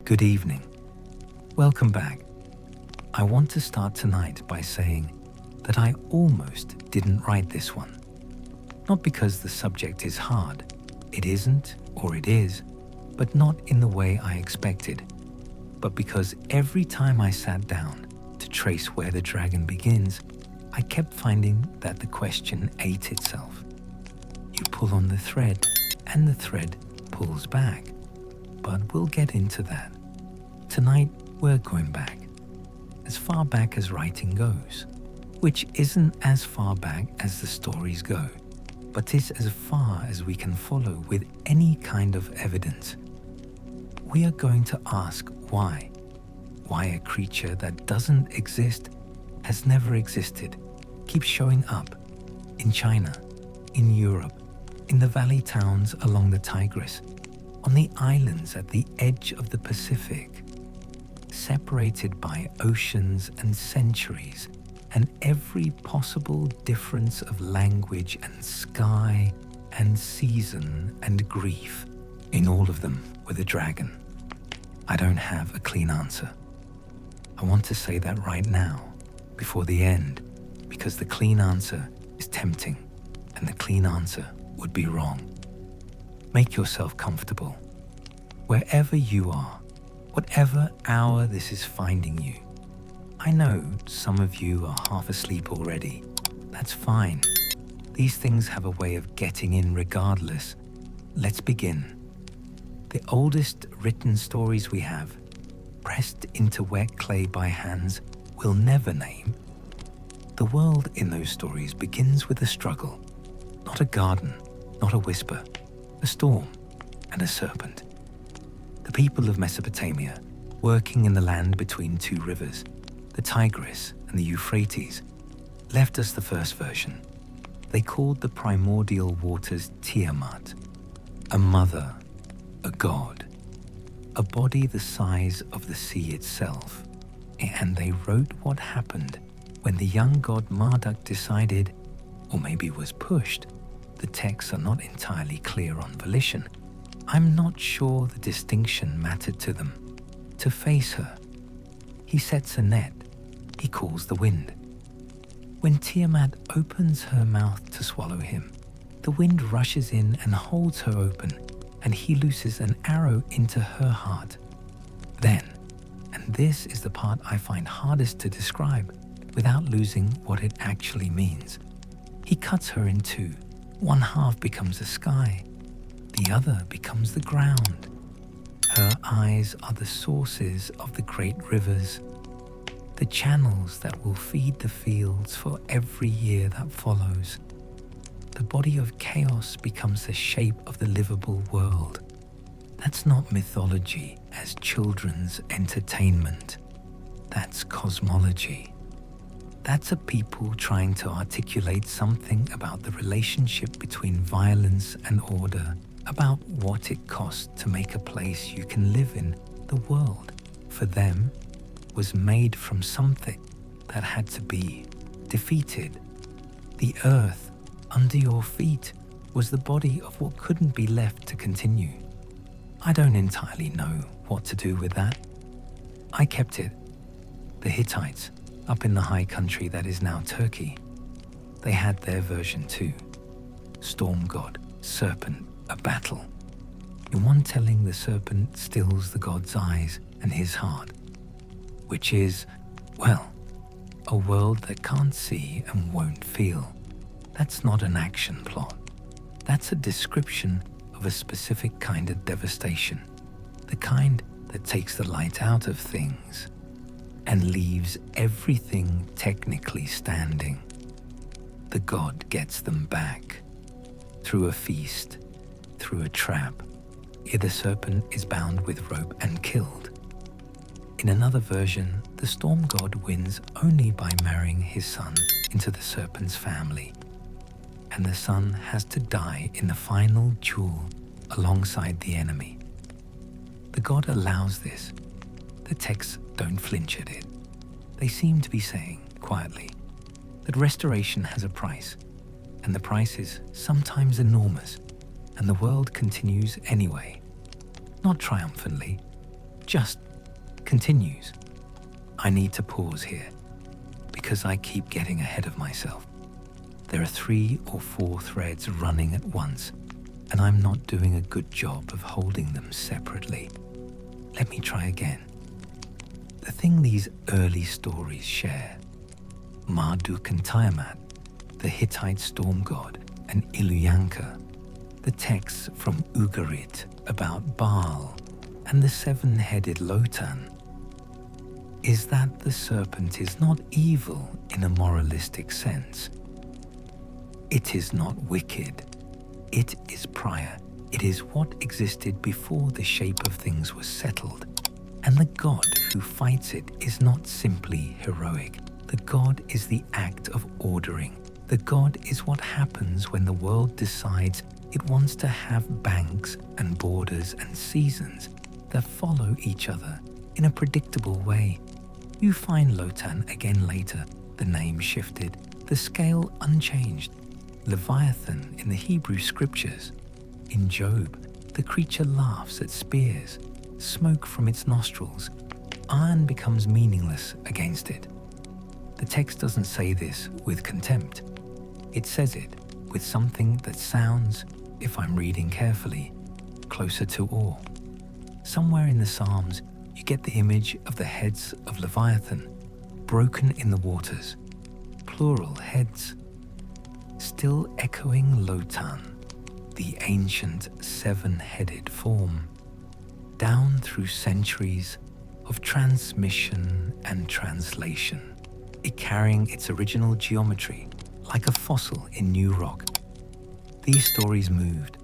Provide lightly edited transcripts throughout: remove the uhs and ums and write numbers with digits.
Good evening. Welcome back. I want to start tonight by saying that I almost didn't write this one. Not because the subject is hard. It isn't, or it is, but not in the way I expected. But because every time I sat down to trace where the dragon begins, I kept finding that the question ate itself. You pull on the thread, and the thread pulls back. But we'll get into that. Tonight, we're going back. As far back as writing goes, which isn't as far back as the stories go, but is as far as we can follow with any kind of evidence. We are going to ask why. Why a creature that doesn't exist, has never existed, keeps showing up in China, in Europe, in the valley towns along the Tigris, on the islands at the edge of the Pacific, separated by oceans and centuries, and every possible difference of language and sky and season and grief, in all of them with a dragon. I don't have a clean answer. I want to say that right now, before the end, because the clean answer is tempting, and the clean answer would be wrong. Make yourself comfortable. Wherever you are, whatever hour this is finding you. I know some of you are half asleep already. That's fine. These things have a way of getting in regardless. Let's begin. The oldest written stories we have, pressed into wet clay by hands we'll never name. The world in those stories begins with a struggle, not a garden, not a whisper, a storm and a serpent. The people of Mesopotamia, working in the land between two rivers, the Tigris and the Euphrates, left us the first version. They called the primordial waters Tiamat, a mother, a god, a body the size of the sea itself. And they wrote what happened when the young god Marduk decided, or maybe was pushed, the texts are not entirely clear on volition. I'm not sure the distinction mattered to them. To face her. He sets a net. He calls the wind. When Tiamat opens her mouth to swallow him, the wind rushes in and holds her open, and he looses an arrow into her heart. Then, and this is the part I find hardest to describe without losing what it actually means, he cuts her in two. One half becomes the sky, the other becomes the ground. Her eyes are the sources of the great rivers, the channels that will feed the fields for every year that follows. The body of chaos becomes the shape of the livable world. That's not mythology as children's entertainment. That's cosmology. That's a people trying to articulate something about the relationship between violence and order, about what it costs to make a place you can live in. The world, for them, was made from something that had to be defeated. The earth under your feet was the body of what couldn't be left to continue. I don't entirely know what to do with that. I kept it. The Hittites, up in the high country that is now Turkey, they had their version too. Storm god, serpent, a battle. In one telling, the serpent stills the god's eyes and his heart, which is, well, a world that can't see and won't feel. That's not an action plot. That's a description of a specific kind of devastation, the kind that takes the light out of things and leaves everything technically standing. The god gets them back through a feast, through a trap. Here the serpent is bound with rope and killed. In another version, the storm god wins only by marrying his son into the serpent's family, and the son has to die in the final duel alongside the enemy. The god allows this. The texts don't flinch at it. They seem to be saying, quietly, that restoration has a price, and the price is sometimes enormous, and the world continues anyway. Not triumphantly, just continues. I need to pause here because I keep getting ahead of myself. There are 3 or 4 threads running at once, and I'm not doing a good job of holding them separately. Let me try again. The thing these early stories share, Marduk and Tiamat, the Hittite storm god, and Illuyanka, the texts from Ugarit about Baal, and the 7-headed Lotan, is that the serpent is not evil in a moralistic sense. It is not wicked. It is prior. It is what existed before the shape of things was settled. And the god who fights it is not simply heroic. The god is the act of ordering. The god is what happens when the world decides it wants to have banks and borders and seasons that follow each other in a predictable way. You find Lotan again later, the name shifted, the scale unchanged. Leviathan in the Hebrew scriptures. In Job, the creature laughs at spears, smoke from its nostrils. Iron becomes meaningless against it. The text doesn't say this with contempt. It says it with something that sounds, if I'm reading carefully, closer to awe. Somewhere in the Psalms, you get the image of the heads of Leviathan, broken in the waters, plural heads, still echoing Lotan, the ancient 7-headed form, down through centuries of transmission and translation, it carrying its original geometry like a fossil in new rock. These stories moved.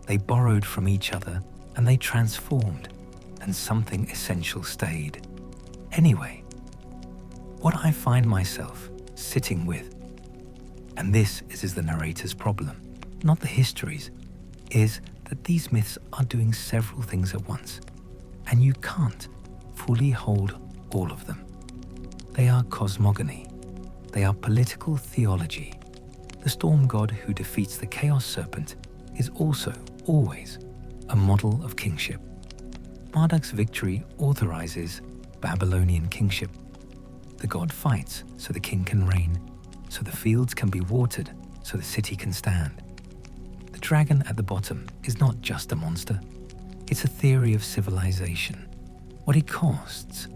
They borrowed from each other and they transformed, and something essential stayed. Anyway, what I find myself sitting with, and this is the narrator's problem, not the histories, is that these myths are doing several things at once, and you can't fully hold all of them. They are cosmogony. They are political theology. The storm god who defeats the chaos serpent is also always a model of kingship. Marduk's victory authorizes Babylonian kingship. The god fights so the king can reign, so the fields can be watered, so the city can stand. The dragon at the bottom is not just a monster. It's a theory of civilization. What it costs,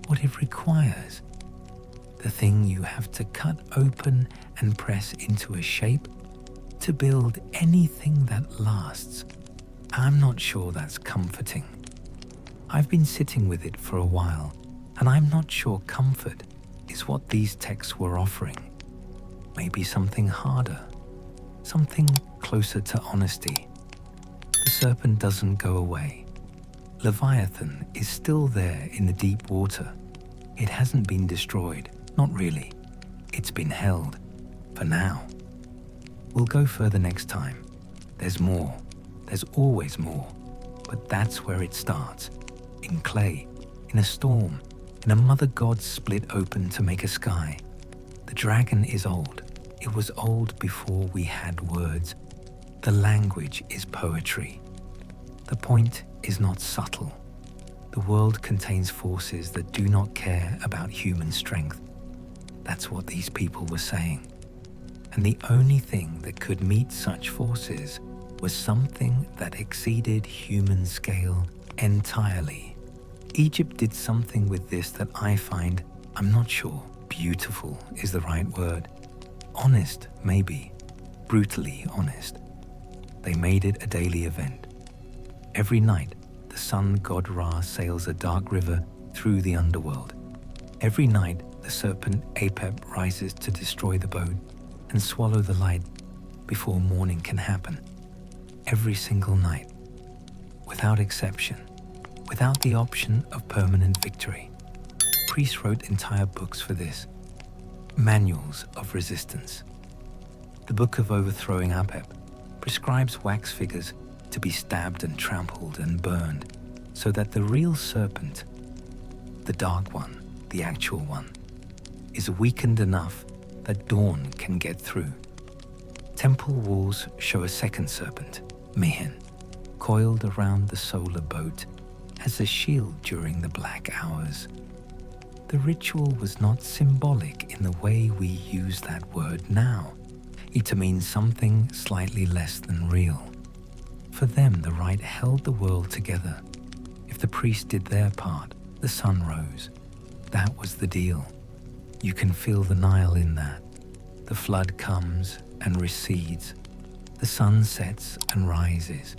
what it requires, the thing you have to cut open and press into a shape to build anything that lasts. I'm not sure that's comforting. I've been sitting with it for a while, and I'm not sure comfort is what these texts were offering. Maybe something harder, something closer to honesty. The serpent doesn't go away. Leviathan is still there in the deep water. It hasn't been destroyed, not really. It's been held, for now. We'll go further next time. There's more. There's always more. But that's where it starts. In clay, in a storm, in a mother god split open to make a sky. The dragon is old. It was old before we had words. The language is poetry. The point is not subtle. The world contains forces that do not care about human strength. That's what these people were saying. And the only thing that could meet such forces was something that exceeded human scale entirely. Egypt did something with this that I find, I'm not sure, beautiful is the right word. Honest, maybe. Brutally honest. They made it a daily event. Every night, the sun god Ra sails a dark river through the underworld. Every night, the serpent Apep rises to destroy the boat and swallow the light before morning can happen. Every single night, without exception, without the option of permanent victory. Priests wrote entire books for this, manuals of resistance. The Book of Overthrowing Apep prescribes wax figures to be stabbed and trampled and burned so that the real serpent, the dark one, the actual one, is weakened enough that dawn can get through. Temple walls show a second serpent, Mihin, coiled around the solar boat as a shield during the black hours. The ritual was not symbolic in the way we use that word now, it means something slightly less than real. For them, the rite held the world together. If the priest did their part, the sun rose. That was the deal. You can feel the Nile in that. The flood comes and recedes. The sun sets and rises.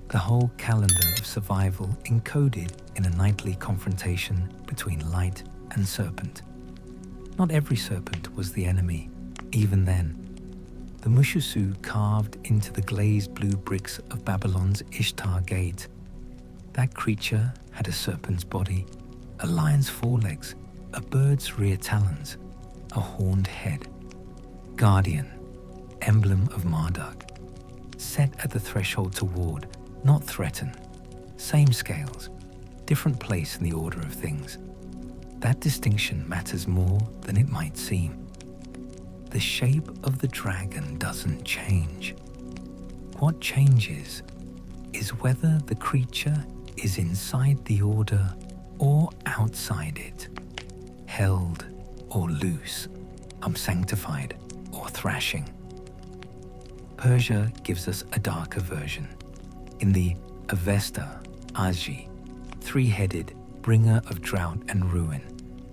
The whole calendar of survival encoded in a nightly confrontation between light and serpent. Not every serpent was the enemy, even then. The Mushusu carved into the glazed blue bricks of Babylon's Ishtar Gate. That creature had a serpent's body, a lion's forelegs, a bird's rear talons, a horned head. Guardian, emblem of Marduk, set at the threshold to ward, not threaten. Same scales, different place in the order of things. That distinction matters more than it might seem. The shape of the dragon doesn't change. What changes is whether the creature is inside the order or outside it, held or loose, unsanctified or thrashing. Persia gives us a darker version. In the Avesta, Aji, three-headed, bringer of drought and ruin,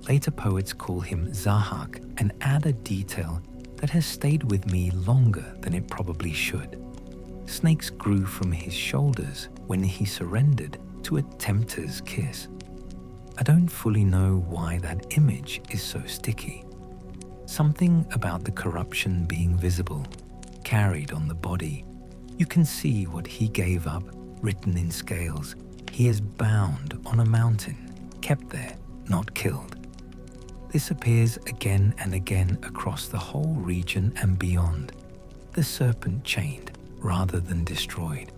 later poets call him Zahak and add a detail that has stayed with me longer than it probably should. Snakes grew from his shoulders when he surrendered to a tempter's kiss. I don't fully know why that image is so sticky. Something about the corruption being visible, carried on the body. You can see what he gave up, written in scales. He is bound on a mountain, kept there, not killed. This appears again and again across the whole region and beyond. The serpent chained rather than destroyed.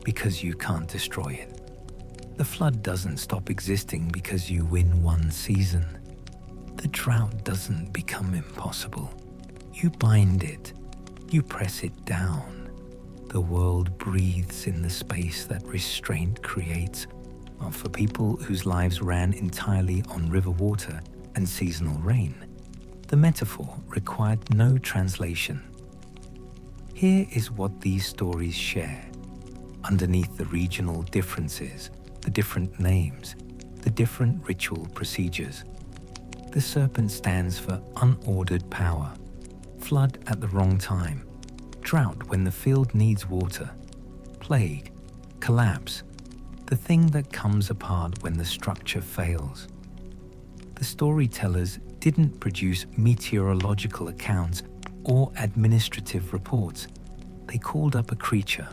Because you can't destroy it. The flood doesn't stop existing because you win one season. The drought doesn't become impossible. You bind it. You press it down. The world breathes in the space that restraint creates. Well, for people whose lives ran entirely on river water and seasonal rain, the metaphor required no translation. Here is what these stories share. Underneath the regional differences, the different names, the different ritual procedures. The serpent stands for unordered power, flood at the wrong time, drought when the field needs water, plague, collapse, the thing that comes apart when the structure fails. The storytellers didn't produce meteorological accounts or administrative reports. They called up a creature.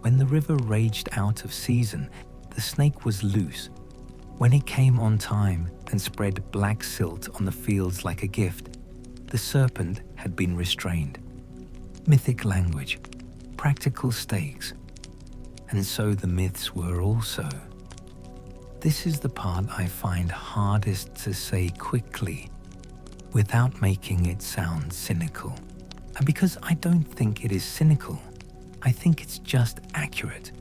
When the river raged out of season, the snake was loose. When it came on time and spread black silt on the fields like a gift, the serpent had been restrained. Mythic language, practical stakes. And so the myths were also. This is the part I find hardest to say quickly without making it sound cynical. And because I don't think it is cynical, I think it's just accurate.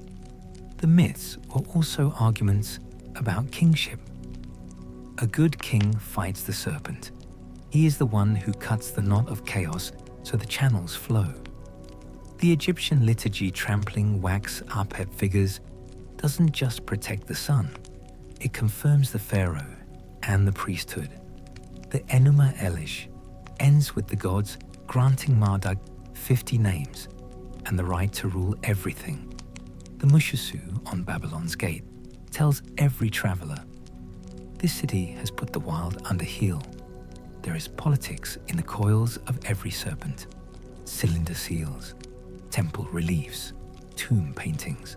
The myths were also arguments about kingship. A good king fights the serpent. He is the one who cuts the knot of chaos so the channels flow. The Egyptian liturgy trampling wax Apep figures doesn't just protect the sun. It confirms the pharaoh and the priesthood. The Enuma Elish ends with the gods granting Marduk 50 names and the right to rule everything. The Mushusu on Babylon's gate tells every traveler, this city has put the wild under heel. There is politics in the coils of every serpent, cylinder seals, temple reliefs, tomb paintings.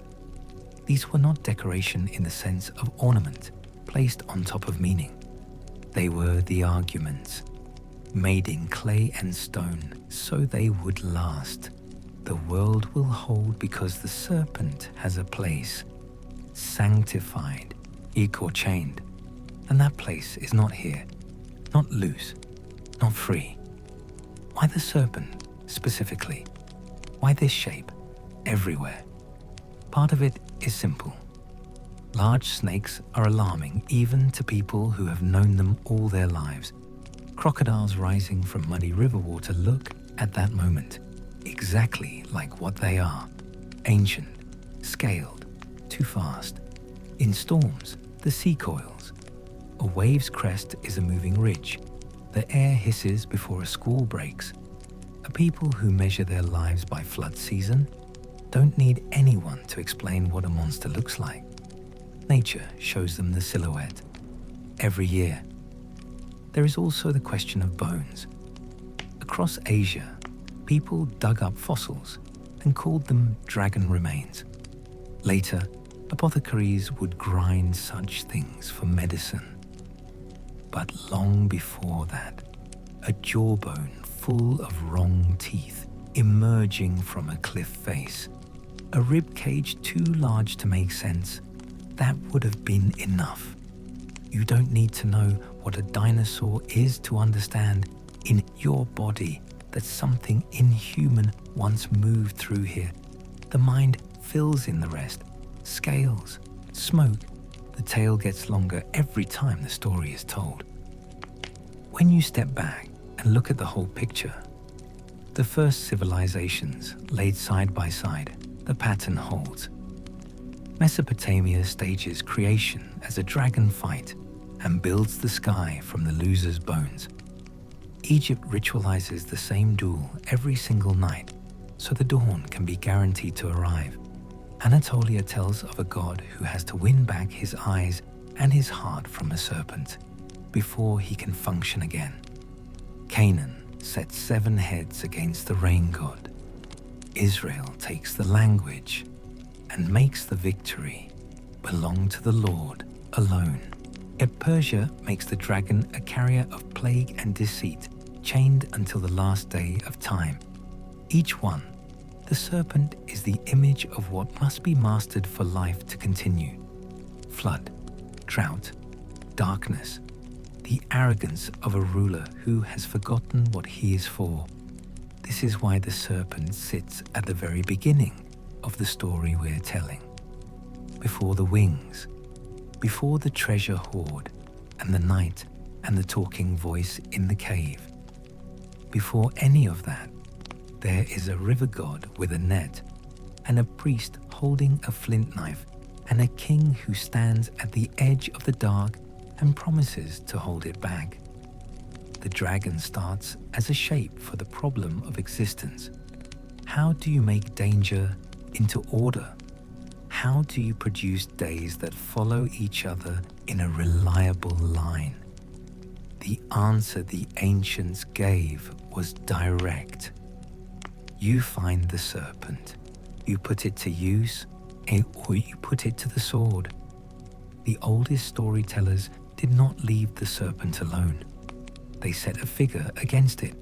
These were not decoration in the sense of ornament placed on top of meaning. They were the arguments, made in clay and stone so they would last. The world will hold because the serpent has a place, sanctified, equal chained, and that place is not here, not loose, not free. Why the serpent, specifically? Why this shape, everywhere? Part of it is simple. Large snakes are alarming even to people who have known them all their lives. Crocodiles rising from muddy river water look, at that moment, exactly like what they are: ancient, scaled, too fast. In storms, the sea coils. A wave's crest is a moving ridge. The air hisses before a squall breaks. A people who measure their lives by flood season don't need anyone to explain what a monster looks like. Nature shows them the silhouette every year. There is also the question of bones. Across Asia, people dug up fossils and called them dragon remains. Later, apothecaries would grind such things for medicine. But long before that, a jawbone full of wrong teeth emerging from a cliff face, a rib cage too large to make sense, that would have been enough. You don't need to know what a dinosaur is to understand in your body that something inhuman once moved through here. The mind fills in the rest. Scales, smoke. The tale gets longer every time the story is told. When you step back and look at the whole picture, the first civilizations laid side by side, the pattern holds. Mesopotamia stages creation as a dragon fight and builds the sky from the loser's bones. Egypt ritualizes the same duel every single night, so the dawn can be guaranteed to arrive. Anatolia tells of a god who has to win back his eyes and his heart from a serpent before he can function again. Canaan sets 7 heads against the rain god. Israel takes the language and makes the victory belong to the Lord alone. Yet Persia makes the dragon a carrier of plague and deceit, chained until the last day of time. Each one, the serpent is the image of what must be mastered for life to continue. Flood, drought, darkness, the arrogance of a ruler who has forgotten what he is for. This is why the serpent sits at the very beginning of the story we're telling. Before the wings, before the treasure hoard and the night and the talking voice in the cave. Before any of that, there is a river god with a net and a priest holding a flint knife and a king who stands at the edge of the dark and promises to hold it back. The dragon starts as a shape for the problem of existence. How do you make danger into order? How do you produce days that follow each other in a reliable line? The answer the ancients gave was direct. You find the serpent, you put it to use, or you put it to the sword. The oldest storytellers did not leave the serpent alone. They set a figure against it,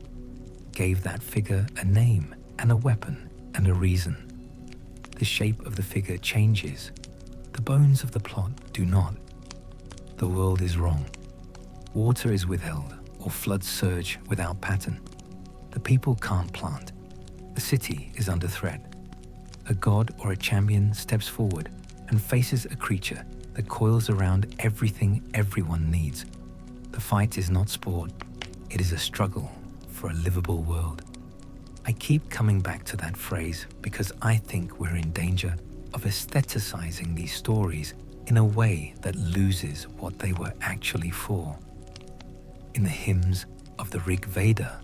gave that figure a name and a weapon and a reason. The shape of the figure changes. The bones of the plot do not. The world is wrong. Water is withheld, or floods surge without pattern. The people can't plant. The city is under threat. A god or a champion steps forward and faces a creature that coils around everything everyone needs. The fight is not sport. It is a struggle for a livable world. I keep coming back to that phrase because I think we're in danger of aestheticizing these stories in a way that loses what they were actually for. In the hymns of the Rig Veda,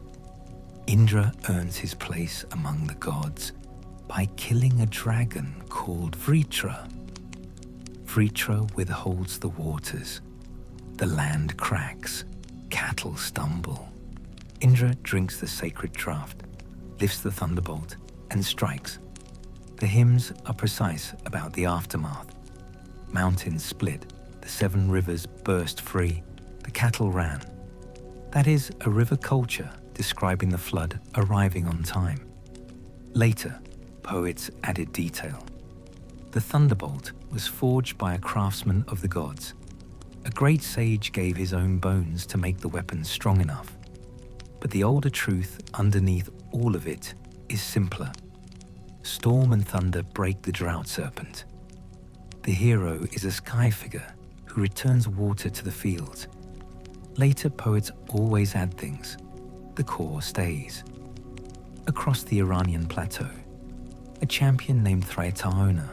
Indra earns his place among the gods by killing a dragon called Vritra. Vritra withholds the waters. The land cracks. Cattle stumble. Indra drinks the sacred draught, lifts the thunderbolt, and strikes. The hymns are precise about the aftermath. Mountains split, the 7 rivers burst free, the cattle ran. That is a river culture describing the flood arriving on time. Later, poets added detail. The thunderbolt was forged by a craftsman of the gods. A great sage gave his own bones to make the weapon strong enough. But the older truth underneath all of it is simpler. Storm and thunder break the drought serpent. The hero is a sky figure who returns water to the fields. Later poets always add things. The core stays. Across the Iranian plateau, a champion named Thraetaona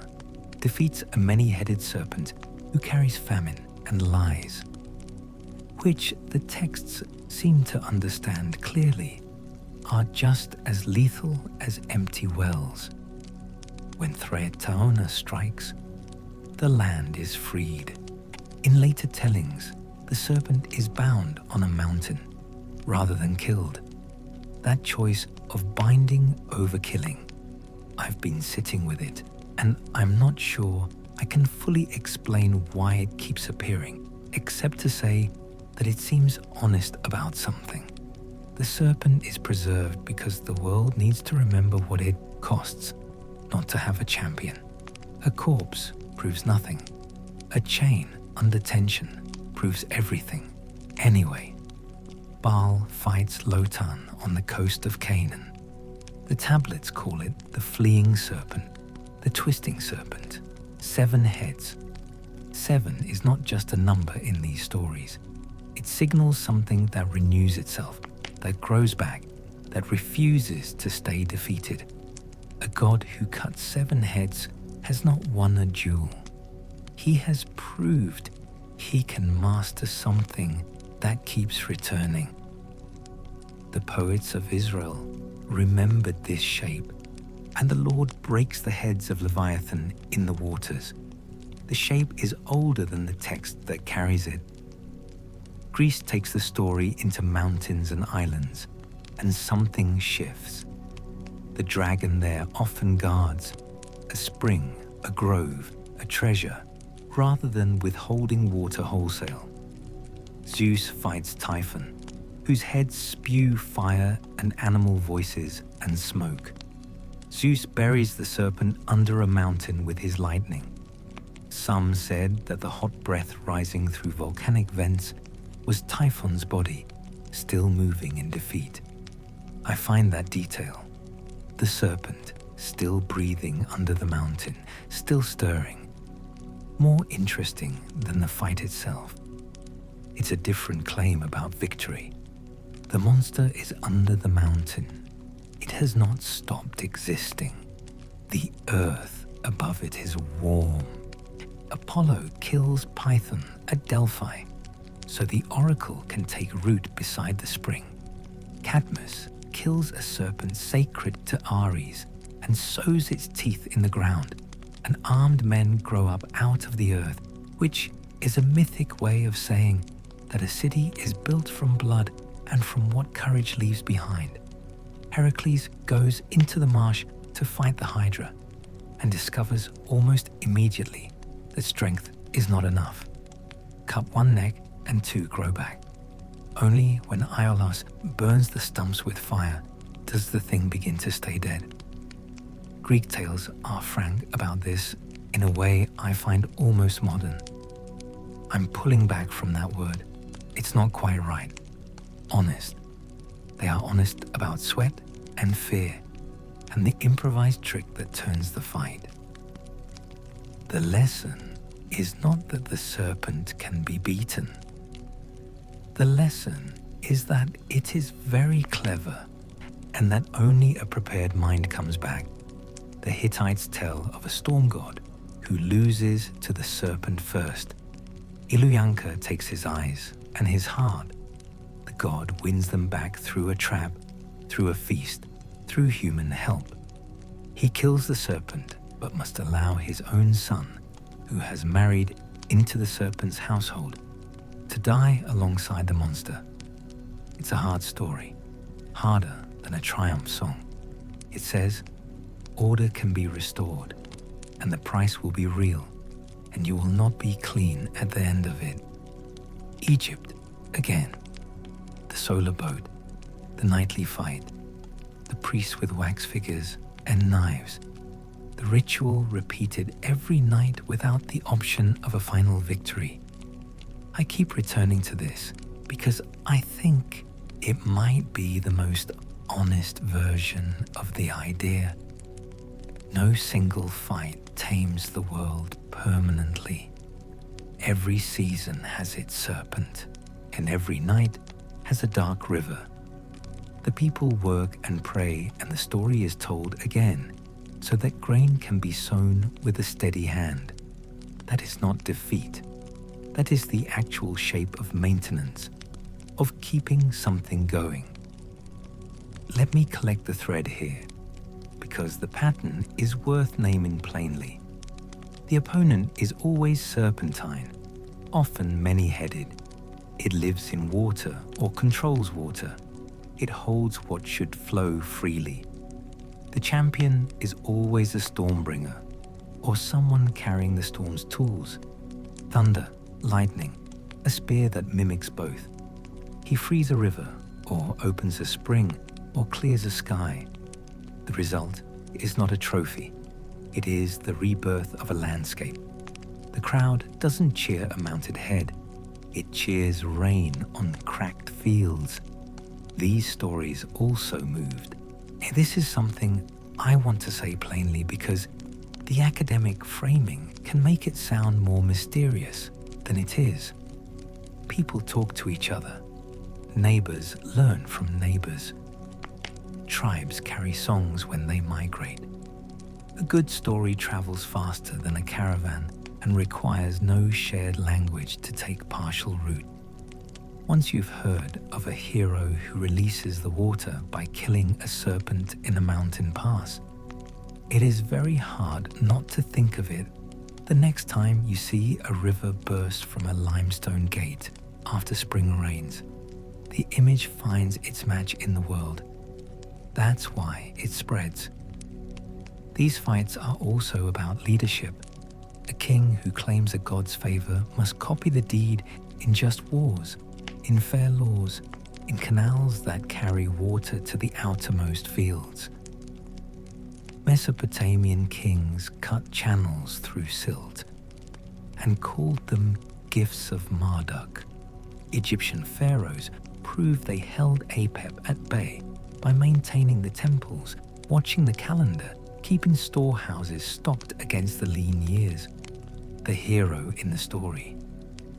defeats a many-headed serpent who carries famine and lies, which the texts seem to understand clearly are just as lethal as empty wells. When Thraetaona strikes, the land is freed. In later tellings, the serpent is bound on a mountain rather than killed. That choice of binding over killing, I've been sitting with it, and I'm not sure I can fully explain why it keeps appearing, except to say that it seems honest about something. The serpent is preserved because the world needs to remember what it costs not to have a champion. A corpse proves nothing. A chain under tension proves everything. Anyway, Baal fights Lotan on the coast of Canaan. The tablets call it the fleeing serpent, the twisting serpent, 7 heads. 7 is not just a number in these stories. It signals something that renews itself, that grows back, that refuses to stay defeated. A god who cuts 7 heads has not won a duel. He has proved he can master something that keeps returning. The poets of Israel remembered this shape, and the Lord breaks the heads of Leviathan in the waters. The shape is older than the text that carries it. Greece takes the story into mountains and islands, and something shifts. The dragon there often guards a spring, a grove, a treasure, rather than withholding water wholesale. Zeus fights Typhon, whose heads spew fire and animal voices and smoke. Zeus buries the serpent under a mountain with his lightning. Some said that the hot breath rising through volcanic vents was Typhon's body, still moving in defeat. I find that detail. The serpent, still breathing under the mountain, still stirring, more interesting than the fight itself. It's a different claim about victory. The monster is under the mountain. It has not stopped existing. The earth above it is warm. Apollo kills Python at Delphi, so the oracle can take root beside the spring. Cadmus kills a serpent sacred to Ares and sows its teeth in the ground, and armed men grow up out of the earth, which is a mythic way of saying that a city is built from blood and from what courage leaves behind. Heracles goes into the marsh to fight the Hydra and discovers almost immediately that strength is not enough. Cut 1 neck and 2 grow back. Only when Iolaus burns the stumps with fire does the thing begin to stay dead. Greek tales are frank about this in a way I find almost modern. I'm pulling back from that word. It's not quite right. Honest. They are honest about sweat and fear and the improvised trick that turns the fight. The lesson is not that the serpent can be beaten. The lesson is that it is very clever and that only a prepared mind comes back. The Hittites tell of a storm god who loses to the serpent first. Iluyanka takes his eyes and his heart. The god wins them back through a trap, through a feast, through human help. He kills the serpent but must allow his own son, who has married into the serpent's household, to die alongside the monster. It's a hard story, harder than a triumph song. It says, order can be restored, and the price will be real, and you will not be clean at the end of it. Egypt, again. The solar boat, the nightly fight, the priests with wax figures and knives, the ritual repeated every night without the option of a final victory. I keep returning to this because I think it might be the most honest version of the idea. No single fight tames the world permanently. Every season has its serpent, and every night has a dark river. The people work and pray, and the story is told again, so that grain can be sown with a steady hand. That is not defeat. That is the actual shape of maintenance, of keeping something going. Let me collect the thread here, because the pattern is worth naming plainly. The opponent is always serpentine, often many-headed. It lives in water or controls water. It holds what should flow freely. The champion is always a stormbringer, or someone carrying the storm's tools. Thunder, lightning, a spear that mimics both. He frees a river, or opens a spring, or clears a sky. The result is not a trophy. It is the rebirth of a landscape. The crowd doesn't cheer a mounted head. It cheers rain on cracked fields. These stories also moved. And this is something I want to say plainly because the academic framing can make it sound more mysterious than it is. People talk to each other. Neighbors learn from neighbors. Tribes carry songs when they migrate. A good story travels faster than a caravan and requires no shared language to take partial root. Once you've heard of a hero who releases the water by killing a serpent in a mountain pass, it is very hard not to think of it the next time you see a river burst from a limestone gate after spring rains. The image finds its match in the world. That's why it spreads. These fights are also about leadership. A king who claims a god's favor must copy the deed in just wars, in fair laws, in canals that carry water to the outermost fields. Mesopotamian kings cut channels through silt and called them gifts of Marduk. Egyptian pharaohs proved they held Apep at bay by maintaining the temples, watching the calendar, keeping storehouses stocked against the lean years. The hero in the story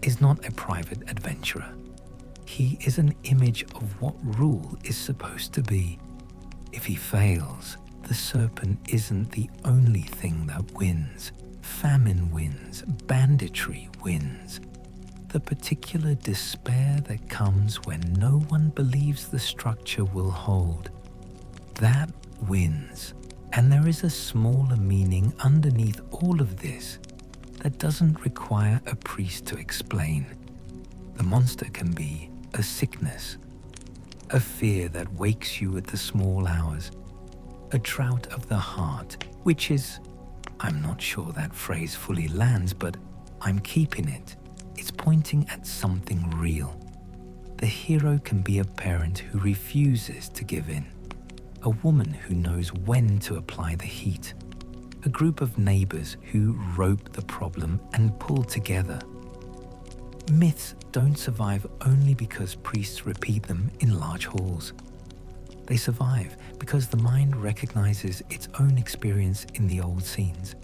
is not a private adventurer. He is an image of what rule is supposed to be. If he fails, the serpent isn't the only thing that wins. Famine wins, banditry wins. The particular despair that comes when no one believes the structure will hold, that wins. And there is a smaller meaning underneath all of this that doesn't require a priest to explain. The monster can be a sickness, a fear that wakes you at the small hours, a drought of the heart, which is, I'm not sure that phrase fully lands, but I'm keeping it. It's pointing at something real. The hero can be a parent who refuses to give in, a woman who knows when to apply the heat, a group of neighbors who rope the problem and pull together. Myths don't survive only because priests repeat them in large halls. They survive because the mind recognizes its own experience in the old scenes.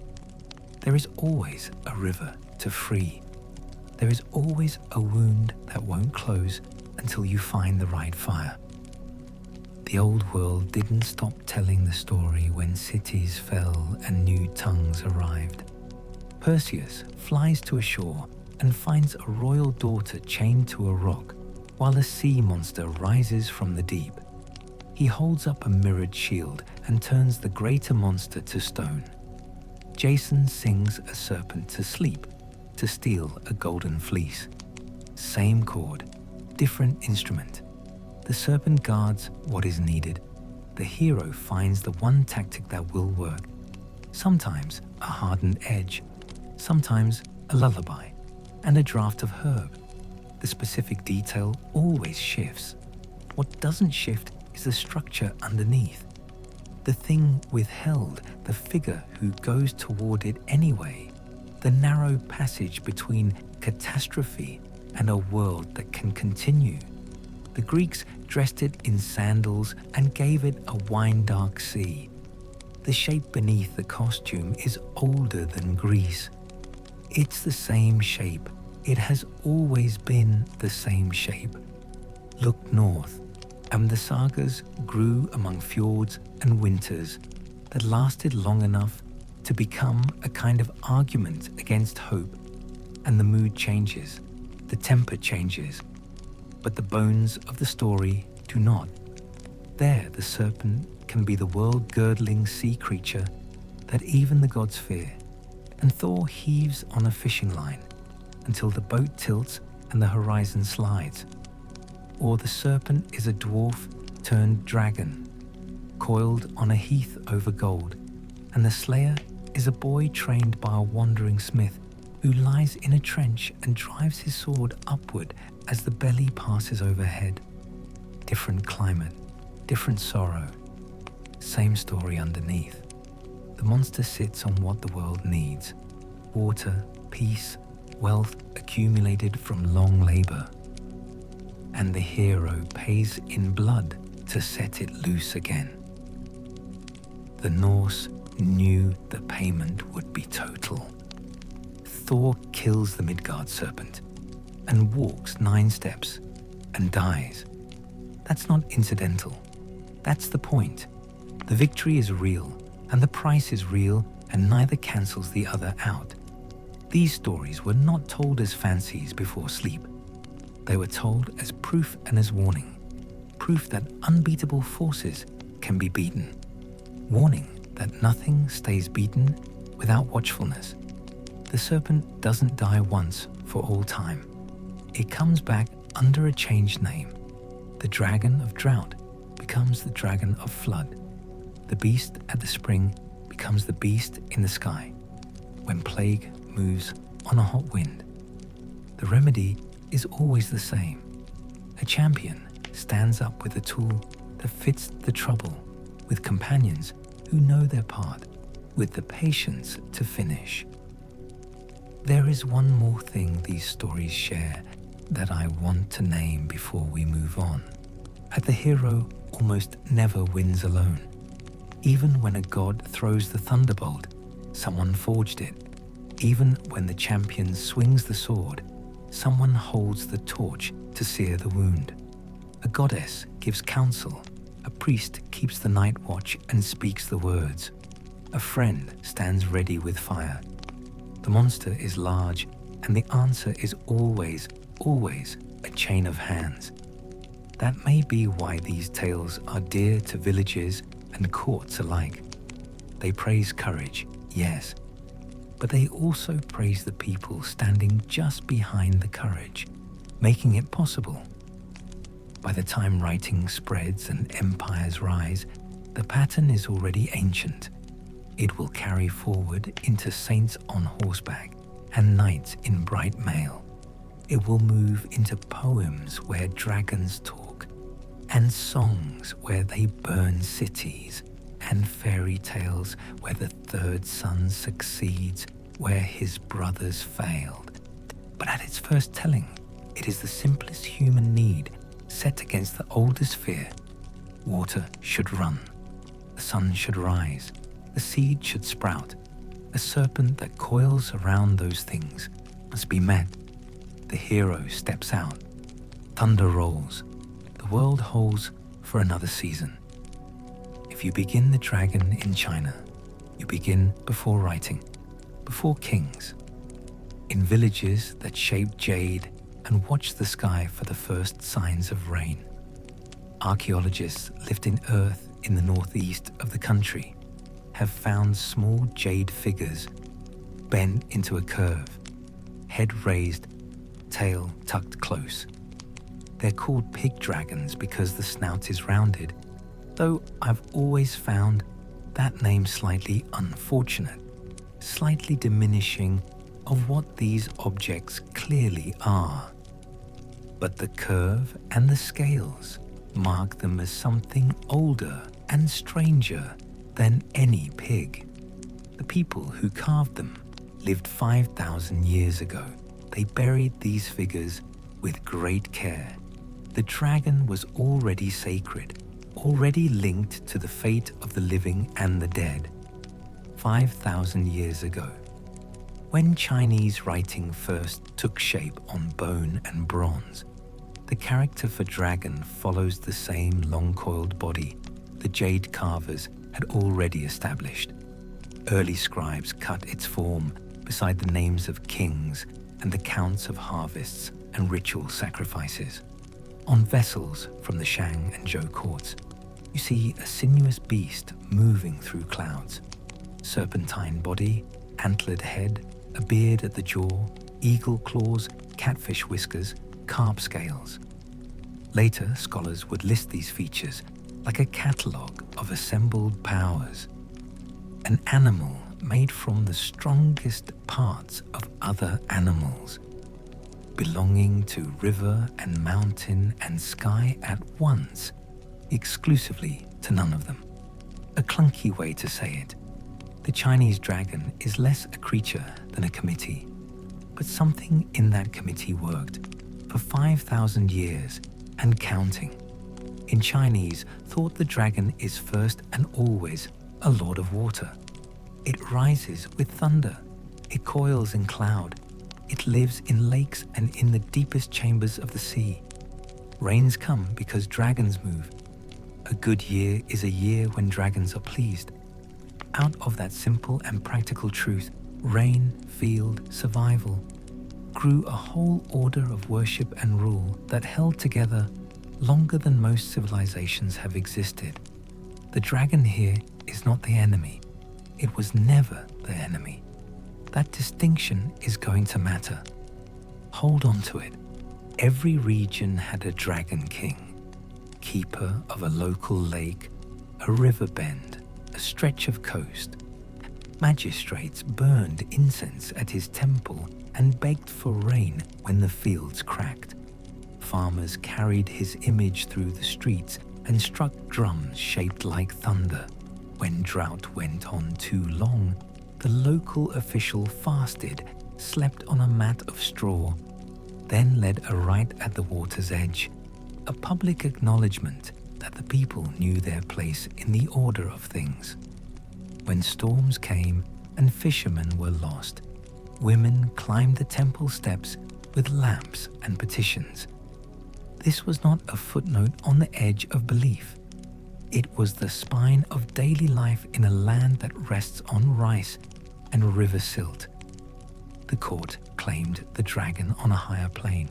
There is always a river to free. There is always a wound that won't close until you find the right fire. The old world didn't stop telling the story when cities fell and new tongues arrived. Perseus flies to a shore and finds a royal daughter chained to a rock while a sea monster rises from the deep. He holds up a mirrored shield and turns the greater monster to stone. Jason sings a serpent to sleep to steal a golden fleece. Same chord, different instrument. The serpent guards what is needed. The hero finds the one tactic that will work. Sometimes a hardened edge, sometimes a lullaby, and a draft of herb. The specific detail always shifts. What doesn't shift is the structure underneath. The thing withheld, the figure who goes toward it anyway. The narrow passage between catastrophe and a world that can continue. The Greeks dressed it in sandals and gave it a wine-dark sea. The shape beneath the costume is older than Greece. It's the same shape. It has always been the same shape. Look north, and the sagas grew among fjords and winters that lasted long enough to become a kind of argument against hope, and the mood changes, the temper changes, but the bones of the story do not. There the serpent can be the world-girdling sea creature that even the gods fear, and Thor heaves on a fishing line until the boat tilts and the horizon slides. Or the serpent is a dwarf turned dragon, coiled on a heath over gold, and the slayer is a boy trained by a wandering smith who lies in a trench and drives his sword upward as the belly passes overhead. Different climate, different sorrow, same story underneath. The monster sits on what the world needs: water, peace, wealth accumulated from long labor. And the hero pays in blood to set it loose again. The Norse knew the payment would be total. Thor kills the Midgard serpent and walks 9 steps and dies. That's not incidental. That's the point. The victory is real, and the price is real, and neither cancels the other out. These stories were not told as fancies before sleep. They were told as proof and as warning. Proof that unbeatable forces can be beaten. Warning that nothing stays beaten without watchfulness. The serpent doesn't die once for all time. It comes back under a changed name. The dragon of drought becomes the dragon of flood. The beast at the spring becomes the beast in the sky when plague moves on a hot wind. The remedy is always the same. A champion stands up with a tool that fits the trouble, with companions who know their part, with the patience to finish. There is one more thing these stories share that I want to name before we move on. The hero almost never wins alone. Even when a god throws the thunderbolt, someone forged it. Even when the champion swings the sword, someone holds the torch to sear the wound. A goddess gives counsel. A priest keeps the night watch and speaks the words. A friend stands ready with fire. The monster is large, and the answer is always a chain of hands. That may be why these tales are dear to villages and courts alike. They praise courage, yes, but they also praise the people standing just behind the courage, making it possible. By the time writing spreads and empires rise, the pattern is already ancient. It will carry forward into saints on horseback and knights in bright mail. It will move into poems where dragons talk, and songs where they burn cities, and fairy tales where the third son succeeds where his brothers failed. But at its first telling, it is the simplest human need set against the oldest fear. Water should run, the sun should rise, the seed should sprout. A serpent that coils around those things must be met. The hero steps out. Thunder rolls. The world holds for another season. If you begin the dragon in China, you begin before writing, before kings, in villages that shape jade and watch the sky for the first signs of rain. Archaeologists lifting earth in the northeast of the country have found small jade figures bent into a curve, head raised, tail tucked close. They're called pig dragons because the snout is rounded, though I've always found that name slightly unfortunate, slightly diminishing of what these objects clearly are. But the curve and the scales mark them as something older and stranger than any pig. The people who carved them lived 5,000 years ago. They buried these figures with great care. The dragon was already sacred, already linked to the fate of the living and the dead. 5,000 years ago. When Chinese writing first took shape on bone and bronze, the character for dragon follows the same long-coiled body the jade carvers had already established. Early scribes cut its form beside the names of kings and the counts of harvests and ritual sacrifices. On vessels from the Shang and Zhou courts, you see a sinuous beast moving through clouds. Serpentine body, antlered head, a beard at the jaw, eagle claws, catfish whiskers, carp scales. Later, scholars would list these features like a catalogue of assembled powers. An animal made from the strongest parts of other animals, belonging to river and mountain and sky at once, exclusively to none of them. A clunky way to say it, the Chinese dragon is less a creature than a committee, but something in that committee worked for 5,000 years and counting. In Chinese, thought the dragon is first and always a lord of water. It rises with thunder, it coils in cloud, it lives in lakes and in the deepest chambers of the sea. Rains come because dragons move. A good year is a year when dragons are pleased. Out of that simple and practical truth, rain, field, survival, grew a whole order of worship and rule that held together longer than most civilizations have existed. The dragon here is not the enemy. It was never the enemy. That distinction is going to matter. Hold on to it. Every region had a dragon king, keeper of a local lake, a river bend, a stretch of coast. Magistrates burned incense at his temple and begged for rain when the fields cracked. Farmers carried his image through the streets and struck drums shaped like thunder. When drought went on too long, the local official fasted, slept on a mat of straw, then led a rite at the water's edge, a public acknowledgement that the people knew their place in the order of things. When storms came and fishermen were lost, women climbed the temple steps with lamps and petitions. This was not a footnote on the edge of belief. It was the spine of daily life in a land that rests on rice and river silt. The court claimed the dragon on a higher plane.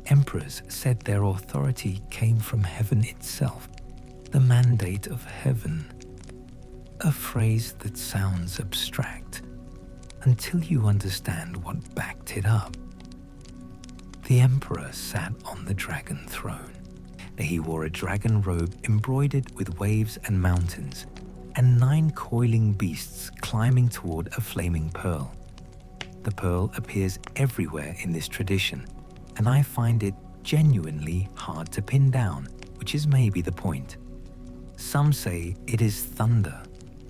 Emperors said their authority came from heaven itself, the mandate of heaven. A phrase that sounds abstract until you understand what backed it up. The emperor sat on the dragon throne. He wore a dragon robe embroidered with waves and mountains, and 9 coiling beasts climbing toward a flaming pearl. The pearl appears everywhere in this tradition, and I find it genuinely hard to pin down, which is maybe the point. Some say it is thunder,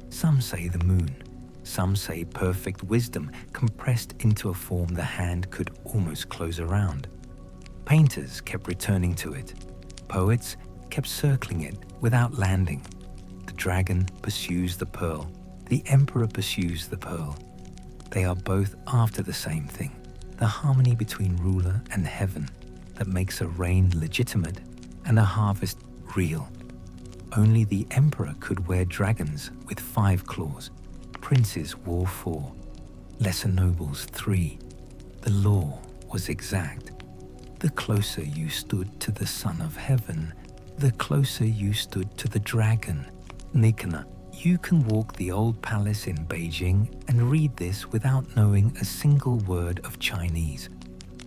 some say the moon, some say perfect wisdom compressed into a form the hand could almost close around. Painters kept returning to it. Poets kept circling it without landing. The dragon pursues the pearl. The emperor pursues the pearl. They are both after the same thing, the harmony between ruler and heaven that makes a reign legitimate and a harvest real. Only the emperor could wear dragons with 5 claws. Princes wore 4, lesser nobles 3. The law was exact. The closer you stood to the Son of Heaven, the closer you stood to the dragon. Nikana, you can walk the old palace in Beijing and read this without knowing a single word of Chinese.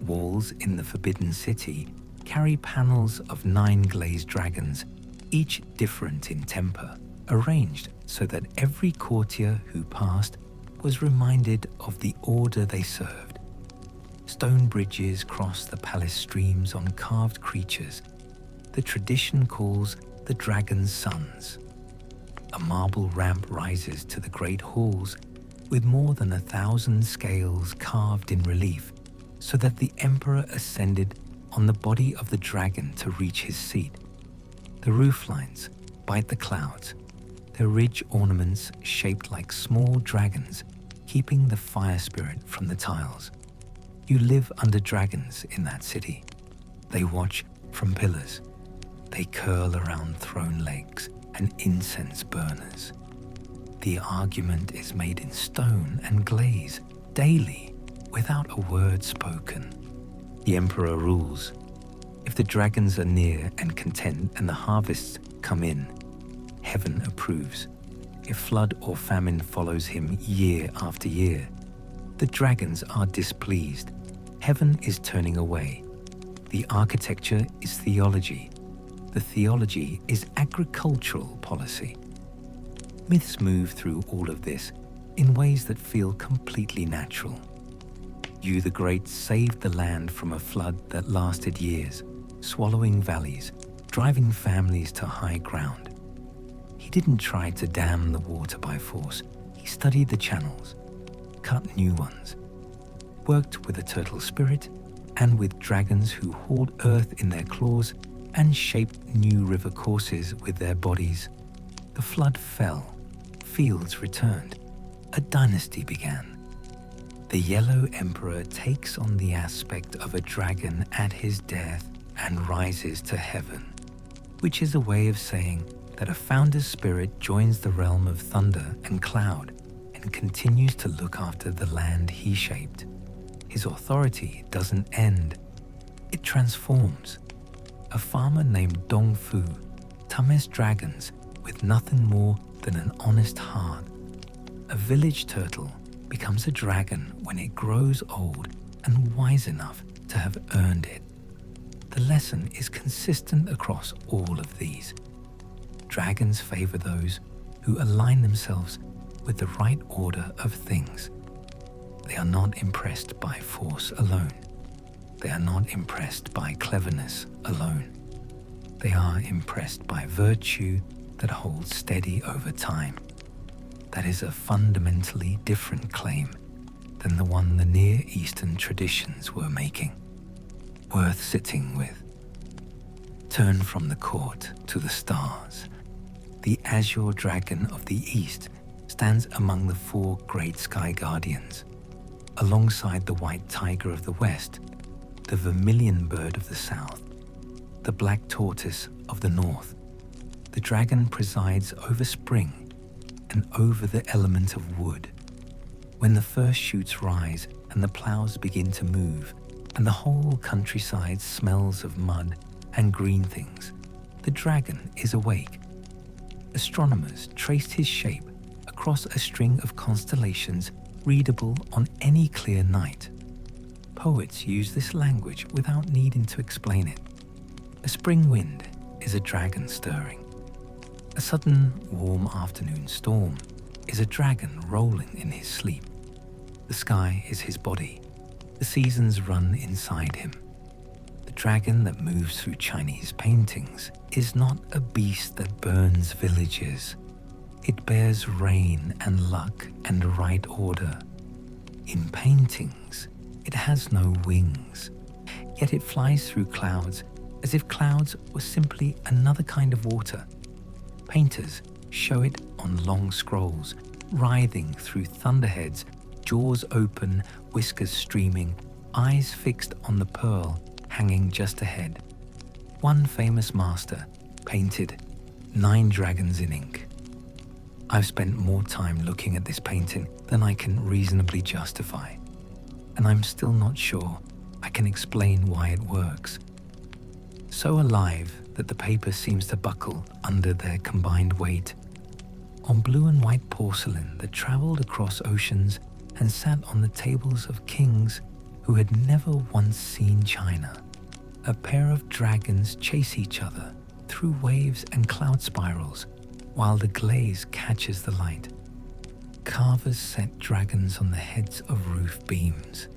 Walls in the Forbidden City carry panels of 9 glazed dragons, each different in temper, arranged so that every courtier who passed was reminded of the order they served. Stone bridges cross the palace streams on carved creatures the tradition calls the dragon's sons. A marble ramp rises to the great halls with more than 1,000 scales carved in relief, so that the emperor ascended on the body of the dragon to reach his seat. The rooflines bite the clouds, their ridge ornaments shaped like small dragons keeping the fire spirit from the tiles. You live under dragons in that city. They watch from pillars. They curl around throne legs and incense burners. The argument is made in stone and glaze daily without a word spoken. The emperor rules. If the dragons are near and content and the harvests come in, heaven approves. If flood or famine follows him year after year, the dragons are displeased. Heaven is turning away. The architecture is theology. The theology is agricultural policy. Myths move through all of this in ways that feel completely natural. You the Great saved the land from a flood that lasted years, swallowing valleys, driving families to high ground. He didn't try to dam the water by force. He studied the channels, cut new ones, worked with a turtle spirit and with dragons who hauled earth in their claws and shaped new river courses with their bodies. The flood fell, fields returned, a dynasty began. The Yellow Emperor takes on the aspect of a dragon at his death and rises to heaven, which is a way of saying that a founder's spirit joins the realm of thunder and cloud and continues to look after the land he shaped. His authority doesn't end, it transforms. A farmer named Dongfu tames dragons with nothing more than an honest heart. A village turtle becomes a dragon when it grows old and wise enough to have earned it. The lesson is consistent across all of these. Dragons favor those who align themselves with the right order of things. They are not impressed by force alone. They are not impressed by cleverness alone. They are impressed by virtue that holds steady over time. That is a fundamentally different claim than the one the Near Eastern traditions were making. Worth sitting with. Turn from the court to the stars. The azure dragon of the east stands among the four great sky guardians, alongside the white tiger of the west, the vermilion bird of the south, the black tortoise of the north. The dragon presides over spring and over the element of wood. When the first shoots rise and the ploughs begin to move, and the whole countryside smells of mud and green things, the dragon is awake. Astronomers traced his shape across a string of constellations readable on any clear night. Poets use this language without needing to explain it. A spring wind is a dragon stirring. A sudden warm afternoon storm is a dragon rolling in his sleep. The sky is his body. The seasons run inside him. The dragon that moves through Chinese paintings is not a beast that burns villages. It bears rain and luck and right order. In paintings, it has no wings, yet it flies through clouds as if clouds were simply another kind of water. Painters show it on long scrolls, writhing through thunderheads, jaws open, whiskers streaming, eyes fixed on the pearl hanging just ahead. One famous master painted 9 dragons in ink. I've spent more time looking at this painting than I can reasonably justify, and I'm still not sure I can explain why it works. So alive that the paper seems to buckle under their combined weight. On blue and white porcelain that traveled across oceans and sat on the tables of kings who had never once seen China, a pair of dragons chase each other through waves and cloud spirals while the glaze catches the light. Carvers set dragons on the heads of roof beams,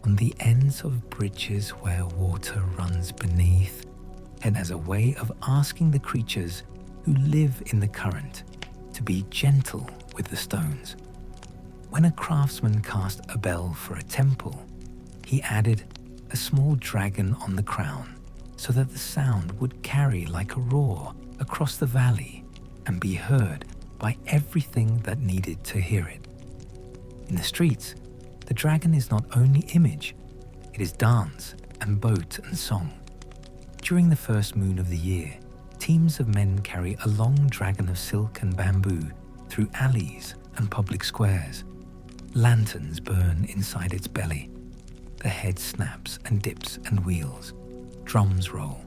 on the ends of bridges where water runs beneath, and as a way of asking the creatures who live in the current to be gentle with the stones. When a craftsman cast a bell for a temple, he added a small dragon on the crown so that the sound would carry like a roar across the valley and be heard by everything that needed to hear it. In the streets, the dragon is not only image, it is dance and boat and song. During the first moon of the year, teams of men carry a long dragon of silk and bamboo through alleys and public squares. Lanterns burn inside its belly. The head snaps and dips and wheels. Drums roll.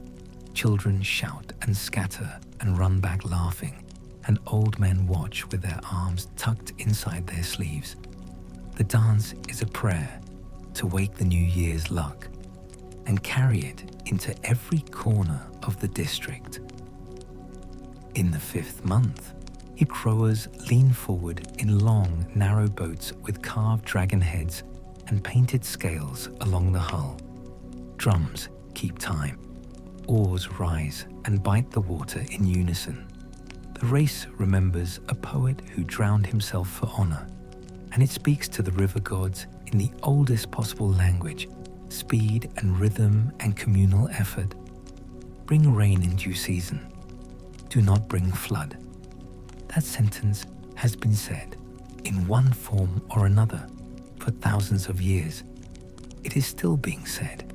Children shout and scatter and run back laughing, and old men watch with their arms tucked inside their sleeves. The dance is a prayer to wake the new year's luck and carry it into every corner of the district. In the 5th month, its rowers lean forward in long, narrow boats with carved dragon heads and painted scales along the hull. Drums keep time. Oars rise and bite the water in unison. The race remembers a poet who drowned himself for honor, and it speaks to the river gods in the oldest possible language, speed and rhythm and communal effort. Bring rain in due season. Do not bring flood. That sentence has been said in one form or another for thousands of years. It is still being said.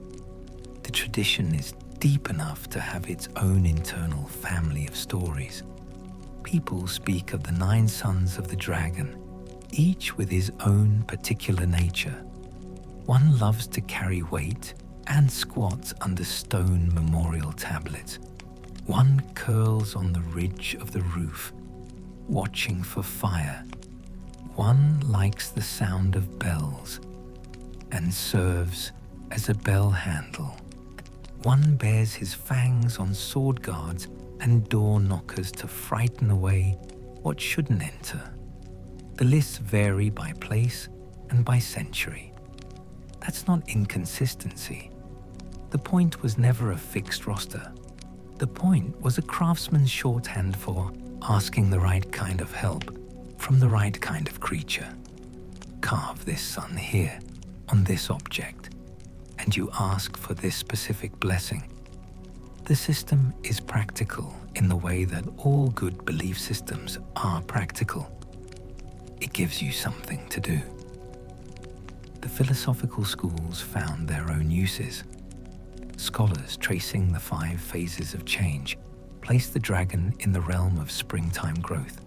The tradition is deep enough to have its own internal family of stories. People speak of the 9 sons of the dragon, each with his own particular nature. One loves to carry weight and squats under stone memorial tablets. One curls on the ridge of the roof, watching for fire. One likes the sound of bells and serves as a bell handle. One bears his fangs on sword guards and door knockers to frighten away what shouldn't enter. The lists vary by place and by century. That's not inconsistency. The point was never a fixed roster. The point was a craftsman's shorthand for asking the right kind of help from the right kind of creature. Carve this sun here, on this object, and you ask for this specific blessing. The system is practical in the way that all good belief systems are practical. It gives you something to do. The philosophical schools found their own uses. Scholars tracing the 5 phases of change placed the dragon in the realm of springtime growth.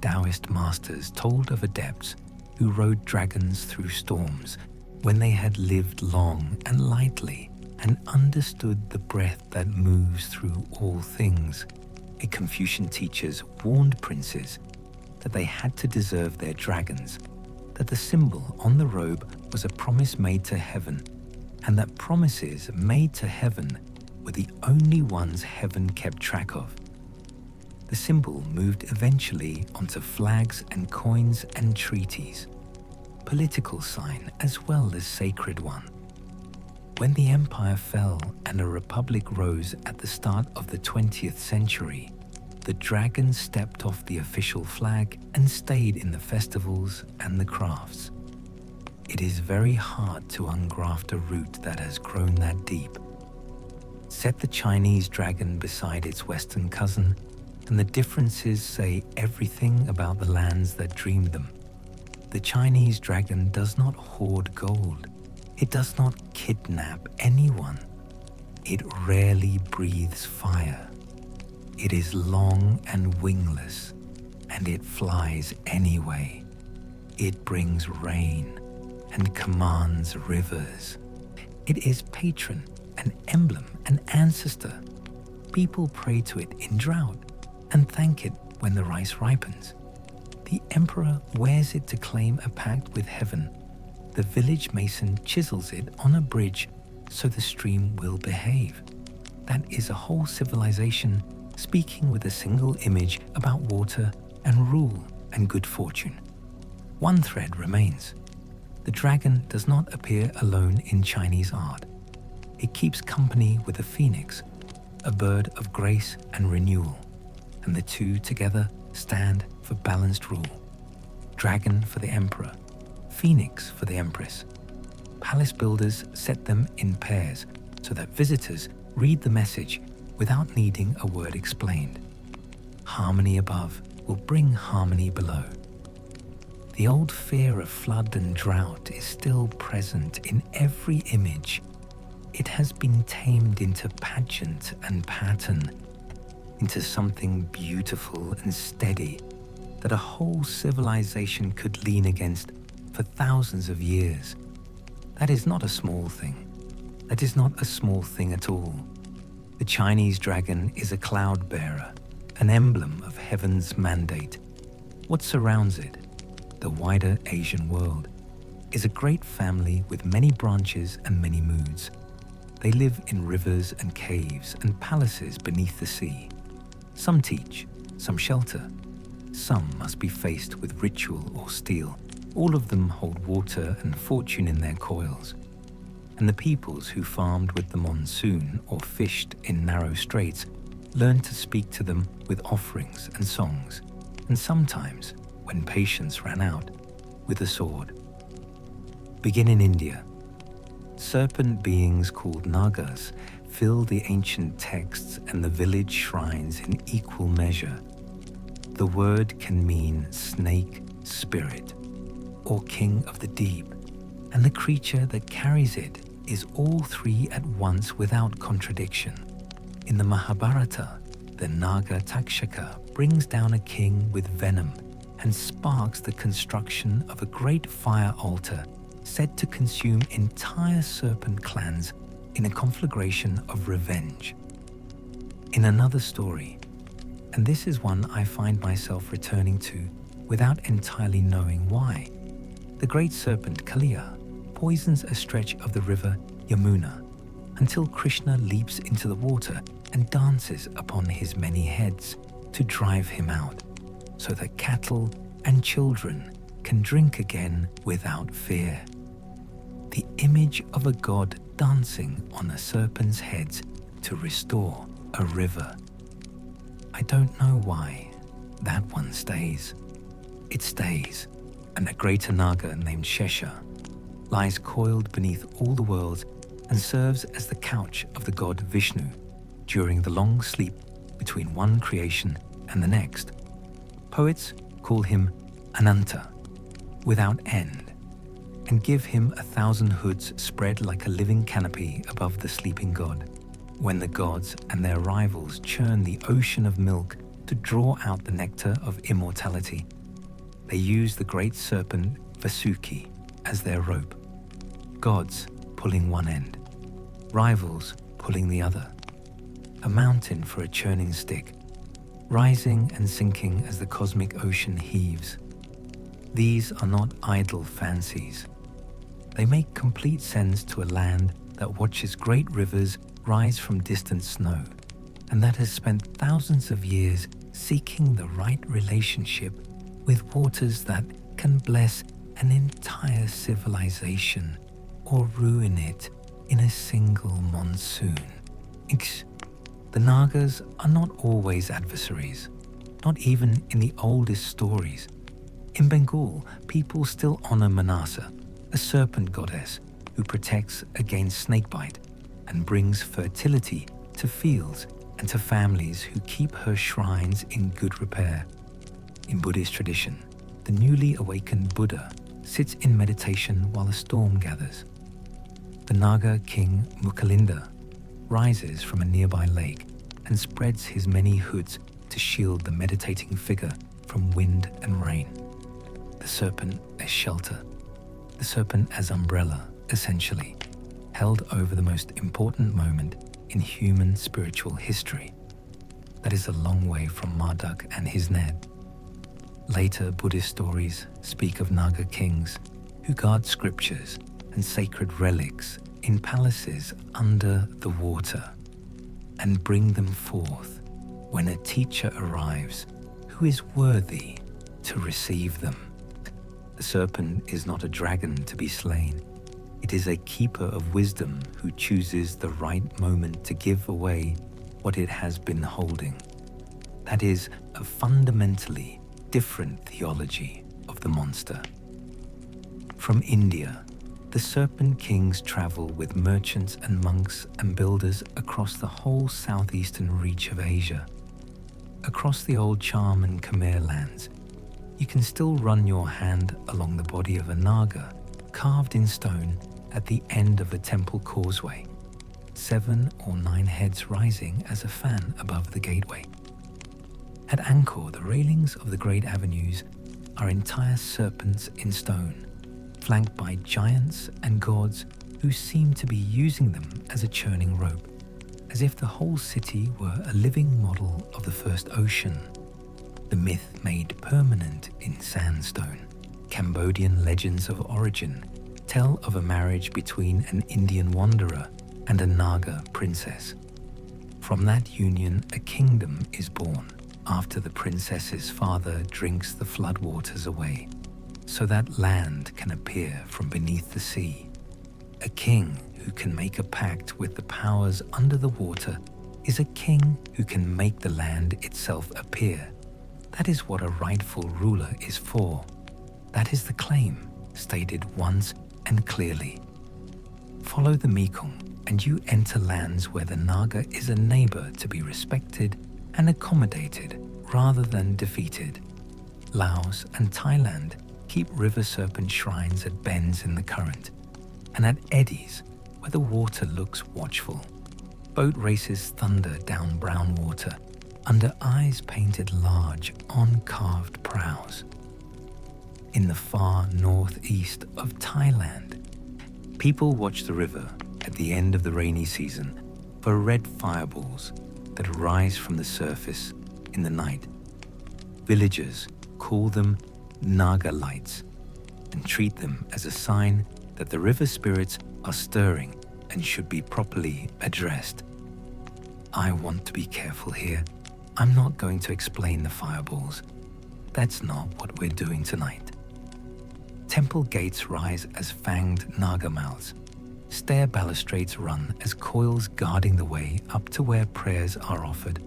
Taoist masters told of adepts who rode dragons through storms when they had lived long and lightly and understood the breath that moves through all things. A Confucian teachers warned princes that they had to deserve their dragons, that the symbol on the robe was a promise made to heaven, and that promises made to heaven were the only ones heaven kept track of. The symbol moved eventually onto flags and coins and treaties, political sign as well as sacred one. When the empire fell and a republic rose at the start of the 20th century, the dragon stepped off the official flag and stayed in the festivals and the crafts. It is very hard to ungraft a root that has grown that deep. Set the Chinese dragon beside its Western cousin, and the differences say everything about the lands that dreamed them. The Chinese dragon does not hoard gold. It does not kidnap anyone. It rarely breathes fire. It is long and wingless, and it flies anyway. It brings rain and commands rivers. It is patron, an emblem, an ancestor. People pray to it in drought and thank it when the rice ripens. The emperor wears it to claim a pact with heaven. The village mason chisels it on a bridge so the stream will behave. That is a whole civilization speaking with a single image about water and rule and good fortune. One thread remains. The dragon does not appear alone in Chinese art. It keeps company with a phoenix, a bird of grace and renewal, and the two together stand for balanced rule. Dragon for the emperor, phoenix for the empress. Palace builders set them in pairs so that visitors read the message without needing a word explained. Harmony above will bring harmony below. The old fear of flood and drought is still present in every image. It has been tamed into pageant and pattern, into something beautiful and steady that a whole civilization could lean against for thousands of years. That is not a small thing. That is not a small thing at all. The Chinese dragon is a cloud bearer, an emblem of heaven's mandate. What surrounds it, the wider Asian world, is a great family with many branches and many moods. They live in rivers and caves and palaces beneath the sea. Some teach, some shelter. Some must be faced with ritual or steel. All of them hold water and fortune in their coils. And the peoples who farmed with the monsoon or fished in narrow straits learned to speak to them with offerings and songs, and sometimes, when patience ran out, with a sword. Begin in India. Serpent beings called Nagas fill the ancient texts and the village shrines in equal measure. The word can mean snake, spirit, or king of the deep, and the creature that carries it is all three at once without contradiction. In the Mahabharata, the Naga Takshaka brings down a king with venom and sparks the construction of a great fire altar said to consume entire serpent clans in a conflagration of revenge. In another story, and this is one I find myself returning to without entirely knowing why, the great serpent Kaliya poisons a stretch of the river Yamuna until Krishna leaps into the water and dances upon his many heads to drive him out, so that cattle and children can drink again without fear. The image of a god dancing on a serpent's heads to restore a river. I don't know why that one stays. It stays, and a greater Naga named Shesha lies coiled beneath all the worlds and serves as the couch of the god Vishnu during the long sleep between one creation and the next. Poets call him Ananta, without end, and give him 1,000 hoods spread like a living canopy above the sleeping god. When the gods and their rivals churn the ocean of milk to draw out the nectar of immortality, they use the great serpent Vasuki as their rope. Gods pulling one end, rivals pulling the other. A mountain for a churning stick, rising and sinking as the cosmic ocean heaves. These are not idle fancies. They make complete sense to a land that watches great rivers rise from distant snow, and that has spent thousands of years seeking the right relationship with waters that can bless an entire civilization or ruin it in a single monsoon. The Nagas are not always adversaries, not even in the oldest stories. In Bengal, people still honor Manasa, a serpent goddess who protects against snakebite and brings fertility to fields and to families who keep her shrines in good repair. In Buddhist tradition, the newly awakened Buddha sits in meditation while a storm gathers. The Naga king Mukhalinda rises from a nearby lake and spreads his many hoods to shield the meditating figure from wind and rain. The serpent as shelter, the serpent as umbrella, essentially, held over the most important moment in human spiritual history. That is a long way from Marduk and his Ned. Later Buddhist stories speak of Naga kings who guard scriptures and sacred relics in palaces under the water and bring them forth when a teacher arrives who is worthy to receive them. The serpent is not a dragon to be slain. It is a keeper of wisdom who chooses the right moment to give away what it has been holding. That is a fundamentally different theology of the monster. From India, the serpent kings travel with merchants and monks and builders across the whole southeastern reach of Asia, across the old Cham and Khmer lands, you can still run your hand along the body of a Naga carved in stone at the end of a temple causeway, 7 or 9 heads rising as a fan above the gateway. At Angkor, the railings of the great avenues are entire serpents in stone, flanked by giants and gods who seem to be using them as a churning rope, as if the whole city were a living model of the first ocean, the myth made permanent in sandstone. Cambodian legends of origin tell of a marriage between an Indian wanderer and a Naga princess. From that union, a kingdom is born after the princess's father drinks the floodwaters away, so that land can appear from beneath the sea. A king who can make a pact with the powers under the water is a king who can make the land itself appear. That is what a rightful ruler is for. That is the claim, stated once and clearly. Follow the Mekong and you enter lands where the Naga is a neighbor to be respected and accommodated rather than defeated. Laos and Thailand keep river serpent shrines at bends in the current and at eddies where the water looks watchful. Boat races thunder down brown water under eyes painted large on carved prows. In the far northeast of Thailand, people watch the river at the end of the rainy season for red fireballs that rise from the surface in the night. Villagers call them Naga lights and treat them as a sign that the river spirits are stirring and should be properly addressed. I want to be careful here. I'm not going to explain the fireballs. That's not what we're doing tonight. Temple gates rise as fanged Naga mouths. Stair balustrades run as coils guarding the way up to where prayers are offered.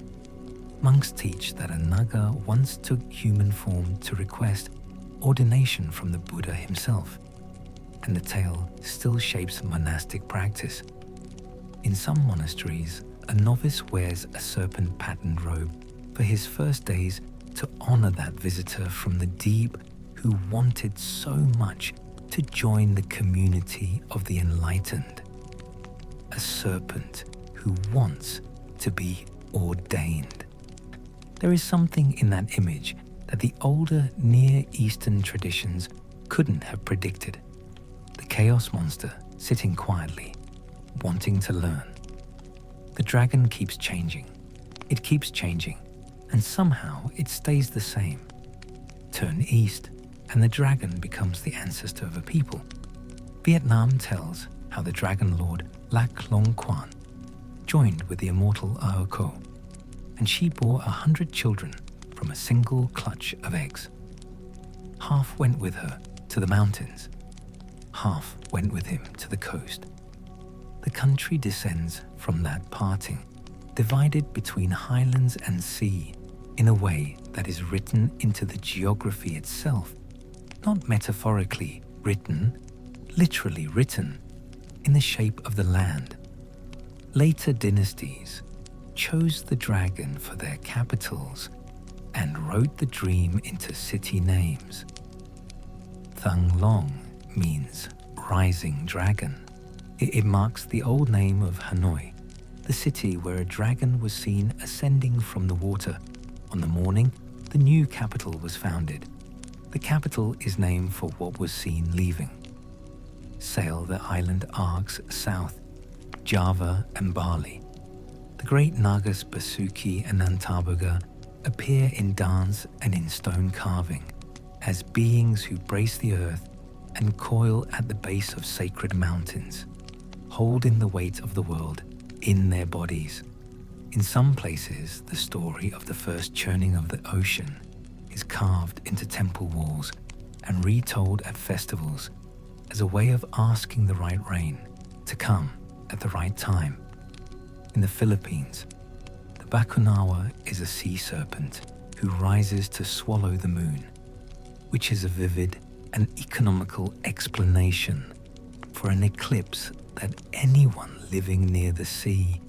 Monks teach that a Naga once took human form to request ordination from the Buddha himself, and the tale still shapes monastic practice. In some monasteries, a novice wears a serpent-patterned robe for his first days to honor that visitor from the deep who wanted so much to join the community of the enlightened. A serpent who wants to be ordained. There is something in that image that the older Near Eastern traditions couldn't have predicted. The chaos monster sitting quietly, wanting to learn. The dragon keeps changing. It keeps changing, and somehow it stays the same. Turn east, and the dragon becomes the ancestor of a people. Vietnam tells how the dragon lord Lac Long Quan joined with the immortal Ao Ko, and she bore 100 children from a single clutch of eggs. Half went with her to the mountains. Half went with him to the coast. The country descends from that parting, divided between highlands and sea in a way that is written into the geography itself, not metaphorically written, literally written, in the shape of the land. Later dynasties chose the dragon for their capitals and wrote the dream into city names. Thang Long means rising dragon. It marks the old name of Hanoi, the city where a dragon was seen ascending from the water on the morning the new capital was founded. The capital is named for what was seen leaving. Sail the island arcs south, Java and Bali. The great Nagas Basuki and Antaboga appear in dance and in stone carving as beings who brace the earth and coil at the base of sacred mountains, holding the weight of the world in their bodies. In some places, the story of the first churning of the ocean is carved into temple walls and retold at festivals as a way of asking the right rain to come at the right time. In the Philippines, the Bakunawa is a sea serpent who rises to swallow the moon, which is a vivid and economical explanation for an eclipse that anyone living near the sea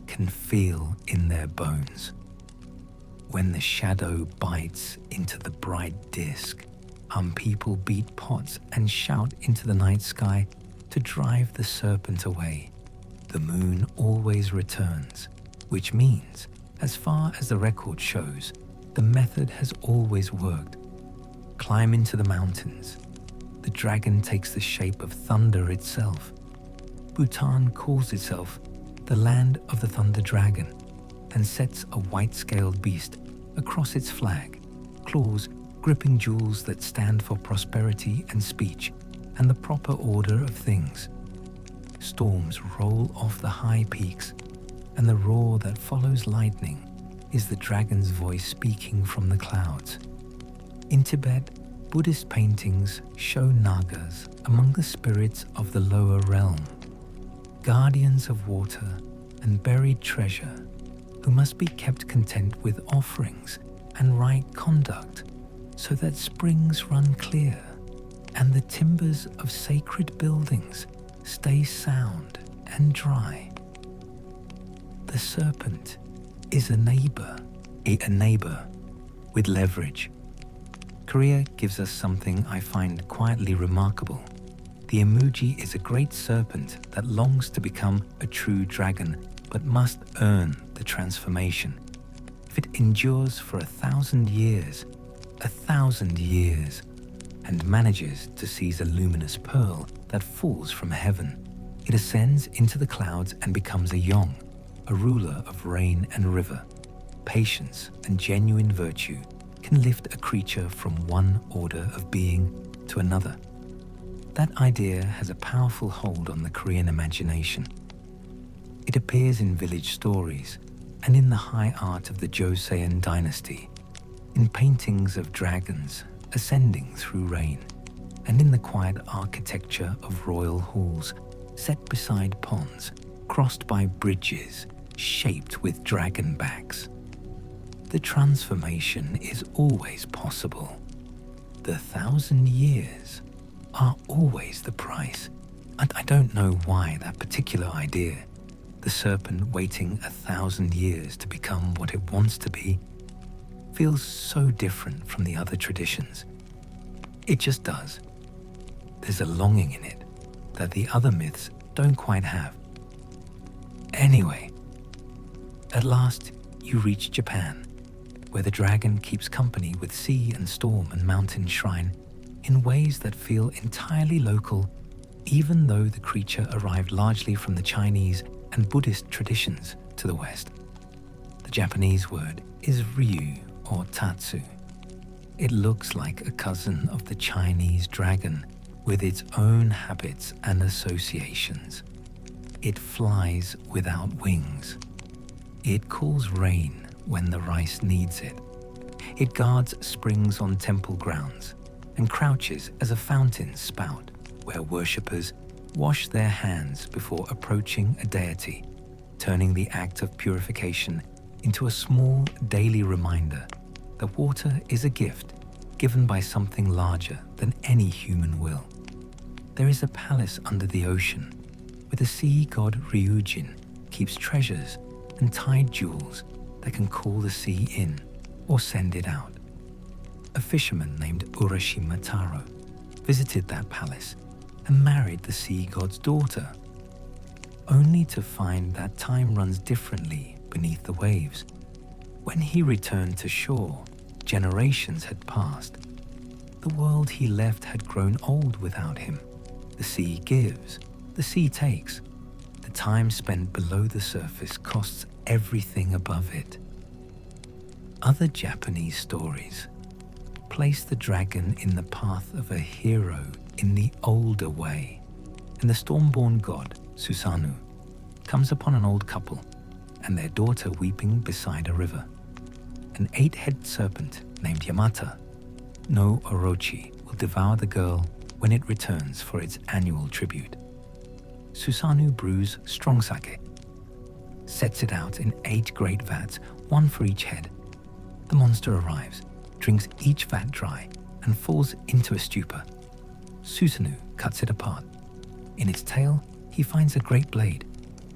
can feel in their bones. When the shadow bites into the bright disk, people beat pots and shout into the night sky to drive the serpent away. The moon always returns, which means, as far as the record shows, the method has always worked. Climb into the mountains. The dragon takes the shape of thunder itself. Bhutan calls itself the land of the thunder dragon and sets a white-scaled beast across its flag, claws gripping jewels that stand for prosperity and speech and the proper order of things. Storms roll off the high peaks, and the roar that follows lightning is the dragon's voice speaking from the clouds. In Tibet, Buddhist paintings show Nagas among the spirits of the lower realm, guardians of water and buried treasure, who must be kept content with offerings and right conduct so that springs run clear and the timbers of sacred buildings stay sound and dry. The serpent is a neighbor with leverage. Korea gives us something I find quietly remarkable. The emoji is a great serpent that longs to become a true dragon, but must earn the transformation. If it endures for 1,000 years, and manages to seize a luminous pearl that falls from heaven, it ascends into the clouds and becomes a yong, a ruler of rain and river. Patience and genuine virtue can lift a creature from one order of being to another. That idea has a powerful hold on the Korean imagination. It appears in village stories and in the high art of the Joseon dynasty, in paintings of dragons ascending through rain, and in the quiet architecture of royal halls set beside ponds, crossed by bridges shaped with dragon backs. The transformation is always possible. The 1,000 years are always the price. And I don't know why that particular idea, the serpent waiting 1,000 years to become what it wants to be, feels so different from the other traditions. It just does. There's a longing in it that the other myths don't quite have. Anyway, at last you reach Japan, where the dragon keeps company with sea and storm and mountain shrine in ways that feel entirely local, even though the creature arrived largely from the Chinese and Buddhist traditions to the West. The Japanese word is ryu or tatsu. It looks like a cousin of the Chinese dragon with its own habits and associations. It flies without wings. It calls rain when the rice needs it. It guards springs on temple grounds and crouches as a fountain spout where worshippers wash their hands before approaching a deity, turning the act of purification into a small daily reminder that water is a gift given by something larger than any human will. There is a palace under the ocean where the sea god Ryujin keeps treasures and tied jewels that can call the sea in or send it out. A fisherman named Urashima Taro visited that palace and married the sea god's daughter, only to find that time runs differently beneath the waves. When he returned to shore, generations had passed. The world he left had grown old without him. The sea gives, the sea takes. The time spent below the surface costs everything above it. Other Japanese stories place the dragon in the path of a hero in the older way, and the storm-born god, Susanoo, comes upon an old couple and their daughter weeping beside a river. An 8-headed serpent named Yamata no Orochi will devour the girl when it returns for its annual tribute. Susanoo brews strong sake, sets it out in 8 great vats, one for each head. The monster arrives, drinks each vat dry, and falls into a stupor. Susanoo cuts it apart. In its tail, he finds a great blade.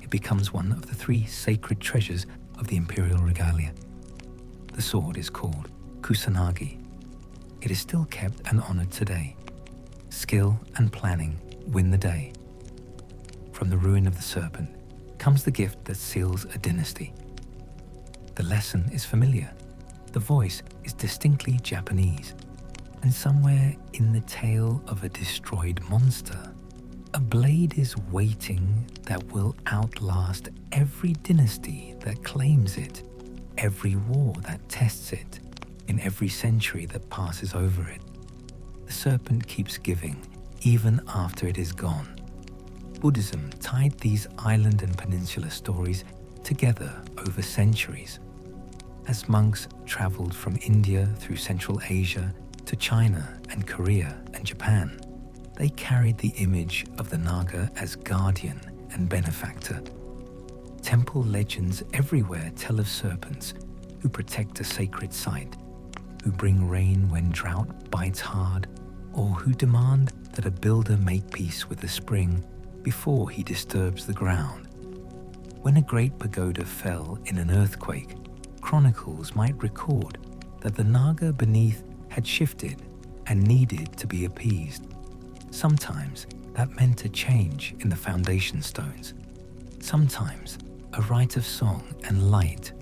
It becomes one of the 3 sacred treasures of the imperial regalia. The sword is called kusanagi. It is still kept and honored today. Skill and planning win the day. From the ruin of the serpent comes the gift that seals a dynasty. The lesson is familiar. The voice is distinctly Japanese. And somewhere in the tale of a destroyed monster, a blade is waiting that will outlast every dynasty that claims it, every war that tests it, in every century that passes over it. The serpent keeps giving, even after it is gone. Buddhism tied these island and peninsula stories together over centuries. As monks traveled from India through Central Asia to China and Korea and Japan, they carried the image of the Naga as guardian and benefactor. Temple legends everywhere tell of serpents who protect a sacred site, who bring rain when drought bites hard, or who demand that a builder make peace with the spring before he disturbs the ground. When a great pagoda fell in an earthquake, chronicles might record that the Naga beneath had shifted and needed to be appeased. Sometimes that meant a change in the foundation stones. Sometimes a rite of song and light,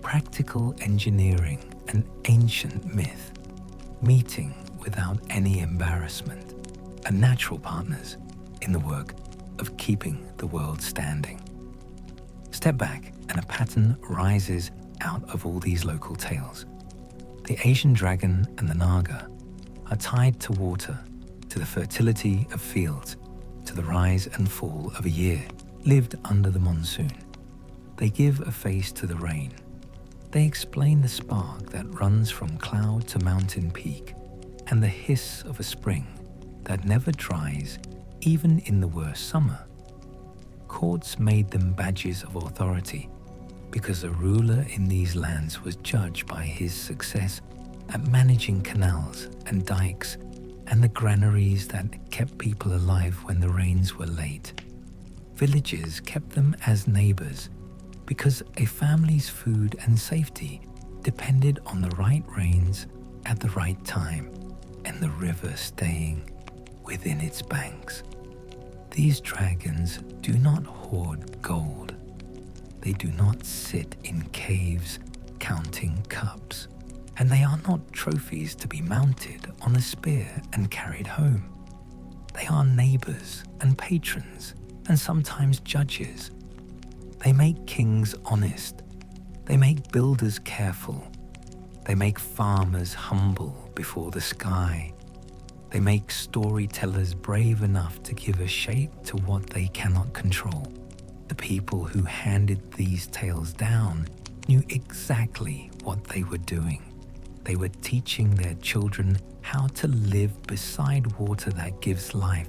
practical engineering and ancient myth, meeting without any embarrassment, and natural partners in the work of keeping the world standing. Step back and a pattern rises out of all these local tales. The Asian dragon and the Naga are tied to water, to the fertility of fields, to the rise and fall of a year lived under the monsoon. They give a face to the rain. They explain the spark that runs from cloud to mountain peak, and the hiss of a spring that never dries even in the worst summer. Courts made them badges of authority because a ruler in these lands was judged by his success at managing canals and dikes and the granaries that kept people alive when the rains were late. Villages kept them as neighbors because a family's food and safety depended on the right rains at the right time and the river staying within its banks. These dragons do not hoard gold. They do not sit in caves counting cups. And they are not trophies to be mounted on a spear and carried home. They are neighbors and patrons and sometimes judges. They make kings honest. They make builders careful. They make farmers humble before the sky. They make storytellers brave enough to give a shape to what they cannot control. The people who handed these tales down knew exactly what they were doing. They were teaching their children how to live beside water that gives life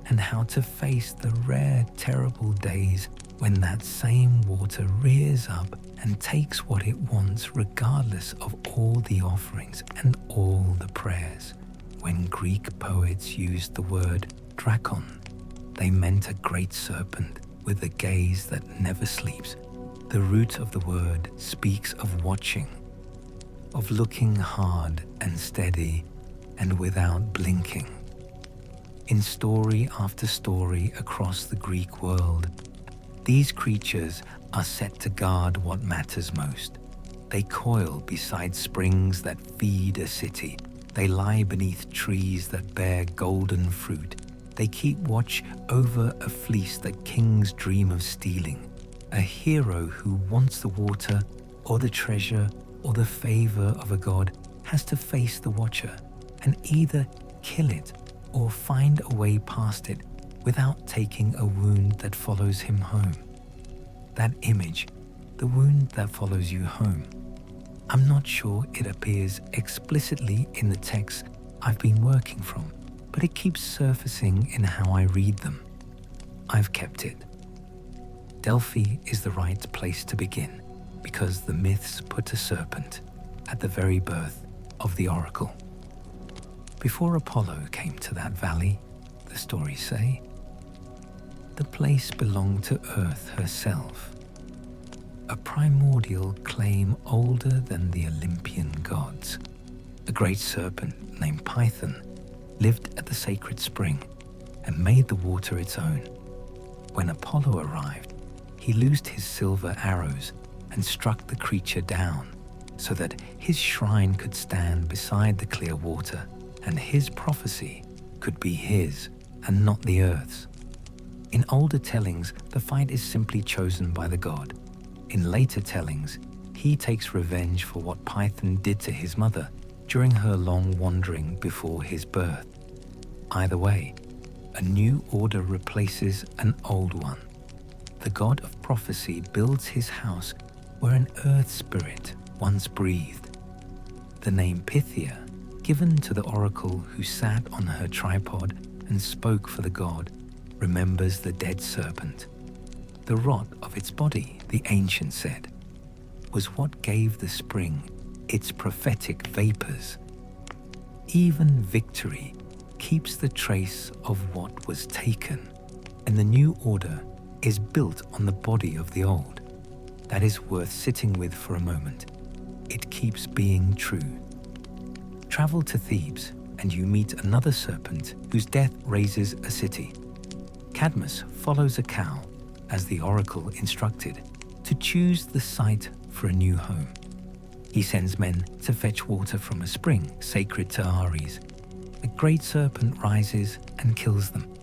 and how to face the rare, terrible days when that same water rears up and takes what it wants regardless of all the offerings and all the prayers. When Greek poets used the word Dracon, they meant a great serpent with a gaze that never sleeps. The root of the word speaks of watching, of looking hard and steady and without blinking. In story after story across the Greek world, these creatures are set to guard what matters most. They coil beside springs that feed a city. They lie beneath trees that bear golden fruit. They keep watch over a fleece that kings dream of stealing. A hero who wants the water or the treasure or the favor of a god has to face the watcher and either kill it or find a way past it without taking a wound that follows him home. That image, the wound that follows you home, I'm not sure it appears explicitly in the texts I've been working from, but it keeps surfacing in how I read them. I've kept it. Delphi is the right place to begin, because the myths put a serpent at the very birth of the oracle. Before Apollo came to that valley, the stories say, the place belonged to Earth herself. a primordial claim older than the Olympian gods. A great serpent named Python lived at the sacred spring and made the water its own. When Apollo arrived, he loosed his silver arrows and struck the creature down so that his shrine could stand beside the clear water and his prophecy could be his and not the earth's. In older tellings, the fight is simply chosen by the god. In later tellings, he takes revenge for what Python did to his mother during her long wandering before his birth. Either way, a new order replaces an old one. The god of prophecy builds his house where an earth spirit once breathed. The name Pythia, given to the oracle who sat on her tripod and spoke for the god, remembers the dead serpent. The rot of its body, the ancient said, was what gave the spring its prophetic vapors. Even victory keeps the trace of what was taken, and the new order is built on the body of the old. That is worth sitting with for a moment. It keeps being true. Travel to Thebes and you meet another serpent whose death raises a city. Cadmus follows a cow, as the oracle instructed, to choose the site for a new home. He sends men to fetch water from a spring sacred to Ares. A great serpent rises and kills them.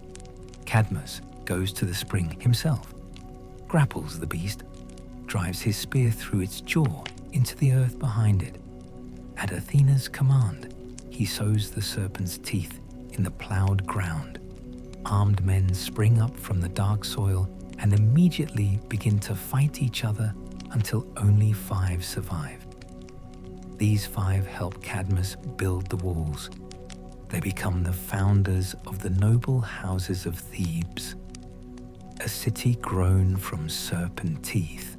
Cadmus goes to the spring himself, grapples the beast, drives his spear through its jaw into the earth behind it. At Athena's command, he sows the serpent's teeth in the plowed ground. Armed men spring up from the dark soil and immediately begin to fight each other until only 5 survive. These 5 help Cadmus build the walls. They become the founders of the noble houses of Thebes, a city grown from serpent teeth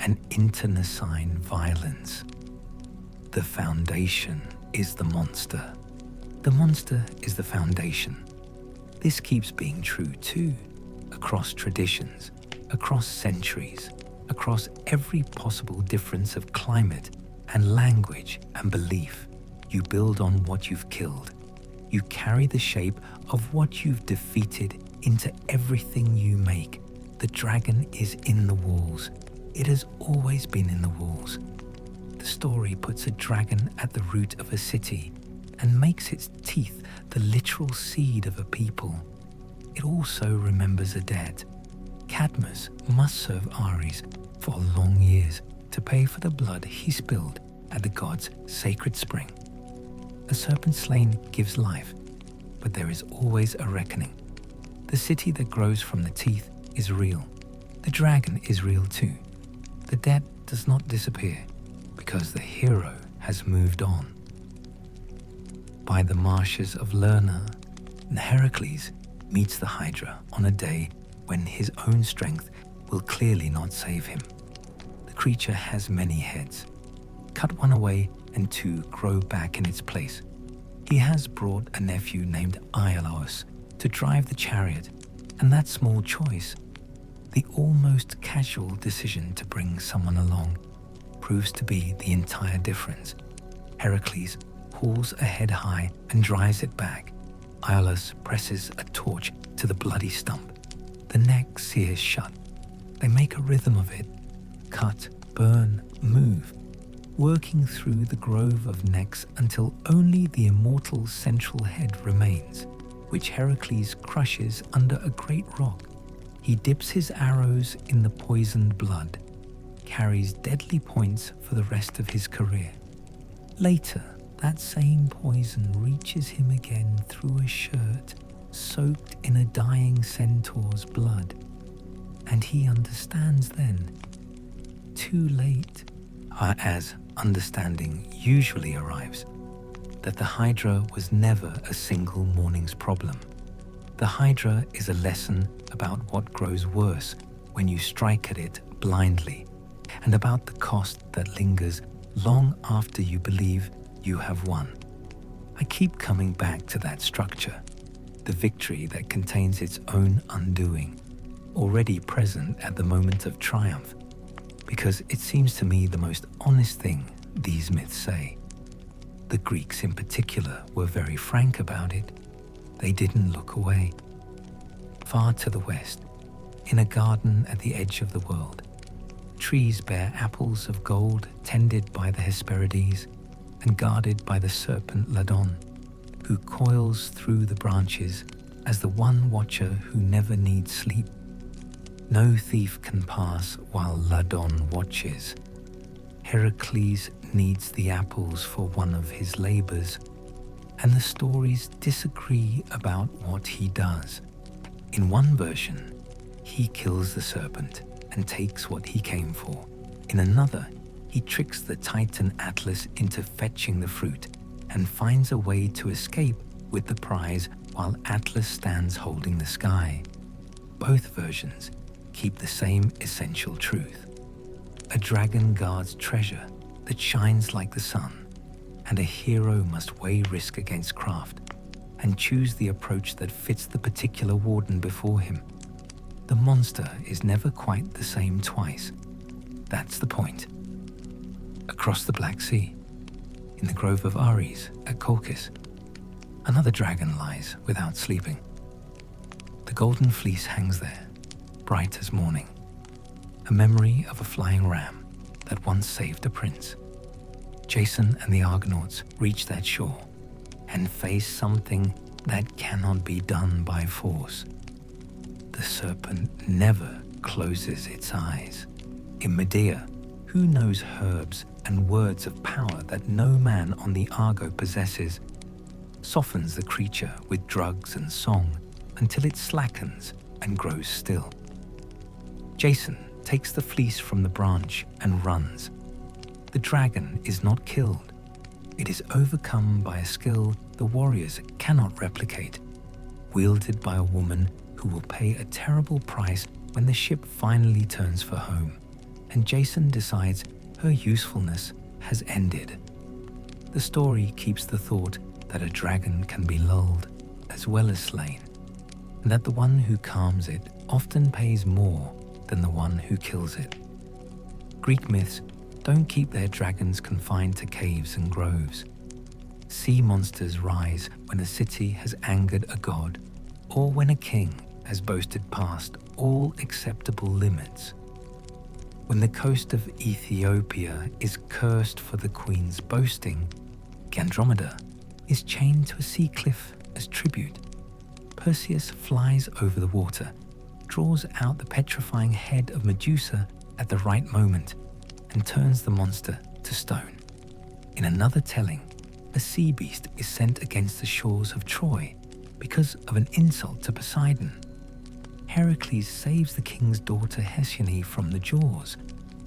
and internecine violence. The foundation is the monster. The monster is the foundation. This keeps being true too, across traditions, across centuries, across every possible difference of climate and language and belief. You build on what you've killed. You carry the shape of what you've defeated into everything you make. The dragon is in the walls. It has always been in the walls. The story puts a dragon at the root of a city and makes its teeth the literal seed of a people. It also remembers a debt. Cadmus must serve Ares for long years to pay for the blood he spilled at the god's sacred spring. A serpent slain gives life, but there is always a reckoning. The city that grows from the teeth is real. The dragon is real too. The debt does not disappear because the hero has moved on. By the marshes of Lerna, Heracles meets the Hydra on a day when his own strength will clearly not save him. The creature has many heads. Cut one away and 2 grow back in its place. He has brought a nephew named Iolaus to drive the chariot, and that small choice, the almost casual decision to bring someone along, proves to be the entire difference. Heracles hauls a head high and drives it back. Iolaus presses a torch to the bloody stump. The neck sears shut. They make a rhythm of it. Cut, burn, move, working through the grove of necks until only the immortal central head remains, which Heracles crushes under a great rock. He dips his arrows in the poisoned blood, carries deadly points for the rest of his career. Later, that same poison reaches him again through a shirt soaked in a dying centaur's blood, and he understands then, too late, as understanding usually arrives, that the Hydra was never a single morning's problem. The Hydra is a lesson about what grows worse when you strike at it blindly, and about the cost that lingers long after you believe you have won. I keep coming back to that structure, the victory that contains its own undoing, already present at the moment of triumph. because it seems to me the most honest thing these myths say. The Greeks in particular were very frank about it. They didn't look away. Far to the west, in a garden at the edge of the world, trees bear apples of gold tended by the Hesperides and guarded by the serpent Ladon, who coils through the branches as the one watcher who never needs sleep. No thief can pass while Ladon watches. Heracles needs the apples for one of his labors, and the stories disagree about what he does. In one version, he kills the serpent and takes what he came for. In another, he tricks the Titan Atlas into fetching the fruit and finds a way to escape with the prize while Atlas stands holding the sky. Both versions keep the same essential truth. A dragon guards treasure that shines like the sun, and a hero must weigh risk against craft and choose the approach that fits the particular warden before him. The monster is never quite the same twice. That's the point. Across the Black Sea, in the grove of Ares at Colchis, another dragon lies without sleeping. The golden fleece hangs there, bright as morning, a memory of a flying ram that once saved a prince. Jason and the Argonauts reach that shore and face something that cannot be done by force. The serpent never closes its eyes. In Medea, who knows herbs and words of power that no man on the Argo possesses, softens the creature with drugs and song until it slackens and grows still. Jason takes the fleece from the branch and runs. The dragon is not killed. It is overcome by a skill the warriors cannot replicate, wielded by a woman who will pay a terrible price when the ship finally turns for home, and Jason decides her usefulness has ended. The story keeps the thought that a dragon can be lulled as well as slain, and that the one who calms it often pays more than the one who kills it. Greek myths don't keep their dragons confined to caves and groves. Sea monsters rise when a city has angered a god, or when a king has boasted past all acceptable limits. When the coast of Ethiopia is cursed for the queen's boasting, Andromeda is chained to a sea cliff as tribute. Perseus flies over the water, draws out the petrifying head of Medusa at the right moment, and turns the monster to stone. In another telling, a sea beast is sent against the shores of Troy because of an insult to Poseidon. Heracles saves the king's daughter Hesione from the jaws,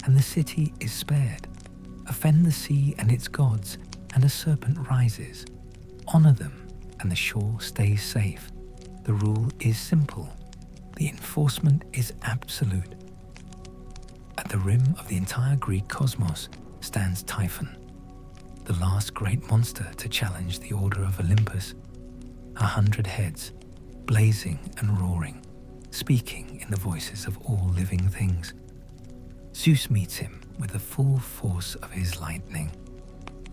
and the city is spared. Offend the sea and its gods, and a serpent rises. Honor them, and the shore stays safe. The rule is simple. The enforcement is absolute. At the rim of the entire Greek cosmos stands Typhon, the last great monster to challenge the order of Olympus. 100 heads, blazing and roaring, speaking in the voices of all living things. Zeus meets him with the full force of his lightning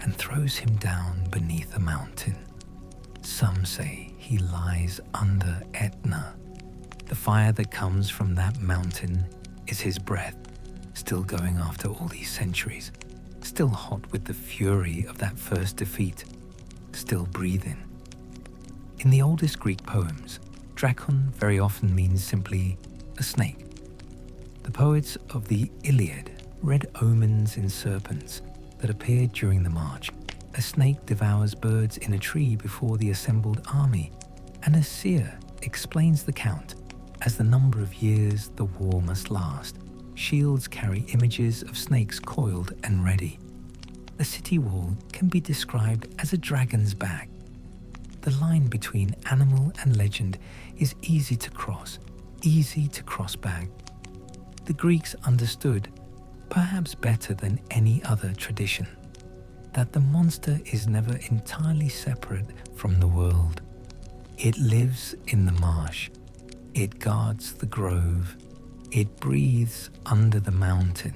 and throws him down beneath a mountain. Some say he lies under Etna. The fire that comes from that mountain is his breath, still going after all these centuries, still hot with the fury of that first defeat, still breathing. In the oldest Greek poems, Dracon very often means simply a snake. The poets of the Iliad read omens in serpents that appeared during the march. A snake devours birds in a tree before the assembled army, and a seer explains the count as the number of years the war must last. Shields carry images of snakes coiled and ready. The city wall can be described as a dragon's back. The line between animal and legend is easy to cross back. The Greeks understood, perhaps better than any other tradition, that the monster is never entirely separate from the world. It lives in the marsh. It guards the grove. It breathes under the mountain.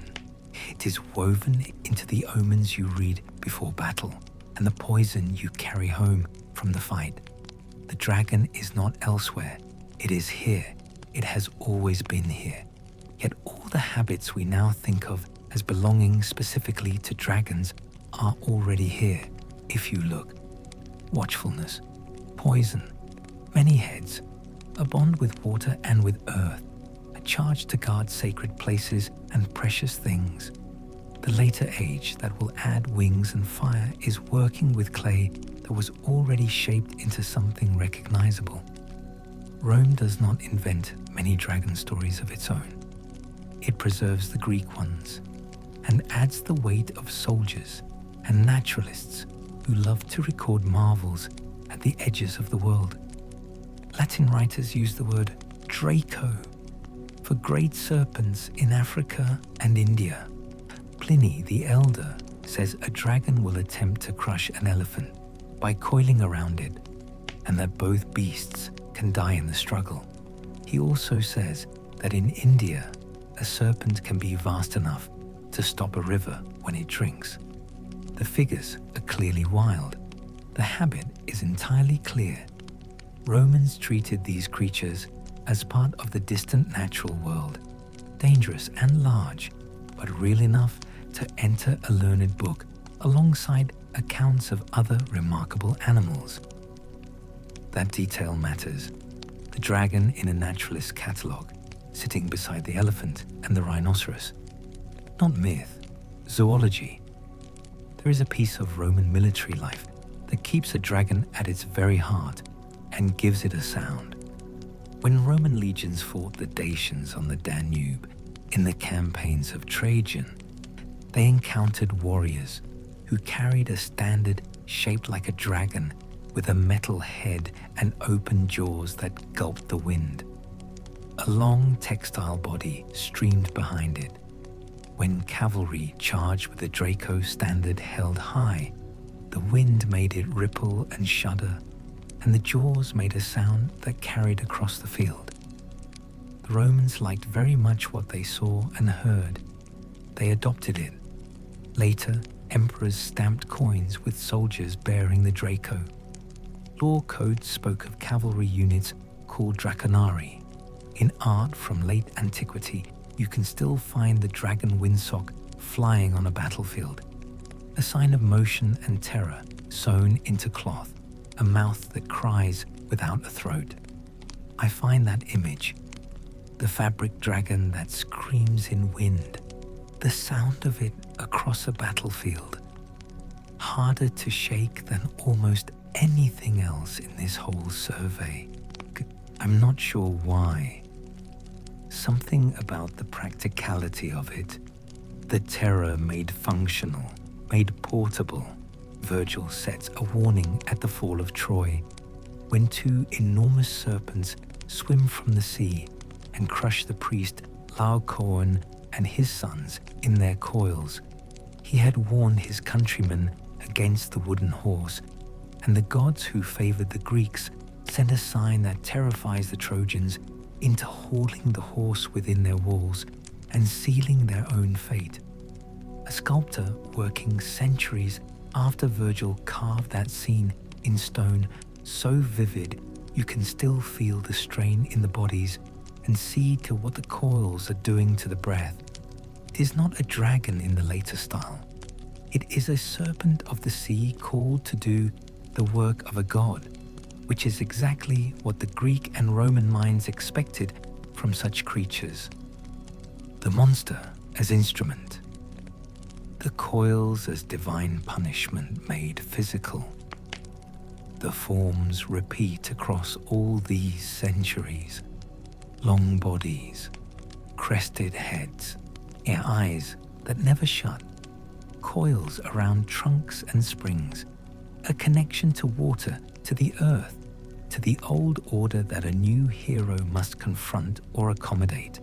It is woven into the omens you read before battle and the poison you carry home from the fight. The dragon is not elsewhere. It is here. It has always been here. Yet all the habits we now think of as belonging specifically to dragons are already here, if you look. Watchfulness, poison, many heads, a bond with water and with earth, a charge to guard sacred places and precious things. The later age that will add wings and fire is working with clay that was already shaped into something recognizable. Rome does not invent many dragon stories of its own. It preserves the Greek ones and adds the weight of soldiers and naturalists who love to record marvels at the edges of the world. Latin writers use the word Draco for great serpents in Africa and India. Pliny the Elder says a dragon will attempt to crush an elephant by coiling around it, and that both beasts can die in the struggle. He also says that in India, a serpent can be vast enough to stop a river when it drinks. The figures are clearly wild. The habit is entirely clear. Romans treated these creatures as part of the distant natural world, dangerous and large, but real enough to enter a learned book alongside accounts of other remarkable animals. That detail matters. The dragon in a naturalist catalogue, sitting beside the elephant and the rhinoceros. Not myth, zoology. There is a piece of Roman military life that keeps a dragon at its very heart and gives it a sound. When Roman legions fought the Dacians on the Danube in the campaigns of Trajan, they encountered warriors who carried a standard shaped like a dragon with a metal head and open jaws that gulped the wind. A long textile body streamed behind it. When cavalry charged with the Draco standard held high, the wind made it ripple and shudder, and the jaws made a sound that carried across the field. The Romans liked very much what they saw and heard. They adopted it. Later, emperors stamped coins with soldiers bearing the Draco. Law codes spoke of cavalry units called draconari. In art from late antiquity, you can still find the dragon windsock flying on a battlefield, a sign of motion and terror sewn into cloth, a mouth that cries without a throat. I find that image, the fabric dragon that screams in wind, the sound of it across a battlefield, harder to shake than almost anything else in this whole survey. I'm not sure why. Something about the practicality of it, the terror made functional, made portable. Virgil sets a warning at the fall of Troy, when two enormous serpents swim from the sea and crush the priest Laocoon and his sons in their coils. He had warned his countrymen against the wooden horse, and the gods who favored the Greeks sent a sign that terrifies the Trojans into hauling the horse within their walls and sealing their own fate. A sculptor working centuries after Virgil carved that scene in stone so vivid you can still feel the strain in the bodies and see to what the coils are doing to the breath. It is not a dragon in the later style. It is a serpent of the sea called to do the work of a god, which is exactly what the Greek and Roman minds expected from such creatures. The monster as instrument, the coils as divine punishment made physical. The forms repeat across all these centuries. Long bodies, crested heads, eyes that never shut, coils around trunks and springs, a connection to water, to the earth, to the old order that a new hero must confront or accommodate.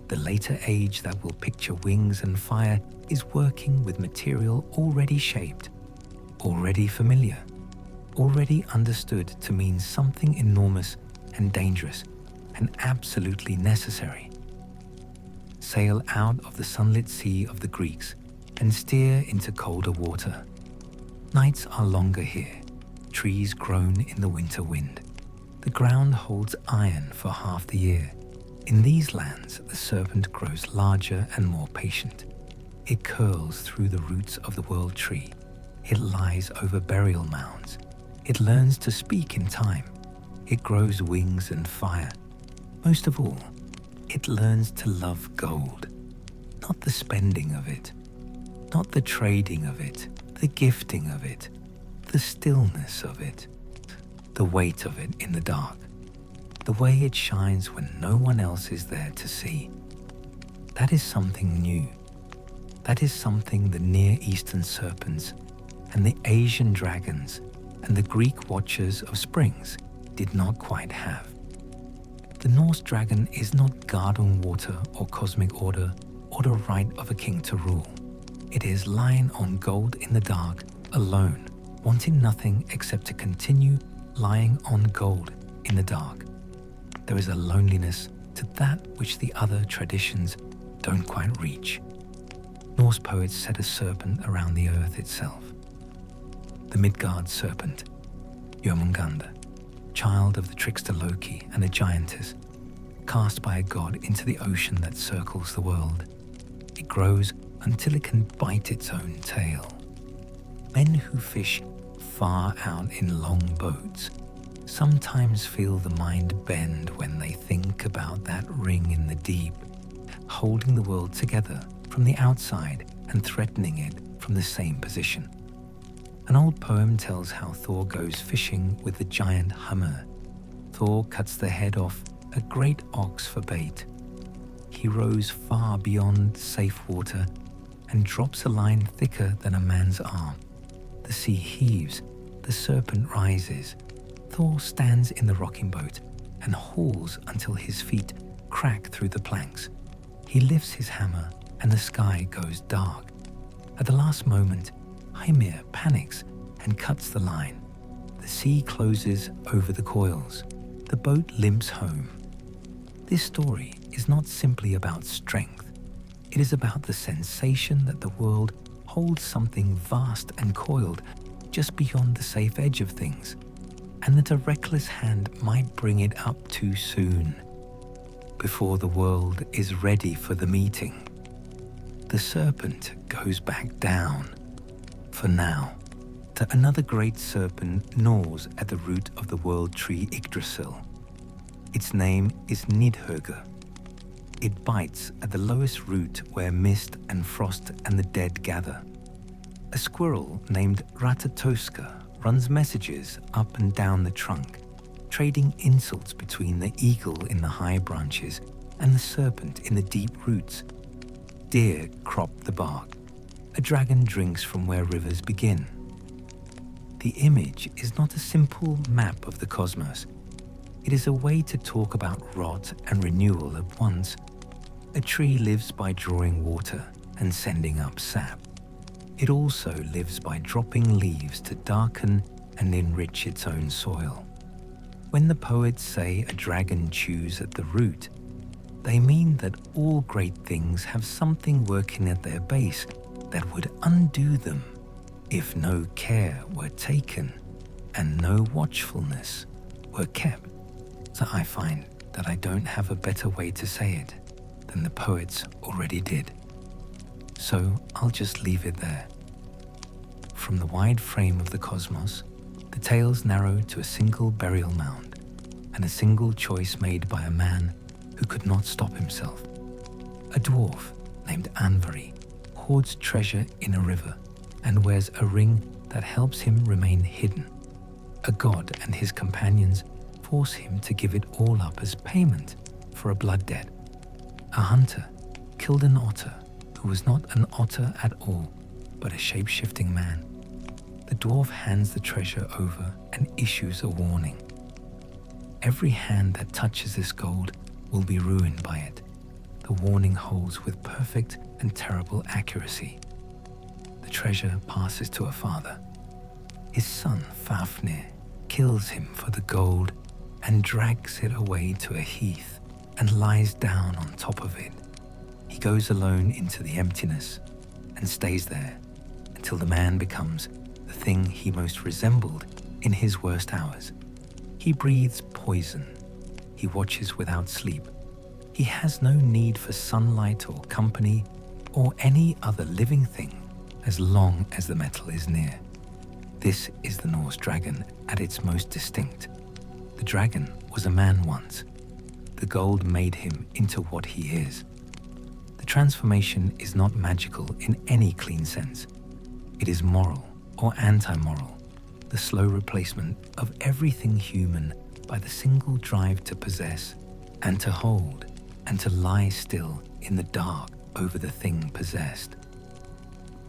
The later age that will picture wings and fire is working with material already shaped, already familiar, already understood to mean something enormous and dangerous and absolutely necessary. sail out of the sunlit sea of the Greeks and steer into colder water. Nights are longer here, trees grown in the winter wind. The ground holds iron for half the year. In these lands, the serpent grows larger and more patient. It curls through the roots of the world tree. It lies over burial mounds. It learns to speak in time. It grows wings and fire. Most of all, it learns to love gold. Not the spending of it, not the trading of it, the gifting of it, the stillness of it, the weight of it in the dark, the way it shines when no one else is there to see. That is something new. That is something the Near Eastern serpents and the Asian dragons and the Greek watchers of springs did not quite have. The Norse dragon is not guard on water or cosmic order or the right of a king to rule. It is lying on gold in the dark, alone, wanting nothing except to continue lying on gold in the dark. There is a loneliness to that which the other traditions don't quite reach. Norse poets set a serpent around the earth itself. The Midgard serpent, Jörmungandr, child of the trickster Loki and a giantess, cast by a god into the ocean that circles the world. It grows until it can bite its own tail. Men who fish far out in long boats sometimes feel the mind bend when they think about that ring in the deep, holding the world together from the outside and threatening it from the same position. An old poem tells how Thor goes fishing with the giant Hammer. Thor cuts the head off a great ox for bait. He rows far beyond safe water and drops a line thicker than a man's arm. The sea heaves, the serpent rises. Thor stands in the rocking boat and hauls until his feet crack through the planks. He lifts his hammer and the sky goes dark. At the last moment, Hymir panics and cuts the line. The sea closes over the coils. The boat limps home. This story is not simply about strength. It is about the sensation that the world holds something vast and coiled just beyond the safe edge of things, and that a reckless hand might bring it up too soon, before the world is ready for the meeting. The serpent goes back down, for now, to another great serpent gnaws at the root of the world tree Yggdrasil. Its name is Nidhöggr. It bites at the lowest root where mist and frost and the dead gather. A squirrel named Ratatoska runs messages up and down the trunk, trading insults between the eagle in the high branches and the serpent in the deep roots. Deer crop the bark. A dragon drinks from where rivers begin. The image is not a simple map of the cosmos. It is a way to talk about rot and renewal at once. A tree lives by drawing water and sending up sap. It also lives by dropping leaves to darken and enrich its own soil. When the poets say a dragon chews at the root, they mean that all great things have something working at their base that would undo them if no care were taken and no watchfulness were kept. So I find that I don't have a better way to say it than the poets already did. So I'll just leave it there. From the wide frame of the cosmos, the tales narrow to a single burial mound and a single choice made by a man who could not stop himself. A dwarf named Anvari hoards treasure in a river and wears a ring that helps him remain hidden. A god and his companions force him to give it all up as payment for a blood debt. A hunter killed an otter who was not an otter at all, but a shape-shifting man. The dwarf hands the treasure over and issues a warning. Every hand that touches this gold will be ruined by it. The warning holds with perfect and terrible accuracy. The treasure passes to a father. His son, Fafnir, kills him for the gold and drags it away to a heath and lies down on top of it. He goes alone into the emptiness and stays there until the man becomes the thing he most resembled in his worst hours. He breathes poison. He watches without sleep. He has no need for sunlight or company or any other living thing as long as the metal is near. This is the Norse dragon at its most distinct. The dragon was a man once. The gold made him into what he is. The transformation is not magical in any clean sense. It is moral or anti-moral, the slow replacement of everything human by the single drive to possess and to hold and to lie still in the dark over the thing possessed.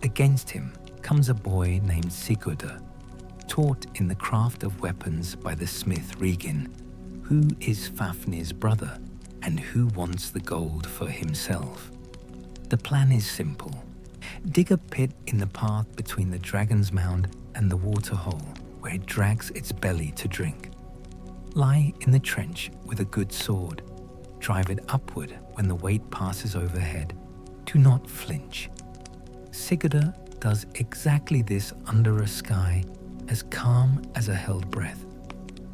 Against him comes a boy named Sigurd, taught in the craft of weapons by the smith Regin, who is Fafnir's brother and who wants the gold for himself. The plan is simple. Dig a pit in the path between the dragon's mound and the water hole where it drags its belly to drink. Lie in the trench with a good sword. Drive it upward when the weight passes overhead. Do not flinch. Sigurd does exactly this under a sky as calm as a held breath.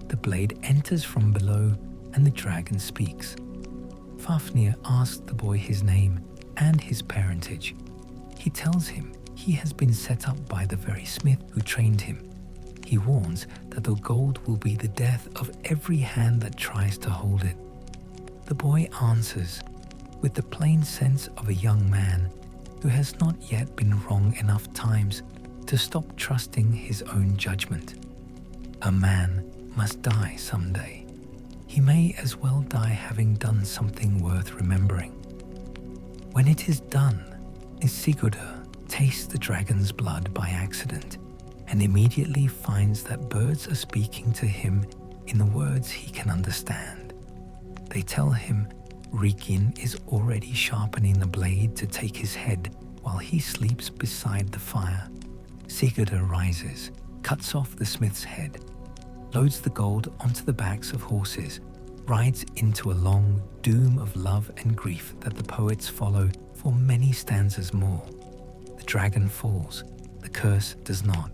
The blade enters from below and the dragon speaks. Fafnir asks the boy his name and his parentage. He tells him he has been set up by the very smith who trained him. He warns that the gold will be the death of every hand that tries to hold it. The boy answers with the plain sense of a young man who has not yet been wrong enough times to stop trusting his own judgment. A man must die someday. He may as well die having done something worth remembering. When it is done, Sigurd tastes the dragon's blood by accident and immediately finds that birds are speaking to him in the words he can understand. They tell him Regin is already sharpening the blade to take his head while he sleeps beside the fire. Sigurd rises, cuts off the smith's head, loads the gold onto the backs of horses, rides into a long doom of love and grief that the poets follow for many stanzas more. The dragon falls, the curse does not.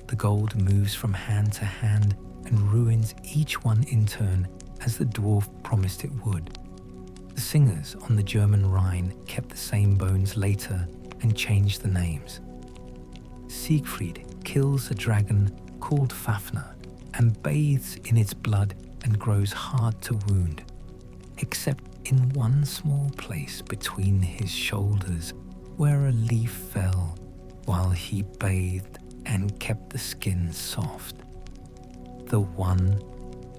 The gold moves from hand to hand and ruins each one in turn as the dwarf promised it would. The singers on the German Rhine kept the same bones later and changed the names. Siegfried kills a dragon called Fafnir and bathes in its blood and grows hard to wound, except in one small place between his shoulders where a leaf fell while he bathed and kept the skin soft. The one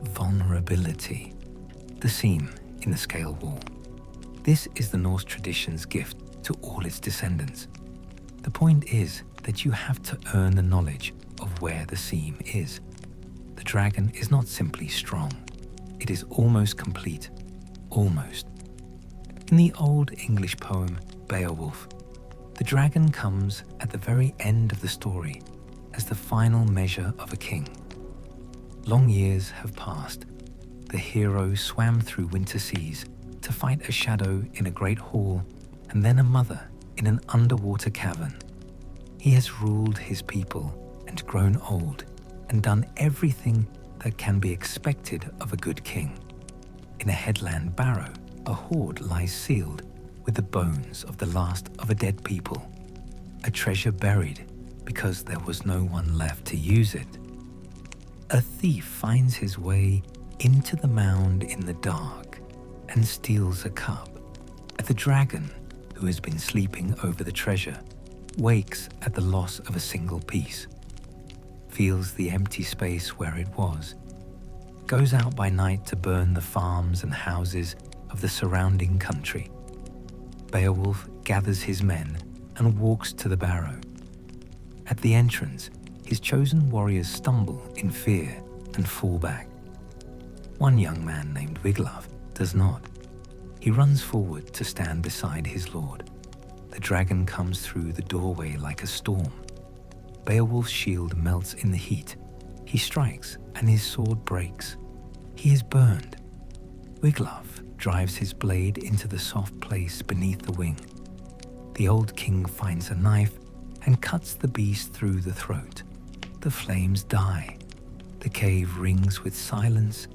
vulnerability, the seam in the scale wall. This is the Norse tradition's gift to all its descendants. The point is that you have to earn the knowledge of where the seam is. The dragon is not simply strong, it is almost complete. Almost. In the Old English poem Beowulf, the dragon comes at the very end of the story as the final measure of a king. Long years have passed. The hero swam through winter seas to fight a shadow in a great hall and then a mother in an underwater cavern. He has ruled his people and grown old and done everything that can be expected of a good king. In a headland barrow, a hoard lies sealed with the bones of the last of a dead people, a treasure buried because there was no one left to use it. A thief finds his way into the mound in the dark and steals a cup. The dragon, who has been sleeping over the treasure, wakes at the loss of a single piece, feels the empty space where it was, goes out by night to burn the farms and houses of the surrounding country. Beowulf gathers his men and walks to the barrow. At the entrance, his chosen warriors stumble in fear and fall back. One young man named Wiglaf does not. He runs forward to stand beside his lord. The dragon comes through the doorway like a storm. Beowulf's shield melts in the heat. He strikes and his sword breaks. He is burned. Wiglaf drives his blade into the soft place beneath the wing. The old king finds a knife and cuts the beast through the throat. The flames die. The cave rings with silence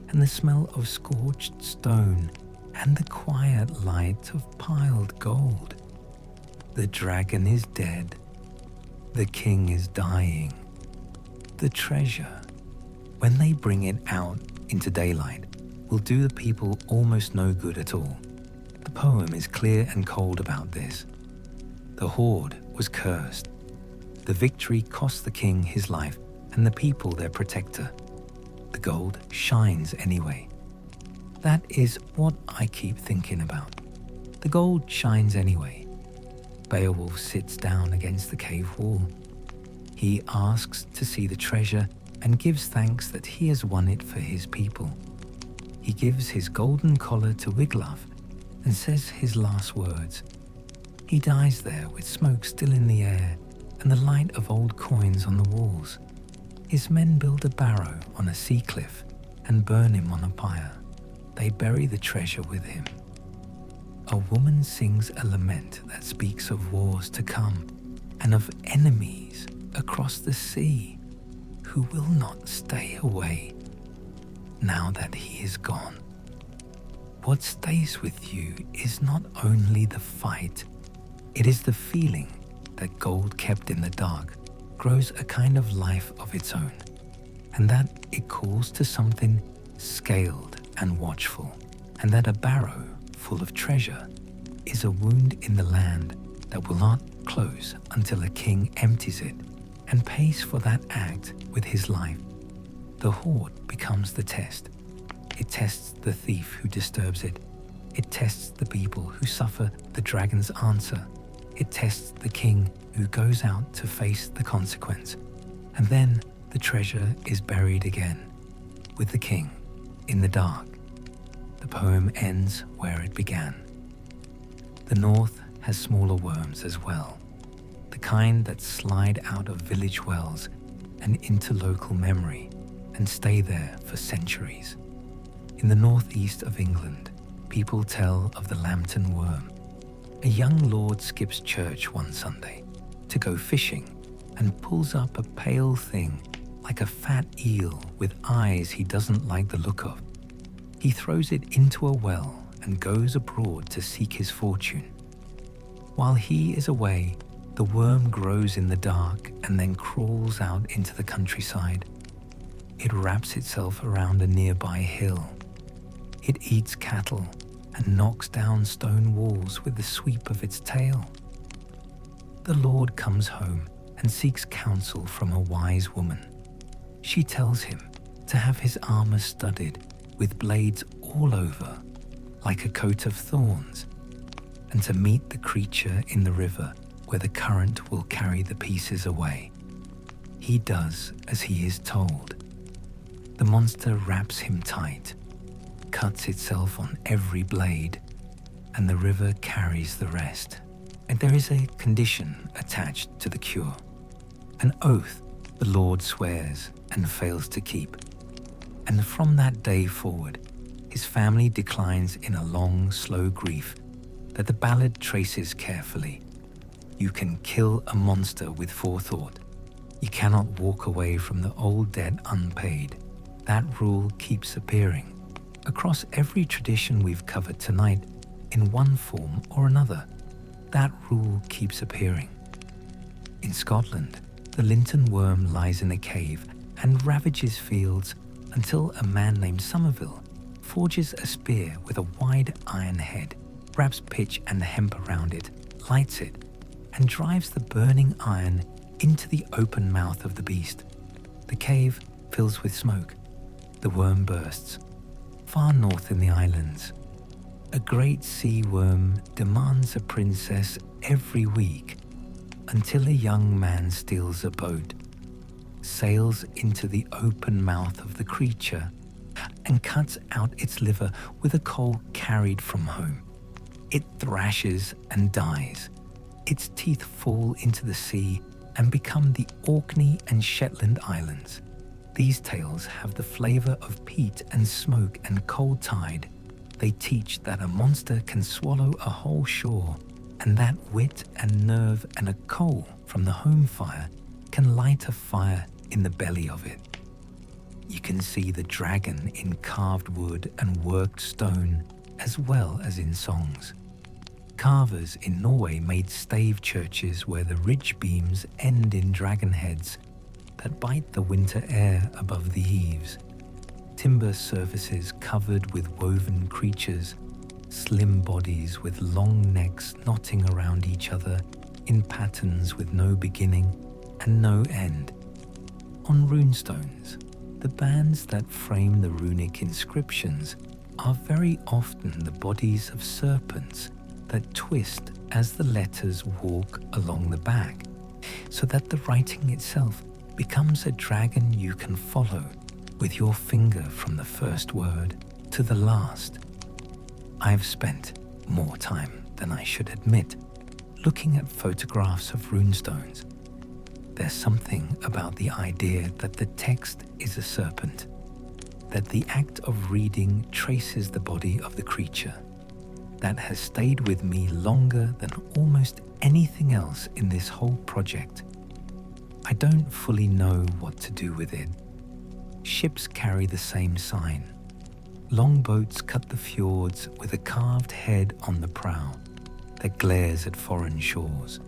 and the smell of scorched stone and the quiet light of piled gold. The dragon is dead. The king is dying. The treasure, when they bring it out into daylight, will do the people almost no good at all. The poem is clear and cold about this. The hoard was cursed. The victory cost the king his life and the people their protector. The gold shines anyway. That is what I keep thinking about. The gold shines anyway. Beowulf sits down against the cave wall. He asks to see the treasure and gives thanks that he has won it for his people. He gives his golden collar to Wiglaf and says his last words. He dies there with smoke still in the air and the light of old coins on the walls. His men build a barrow on a sea cliff and burn him on a pyre. They bury the treasure with him. A woman sings a lament that speaks of wars to come and of enemies across the sea who will not stay away now that he is gone. What stays with you is not only the fight, it is the feeling that gold kept in the dark grows a kind of life of its own, and that it calls to something scaled and watchful, and that a barrow full of treasure is a wound in the land that will not close until a king empties it and pays for that act with his life. The hoard becomes the test. It tests the thief who disturbs it. It tests the people who suffer the dragon's answer. It tests the king who goes out to face the consequence. And then the treasure is buried again, with the king in the dark. The poem ends where it began. The north has smaller worms as well, the kind that slide out of village wells and into local memory and stay there for centuries. In the northeast of England, people tell of the lambton worm. A young lord skips church one Sunday to go fishing and pulls up a pale thing like a fat eel with eyes he doesn't like the look of. He throws it into a well and goes abroad to seek his fortune. While he is away, the worm grows in the dark and then crawls out into the countryside. It wraps itself around a nearby hill. It eats cattle and knocks down stone walls with the sweep of its tail. The Lord comes home and seeks counsel from a wise woman. She tells him to have his armor studded with blades all over, like a coat of thorns, and to meet the creature in the river where the current will carry the pieces away. He does as he is told. The monster wraps him tight, cuts itself on every blade, and the river carries the rest. And there is a condition attached to the cure, an oath the Lord swears and fails to keep. And from that day forward, his family declines in a long, slow grief that the ballad traces carefully. You can kill a monster with forethought. You cannot walk away from the old debt unpaid. That rule keeps appearing across every tradition we've covered tonight in one form or another. That rule keeps appearing. In Scotland, the Linton worm lies in a cave and ravages fields until a man named Somerville forges a spear with a wide iron head, wraps pitch and hemp around it, lights it, and drives the burning iron into the open mouth of the beast. The cave fills with smoke. The worm bursts. Far north in the islands, a great sea worm demands a princess every week until a young man steals a boat, sails into the open mouth of the creature, and cuts out its liver with a coal carried from home. It thrashes and dies. Its teeth fall into the sea and become the Orkney and Shetland Islands. These tales have the flavor of peat and smoke and cold tide, They teach that a monster can swallow a whole shore, and that wit and nerve and a coal from the home fire can light a fire in the belly of it. You can see the dragon in carved wood and worked stone, as well as in songs. Carvers in Norway made stave churches where the ridge beams end in dragon heads that bite the winter air above the eaves. Timber surfaces covered with woven creatures, slim bodies with long necks knotting around each other in patterns with no beginning and no end. On runestones, the bands that frame the runic inscriptions are very often the bodies of serpents that twist as the letters walk along the back, so that the writing itself becomes a dragon you can follow with your finger from the first word to the last. I've spent more time than I should admit looking at photographs of runestones. There's something about the idea that the text is a serpent, that the act of reading traces the body of the creature, that has stayed with me longer than almost anything else in this whole project. I don't fully know what to do with it. Ships carry the same sign. Longboats cut the fjords with a carved head on the prow that glares at foreign shores.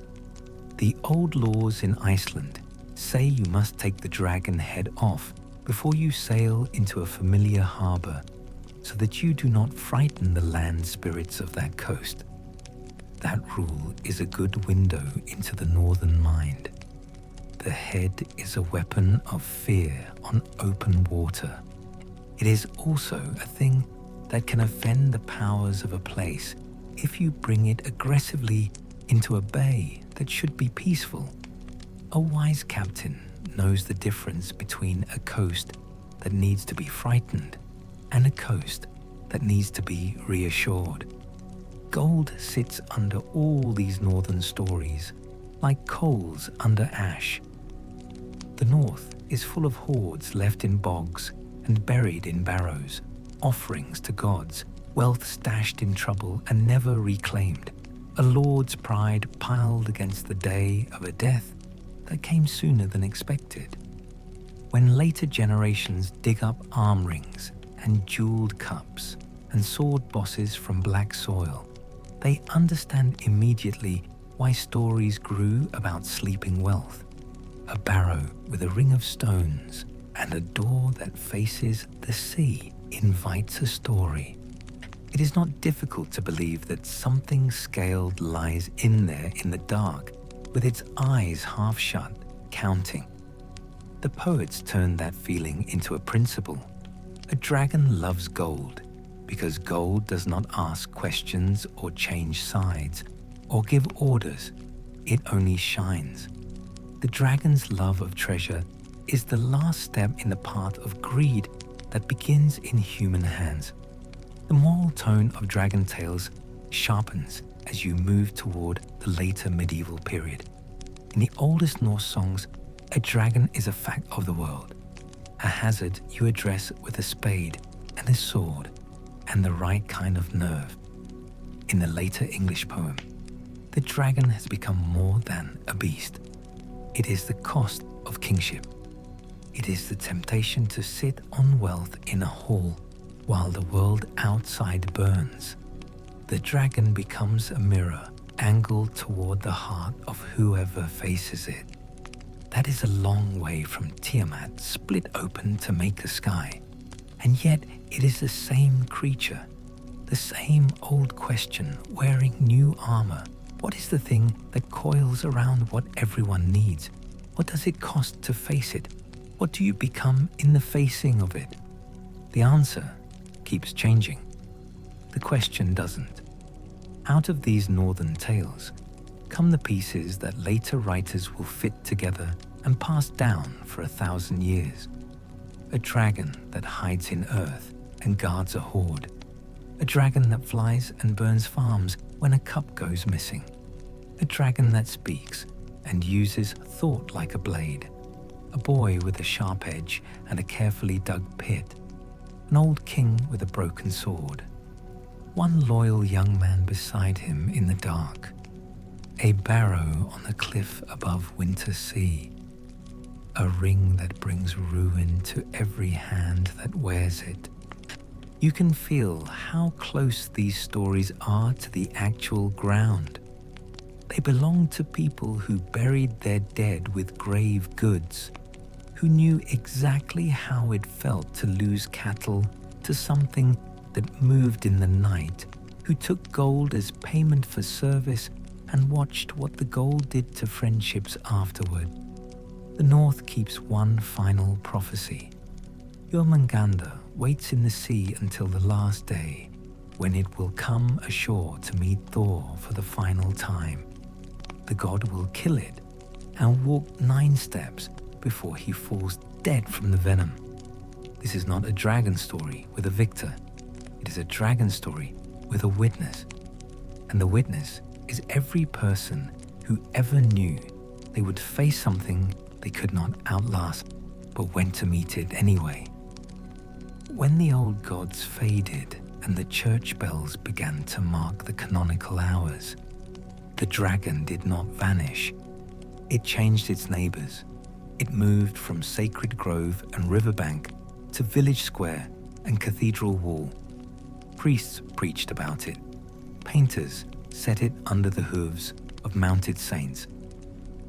The old laws in Iceland say you must take the dragon head off before you sail into a familiar harbour, so that you do not frighten the land spirits of that coast. That rule is a good window into the northern mind. The head is a weapon of fear on open water. It is also a thing that can offend the powers of a place if you bring it aggressively into a bay that should be peaceful. A wise captain knows the difference between a coast that needs to be frightened and a coast that needs to be reassured. Gold sits under all these northern stories, like coals under ash. The north is full of hoards left in bogs and buried in barrows, offerings to gods, wealth stashed in trouble and never reclaimed, a lord's pride piled against the day of a death that came sooner than expected. When later generations dig up arm rings and jeweled cups and sword bosses from black soil, they understand immediately why stories grew about sleeping wealth. A barrow with a ring of stones and a door that faces the sea invites a story. It is not difficult to believe that something scaled lies in there in the dark, with its eyes half shut, counting. The poets turned that feeling into a principle. A dragon loves gold, because gold does not ask questions or change sides or give orders. It only shines. The dragon's love of treasure is the last step in the path of greed that begins in human hands. The moral tone of dragon tales sharpens as you move toward the later medieval period. In the oldest Norse songs, a dragon is a fact of the world, a hazard you address with a spade and a sword and the right kind of nerve. In the later English poem, the dragon has become more than a beast. It is the cost of kingship. It is the temptation to sit on wealth in a hall while the world outside burns. The dragon becomes a mirror angled toward the heart of whoever faces it. That is a long way from Tiamat split open to make the sky. And yet it is the same creature, the same old question wearing new armor. What is the thing that coils around what everyone needs? What does it cost to face it? What do you become in the facing of it? The answer keeps changing. The question doesn't. Out of these northern tales come the pieces that later writers will fit together and pass down for 1,000 years. A dragon that hides in earth and guards a hoard. A dragon that flies and burns farms when a cup goes missing. A dragon that speaks and uses thought like a blade. A boy with a sharp edge and a carefully dug pit. An old king with a broken sword. one loyal young man beside him in the dark, a barrow on a cliff above winter sea, a ring that brings ruin to every hand that wears it. You can feel how close these stories are to the actual ground. They belong to people who buried their dead with grave goods, who knew exactly how it felt to lose cattle to something that moved in the night, who took gold as payment for service and watched what the gold did to friendships afterward. The North keeps one final prophecy. Jormungandr waits in the sea until the last day, when it will come ashore to meet Thor for the final time. The god will kill it and walk 9 steps before he falls dead from the venom. This is not a dragon story with a victor. It is a dragon story with a witness. And the witness is every person who ever knew they would face something they could not outlast, but went to meet it anyway. When the old gods faded and the church bells began to mark the canonical hours, the dragon did not vanish. It changed its neighbors. It moved from sacred grove and riverbank to village square and cathedral wall. Priests preached about it. Painters set it under the hooves of mounted saints.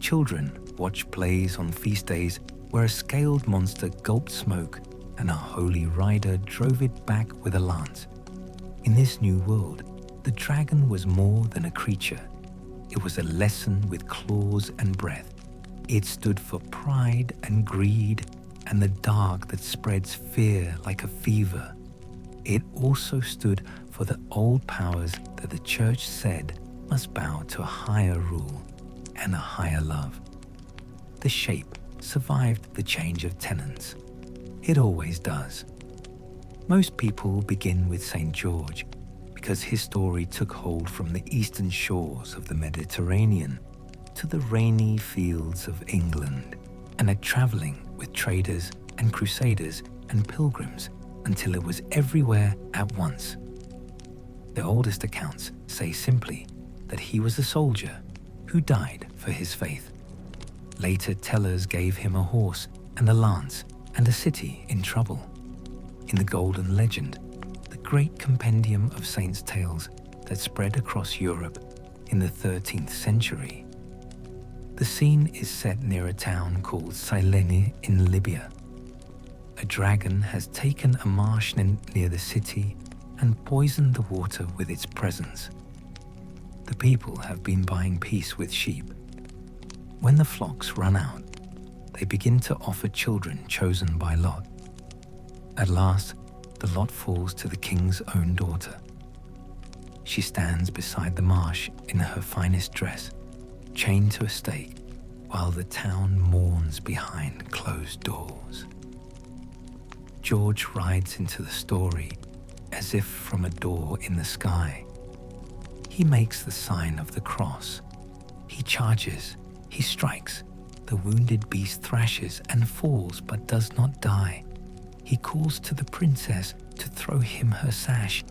Children watched plays on feast days where a scaled monster gulped smoke and a holy rider drove it back with a lance. In this new world, the dragon was more than a creature. It was a lesson with claws and breath. It stood for pride and greed and the dark that spreads fear like a fever. It also stood for the old powers that the church said must bow to a higher rule and a higher love. The shape survived the change of tenants. It always does. Most people begin with St. George because his story took hold from the eastern shores of the Mediterranean to the rainy fields of England, and at traveling with traders and crusaders and pilgrims until it was everywhere at once. The oldest accounts say simply that he was a soldier who died for his faith. Later tellers gave him a horse and a lance and a city in trouble. In the Golden Legend, the great compendium of saints' tales that spread across Europe in the 13th century, the scene is set near a town called Silene in Libya. A dragon has taken a marsh near the city and poisoned the water with its presence. The people have been buying peace with sheep. When the flocks run out, they begin to offer children chosen by lot. At last, the lot falls to the king's own daughter. She stands beside the marsh in her finest dress, chained to a stake, while the town mourns behind closed doors. George rides into the story as if from a door in the sky. He makes the sign of the cross. He charges, he strikes. The wounded beast thrashes and falls but does not die. He calls to the princess to throw him her sash.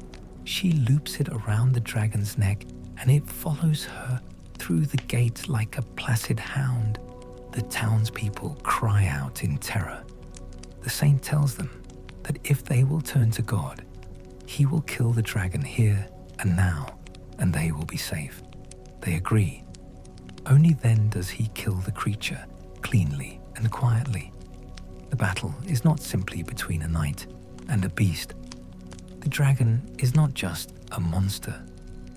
She loops it around the dragon's neck and it follows her through the gate like a placid hound. The townspeople cry out in terror. The saint tells them that if they will turn to God, he will kill the dragon here and now, and they will be safe. They agree. Only then does he kill the creature, cleanly and quietly. The battle is not simply between a knight and a beast. The dragon is not just a monster.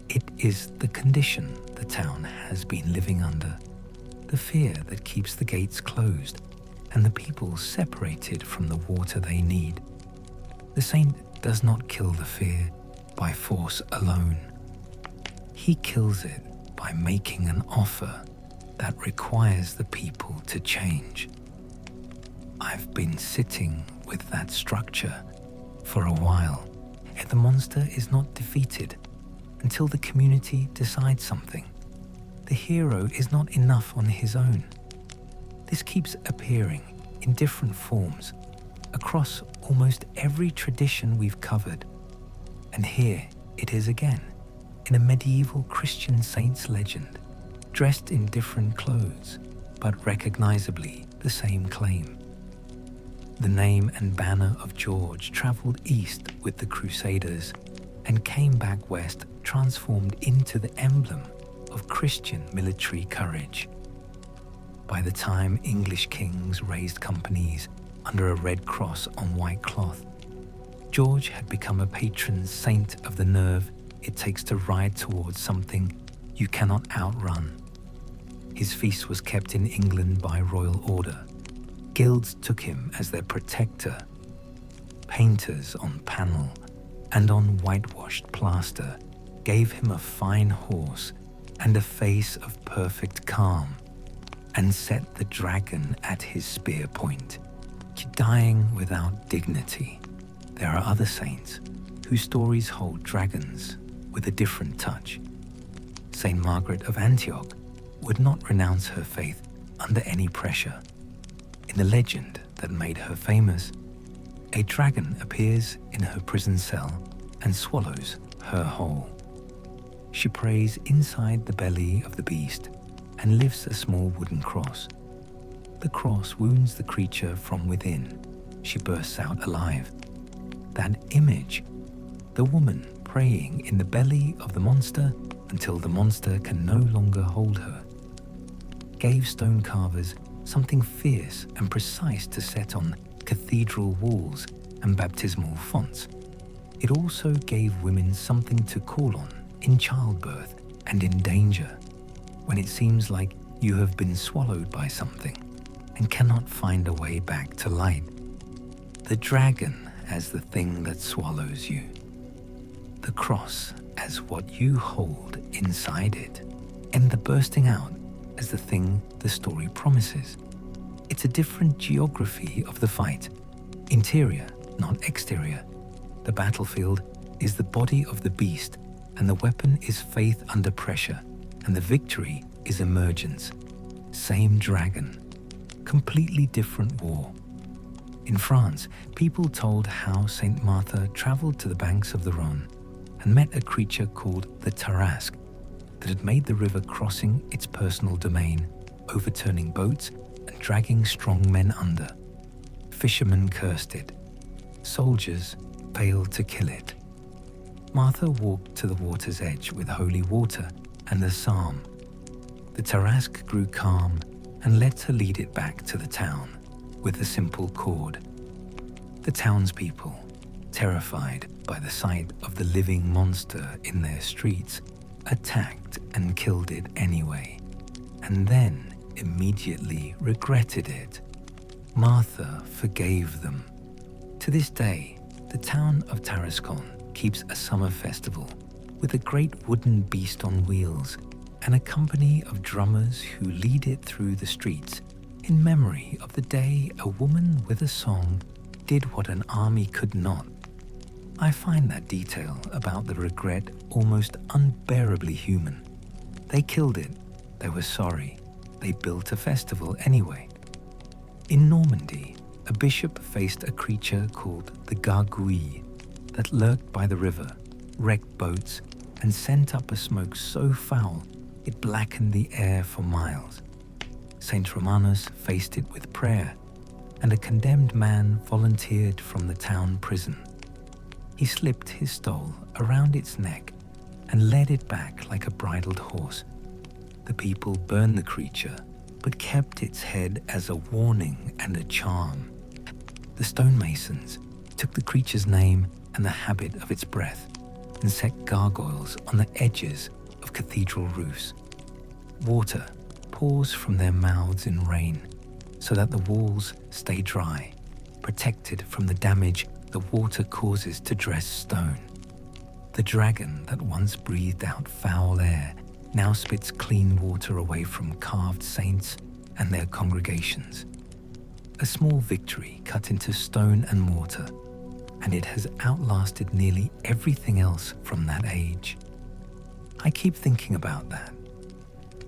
It is the condition the town has been living under, the fear that keeps the gates closed and the people separated from the water they need. The saint does not kill the fear by force alone. He kills it by making an offer that requires the people to change. I've been sitting with that structure for a while, and the monster is not defeated until the community decides something. The hero is not enough on his own. This keeps appearing in different forms across almost every tradition we've covered. And here it is again in a medieval Christian saint's legend, dressed in different clothes, but recognizably the same claim. The name and banner of George traveled east with the Crusaders and came back west, transformed into the emblem of Christian military courage. By the time English kings raised companies under a red cross on white cloth, George had become a patron saint of the nerve it takes to ride towards something you cannot outrun. His feast was kept in England by royal order. Guilds took him as their protector. Painters on panel and on whitewashed plaster gave him a fine horse and a face of perfect calm, and set the dragon at his spear point, dying without dignity. There are other saints whose stories hold dragons with a different touch. Saint Margaret of Antioch would not renounce her faith under any pressure. In the legend that made her famous, a dragon appears in her prison cell and swallows her whole. She prays inside the belly of the beast and lifts a small wooden cross. The cross wounds the creature from within. She bursts out alive. That image, the woman praying in the belly of the monster until the monster can no longer hold her, gave stone carvers something fierce and precise to set on cathedral walls and baptismal fonts. It also gave women something to call on in childbirth and in danger, when it seems like you have been swallowed by something and cannot find a way back to light. The dragon as the thing that swallows you. The cross as what you hold inside it, and the bursting out as the thing the story promises. It's a different geography of the fight. Interior, not exterior. The battlefield is the body of the beast, and the weapon is faith under pressure, and the victory is emergence. Same dragon, completely different war. In France, people told how Saint Martha traveled to the banks of the Rhone and met a creature called the Tarasque that had made the river crossing its personal domain, overturning boats and dragging strong men under. Fishermen cursed it. Soldiers failed to kill it. Martha walked to the water's edge with holy water and the psalm. The Tarasque grew calm and let her lead it back to the town with a simple cord. The townspeople, terrified by the sight of the living monster in their streets, attacked and killed it anyway, and then immediately regretted it. Martha forgave them. To this day, the town of Tarascon keeps a summer festival with a great wooden beast on wheels and a company of drummers who lead it through the streets in memory of the day a woman with a song did what an army could not. I find that detail about the regret almost unbearably human. They killed it. They were sorry. They built a festival anyway. In Normandy, a bishop faced a creature called the gargouille that lurked by the river, wrecked boats, and sent up a smoke so foul it blackened the air for miles. Saint Romanus faced it with prayer, and a condemned man volunteered from the town prison. He slipped his stole around its neck and led it back like a bridled horse. The people burned the creature, but kept its head as a warning and a charm. The stonemasons took the creature's name and the habit of its breath and set gargoyles on the edges of cathedral roofs. Water pours from their mouths in rain so that the walls stay dry, protected from the damage the water causes to dress stone. The dragon that once breathed out foul air now spits clean water away from carved saints and their congregations. A small victory cut into stone and mortar, and it has outlasted nearly everything else from that age. I keep thinking about that.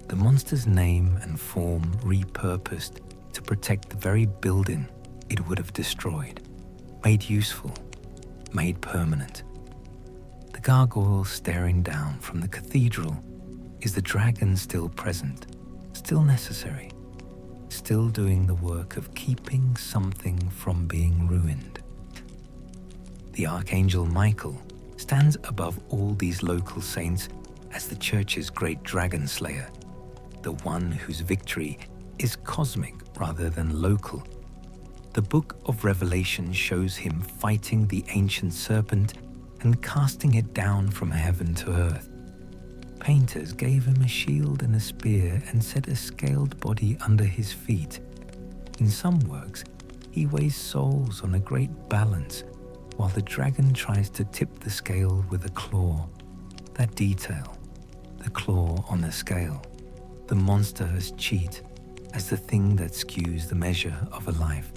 The monster's name and form repurposed to protect the very building it would have destroyed, made useful, made permanent. The gargoyle staring down from the cathedral, is the dragon still present, still necessary, still doing the work of keeping something from being ruined. The Archangel Michael stands above all these local saints as the Church's great dragon slayer, the one whose victory is cosmic rather than local. The book of Revelation shows him fighting the ancient serpent and casting it down from heaven to earth. Painters gave him a shield and a spear and set a scaled body under his feet. In some works, he weighs souls on a great balance, while the dragon tries to tip the scale with a claw. That detail, the claw on the scale, the monster as cheat, as the thing that skews the measure of a life.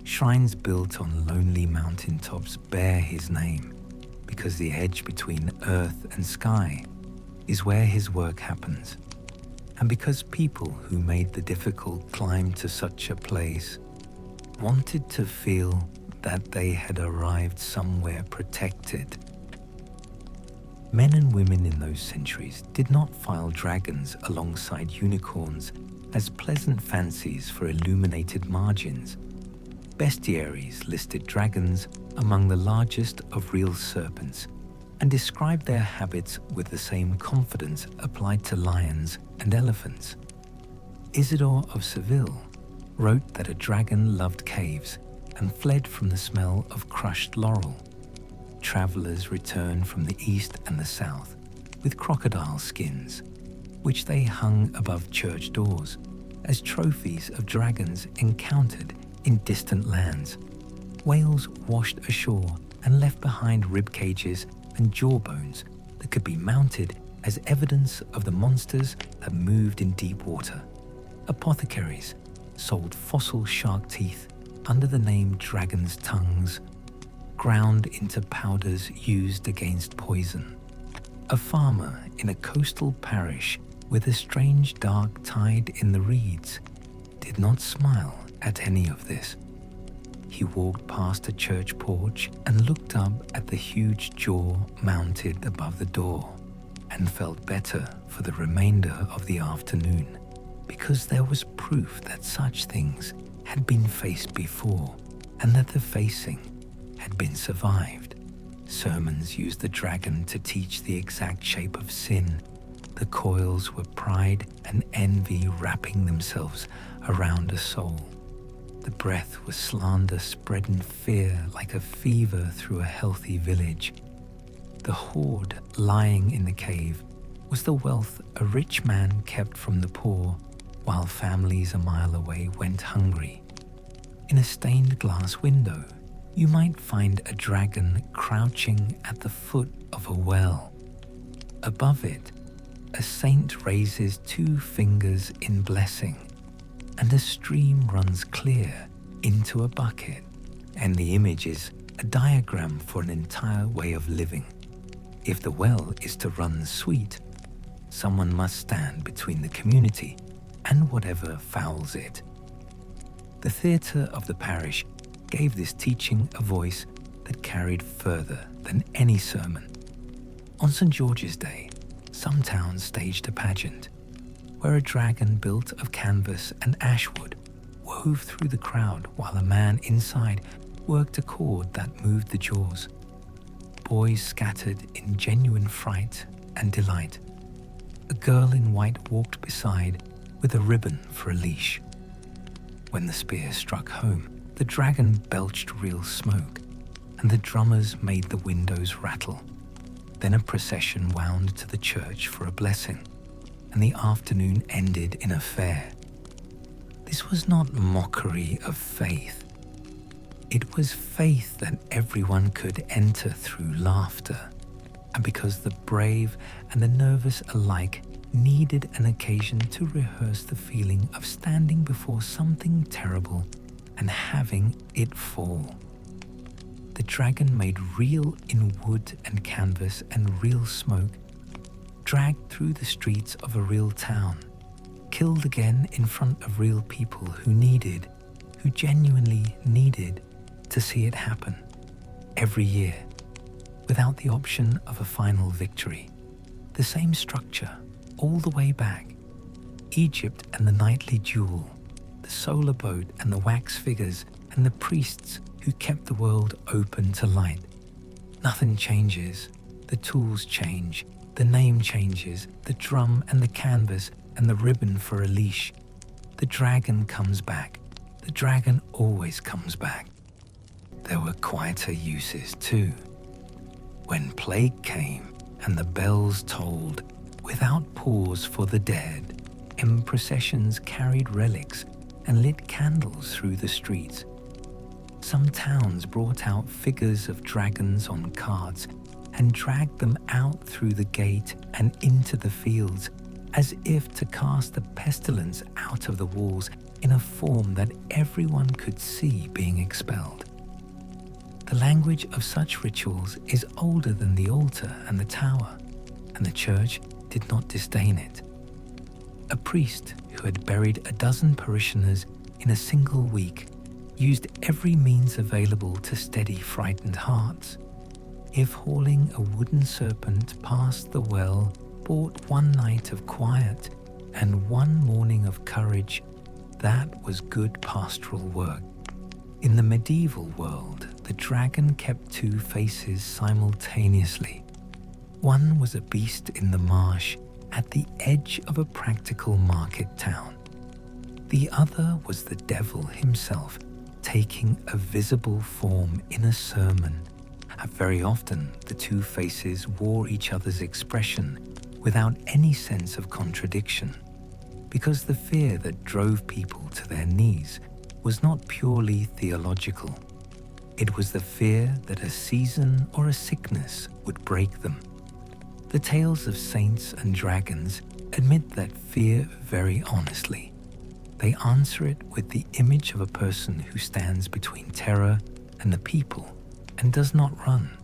Shrines built on lonely mountaintops bear his name, because the edge between earth and sky is where his work happens, and because people who made the difficult climb to such a place wanted to feel that they had arrived somewhere protected. Men and women in those centuries did not file dragons alongside unicorns as pleasant fancies for illuminated margins. Bestiaries listed dragons among the largest of real serpents and described their habits with the same confidence applied to lions and elephants. Isidore of Seville wrote that a dragon loved caves and fled from the smell of crushed laurel. Travelers returned from the east and the south with crocodile skins, which they hung above church doors as trophies of dragons encountered in distant lands. Whales washed ashore and left behind rib cages and jawbones that could be mounted as evidence of the monsters that moved in deep water. Apothecaries sold fossil shark teeth under the name dragon's tongues, ground into powders used against poison. A farmer in a coastal parish with a strange dark tide in the reeds did not smile at any of this. He walked past a church porch and looked up at the huge jaw mounted above the door and felt better for the remainder of the afternoon, because there was proof that such things had been faced before and that the facing had been survived. Sermons used the dragon to teach the exact shape of sin. The coils were pride and envy wrapping themselves around a soul. The breath was slander spreading fear like a fever through a healthy village. The hoard lying in the cave was the wealth a rich man kept from the poor, while families a mile away went hungry. In a stained glass window, you might find a dragon crouching at the foot of a well. Above it, a saint raises 2 fingers in blessing, and a stream runs clear into a bucket, and the image is a diagram for an entire way of living. If the well is to run sweet, someone must stand between the community and whatever fouls it. The theatre of the parish gave this teaching a voice that carried further than any sermon. On St. George's Day, some towns staged a pageant where a dragon built of canvas and ashwood wove through the crowd while a man inside worked a cord that moved the jaws. Boys scattered in genuine fright and delight. A girl in white walked beside with a ribbon for a leash. When the spear struck home, the dragon belched real smoke, and the drummers made the windows rattle. Then a procession wound to the church for a blessing, and the afternoon ended in a fair. This was not mockery of faith. It was faith that everyone could enter through laughter, and because the brave and the nervous alike needed an occasion to rehearse the feeling of standing before something terrible and having it fall. The dragon made real in wood and canvas and real smoke, dragged through the streets of a real town, killed again in front of real people who genuinely needed to see it happen every year without the option of a final victory. The same structure, all the way back. Egypt and the nightly duel, the solar boat and the wax figures and the priests who kept the world open to light. Nothing changes. The tools change. The name changes. The drum and the canvas and the ribbon for a leash. The dragon comes back. The dragon always comes back. There were quieter uses too. When plague came and the bells tolled, without pause for the dead, processions carried relics and lit candles through the streets. Some towns brought out figures of dragons on carts and dragged them out through the gate and into the fields, as if to cast the pestilence out of the walls in a form that everyone could see being expelled. The language of such rituals is older than the altar and the tower, and the church did not disdain it. A priest who had buried 12 parishioners in a single week used every means available to steady frightened hearts. If hauling a wooden serpent past the well bought one night of quiet and one morning of courage, that was good pastoral work. In the medieval world, the dragon kept two faces simultaneously. One was a beast in the marsh at the edge of a practical market town. The other was the devil himself, taking a visible form in a sermon. Very often, the two faces wore each other's expression without any sense of contradiction, because the fear that drove people to their knees was not purely theological. It was the fear that a season or a sickness would break them. The tales of saints and dragons admit that fear very honestly. They answer it with the image of a person who stands between terror and the people and does not run.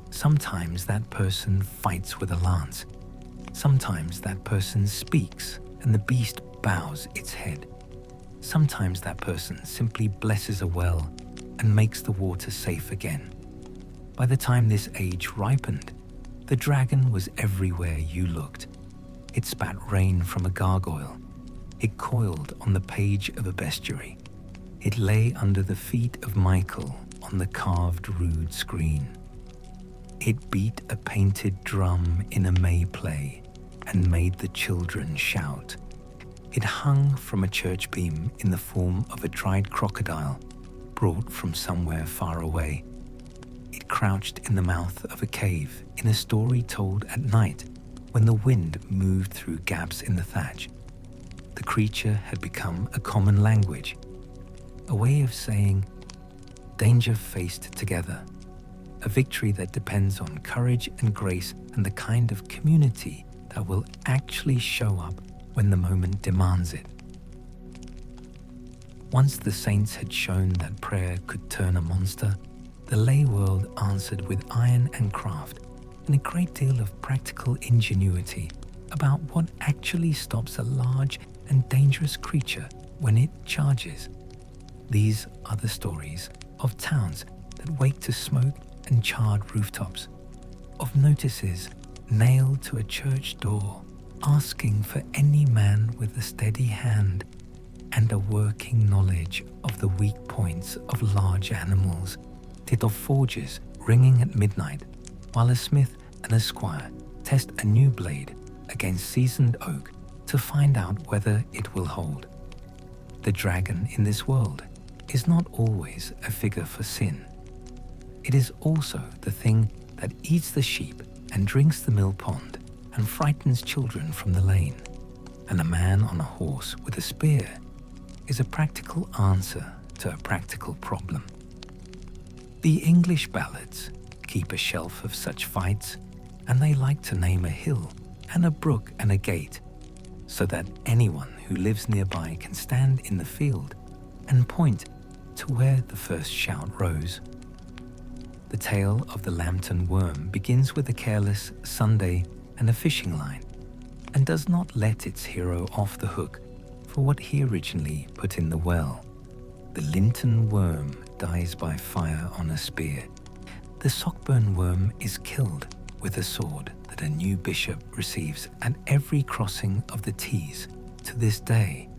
Sometimes that person fights with a lance. Sometimes that person speaks and the beast bows its head. Sometimes that person simply blesses a well and makes the water safe again. By the time this age ripened, the dragon was everywhere you looked. It spat rain from a gargoyle. It coiled on the page of a bestiary. It lay under the feet of Michael on the carved rood screen. It beat a painted drum in a May play and made the children shout. It hung from a church beam in the form of a dried crocodile brought from somewhere far away. It crouched in the mouth of a cave in a story told at night when the wind moved through gaps in the thatch. The creature had become a common language, a way of saying, danger faced together, a victory that depends on courage and grace and the kind of community that will actually show up when the moment demands it. Once the saints had shown that prayer could turn a monster, the lay world answered with iron and craft and a great deal of practical ingenuity about what actually stops a large and dangerous creature when it charges. These are the stories of towns that wake to smoke and charred rooftops, of notices nailed to a church door asking for any man with a steady hand and a working knowledge of the weak points of large animals, of forges ringing at midnight while a smith and a squire test a new blade against seasoned oak to find out whether it will hold. The dragon in this world is not always a figure for sin. It is also the thing that eats the sheep and drinks the mill pond and frightens children from the lane. And a man on a horse with a spear is a practical answer to a practical problem. The English ballads keep a shelf of such fights, and they like to name a hill and a brook and a gate, so that anyone who lives nearby can stand in the field and point to where the first shout rose. The tale of the Lambton worm begins with a careless Sunday and a fishing line, and does not let its hero off the hook for what he originally put in the well. The Linton worm dies by fire on a spear. The Sockburn worm is killed with a sword that a new bishop receives at every crossing of the Tees to this day,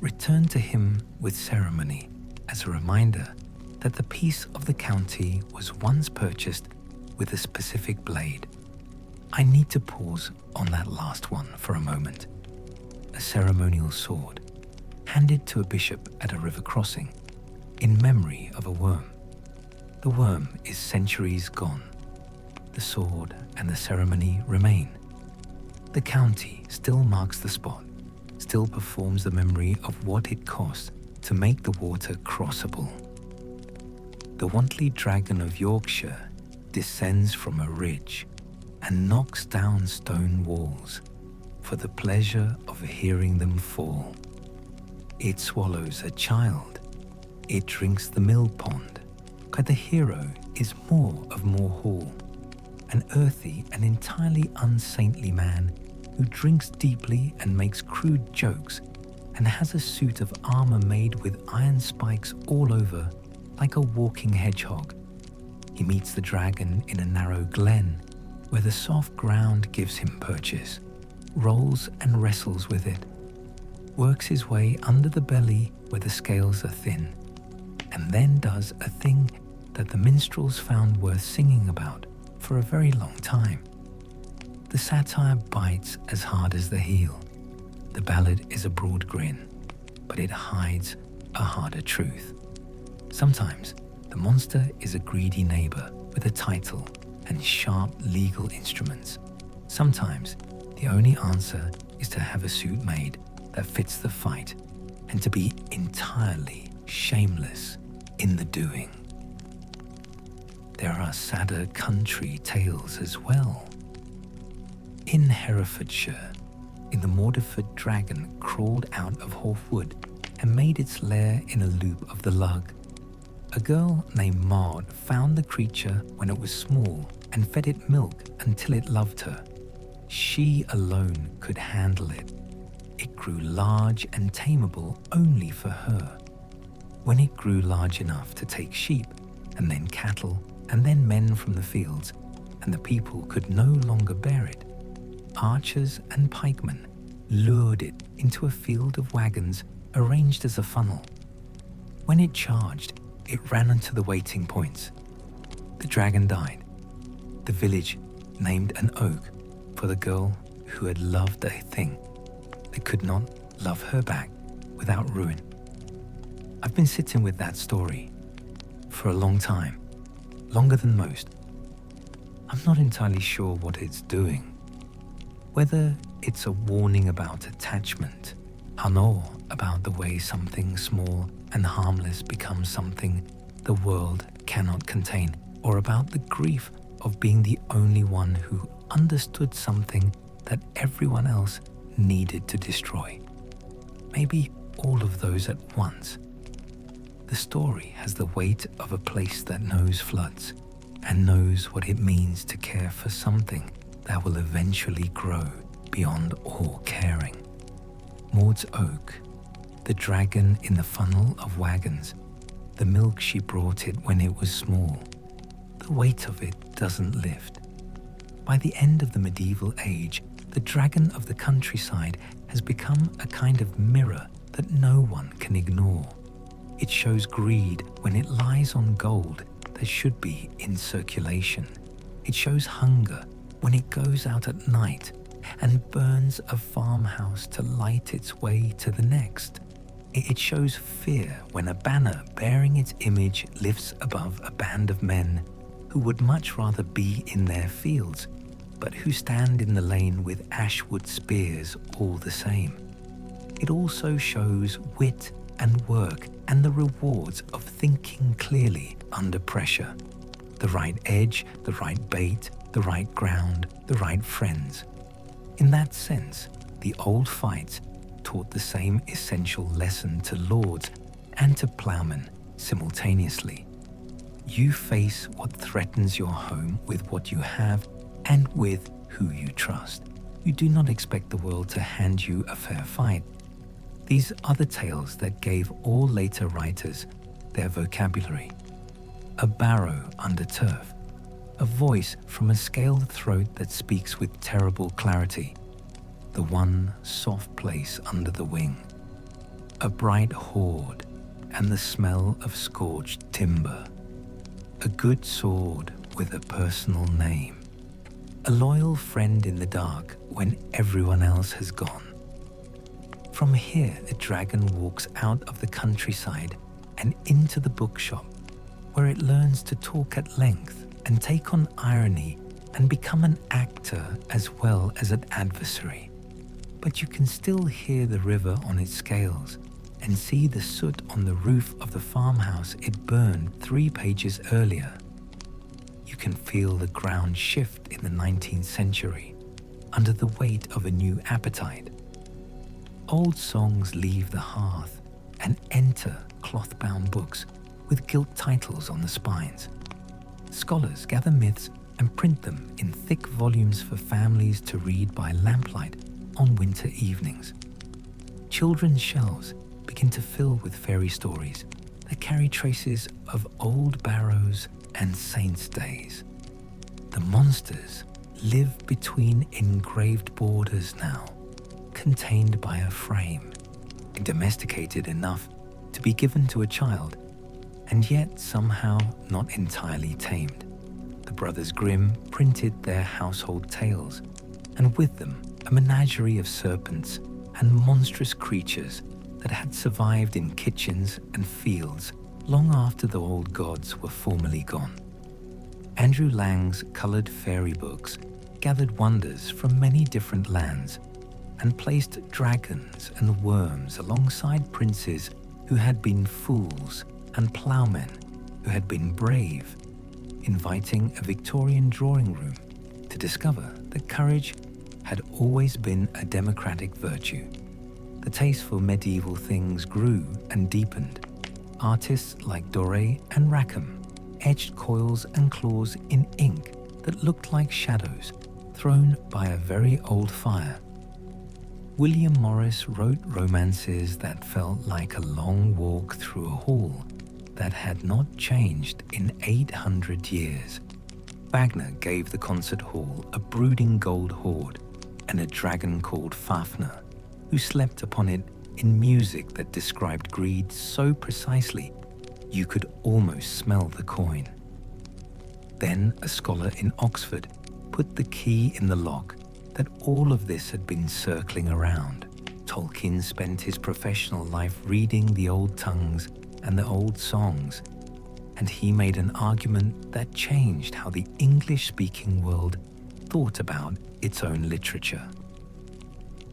returned to him with ceremony as a reminder that the piece of the county was once purchased with a specific blade. I need to pause on that last one for a moment. A ceremonial sword, handed to a bishop at a river crossing, in memory of a worm. The worm is centuries gone. The sword and the ceremony remain. The county still marks the spot, still performs the memory of what it cost to make the water crossable. The Wantley Dragon of Yorkshire descends from a ridge and knocks down stone walls for the pleasure of hearing them fall. It swallows a child, it drinks the mill pond, but the hero is Moor of Moor Hall, an earthy and entirely unsaintly man who drinks deeply and makes crude jokes and has a suit of armor made with iron spikes all over, like a walking hedgehog. He meets the dragon in a narrow glen where the soft ground gives him purchase, rolls and wrestles with it, works his way under the belly where the scales are thin, and then does a thing that the minstrels found worth singing about for a very long time. The satire bites as hard as the heel. The ballad is a broad grin, but it hides a harder truth. Sometimes the monster is a greedy neighbor with a title and sharp legal instruments. Sometimes the only answer is to have a suit made that fits the fight and to be entirely shameless in the doing. There are sadder country tales as well. In Herefordshire, in the Morderford dragon crawled out of Horf Wood and made its lair in a loop of the lug. A girl named Maud found the creature when it was small and fed it milk until it loved her. She alone could handle it. It grew large and tameable only for her. When it grew large enough to take sheep, and then cattle, and then men from the fields, and the people could no longer bear it, archers and pikemen lured it into a field of wagons arranged as a funnel. When it charged, it ran into the waiting points. The dragon died. The village named an oak for the girl who had loved a thing that could not love her back without ruin. I've been sitting with that story for a long time, longer than most. I'm not entirely sure what it's doing. Whether it's a warning about attachment, an awe about the way something small and harmless becomes something the world cannot contain, or about the grief of being the only one who understood something that everyone else needed to destroy. Maybe all of those at once. The story has the weight of a place that knows floods and knows what it means to care for something that will eventually grow beyond all caring. Maud's oak, the dragon in the funnel of wagons, the milk she brought it when it was small. The weight of it doesn't lift. By the end of the medieval age, the dragon of the countryside has become a kind of mirror that no one can ignore. It shows greed when it lies on gold that should be in circulation. It shows hunger when it goes out at night and burns a farmhouse to light its way to the next. It shows fear when a banner bearing its image lifts above a band of men who would much rather be in their fields, but who stand in the lane with ashwood spears all the same. It also shows wit and work and the rewards of thinking clearly under pressure. The right edge, the right bait, the right ground, the right friends. In that sense, the old fights taught the same essential lesson to lords and to ploughmen simultaneously. You face what threatens your home with what you have and with who you trust. You do not expect the world to hand you a fair fight. These are the tales that gave all later writers their vocabulary. A barrow under turf, a voice from a scaled throat that speaks with terrible clarity, the one soft place under the wing, a bright hoard and the smell of scorched timber, a good sword with a personal name, a loyal friend in the dark when everyone else has gone. From here, a dragon walks out of the countryside and into the bookshop, where it learns to talk at length and take on irony and become an actor as well as an adversary. But you can still hear the river on its scales and see the soot on the roof of the farmhouse it burned 3 pages earlier. You can feel the ground shift in the 19th century under the weight of a new appetite. Old songs leave the hearth and enter cloth-bound books with gilt titles on the spines. Scholars gather myths and print them in thick volumes for families to read by lamplight on winter evenings. Children's shelves begin to fill with fairy stories that carry traces of old barrows and saints' days. The monsters live between engraved borders now, contained by a frame, domesticated enough to be given to a child, and yet somehow not entirely tamed. The Brothers Grimm printed their household tales, and with them a menagerie of serpents and monstrous creatures that had survived in kitchens and fields long after the old gods were formerly gone. Andrew Lang's coloured fairy books gathered wonders from many different lands and placed dragons and worms alongside princes who had been fools and ploughmen who had been brave, inviting a Victorian drawing room to discover that courage had always been a democratic virtue. The taste for medieval things grew and deepened. Artists like Doré and Rackham etched coils and claws in ink that looked like shadows thrown by a very old fire. William Morris wrote romances that felt like a long walk through a hall that had not changed in 800 years. Wagner gave the concert hall a brooding gold hoard and a dragon called Fafner, who slept upon it in music that described greed so precisely you could almost smell the coin. Then a scholar in Oxford put the key in the lock that all of this had been circling around. Tolkien spent his professional life reading the old tongues and the old songs, and he made an argument that changed how the English-speaking world thought about its own literature.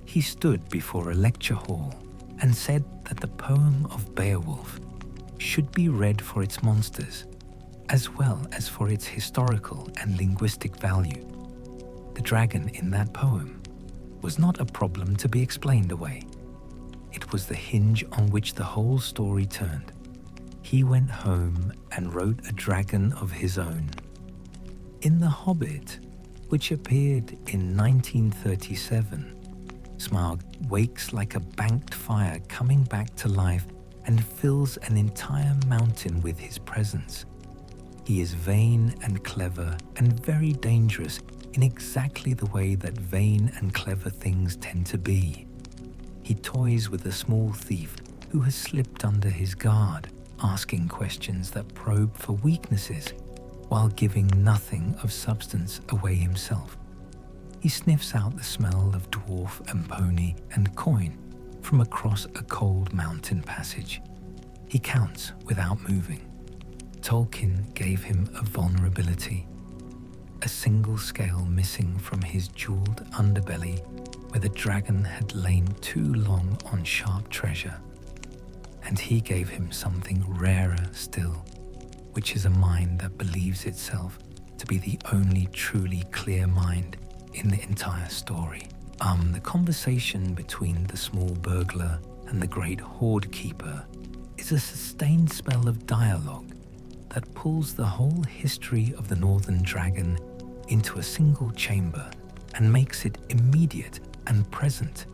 He stood before a lecture hall and said that the poem of Beowulf should be read for its monsters, as well as for its historical and linguistic value. The dragon in that poem was not a problem to be explained away. It was the hinge on which the whole story turned. He went home and wrote a dragon of his own. In The Hobbit, which appeared in 1937, Smaug wakes like a banked fire coming back to life and fills an entire mountain with his presence. He is vain and clever and very dangerous in exactly the way that vain and clever things tend to be. He toys with a small thief who has slipped under his guard, asking questions that probe for weaknesses while giving nothing of substance away himself. He sniffs out the smell of dwarf and pony and coin from across a cold mountain passage. He counts without moving. Tolkien gave him a vulnerability, a single scale missing from his jeweled underbelly where the dragon had lain too long on sharp treasure. And he gave him something rarer still, which is a mind that believes itself to be the only truly clear mind in the entire story. The conversation between the small burglar and the great hoard keeper is a sustained spell of dialogue that pulls the whole history of the Northern Dragon into a single chamber and makes it immediate and present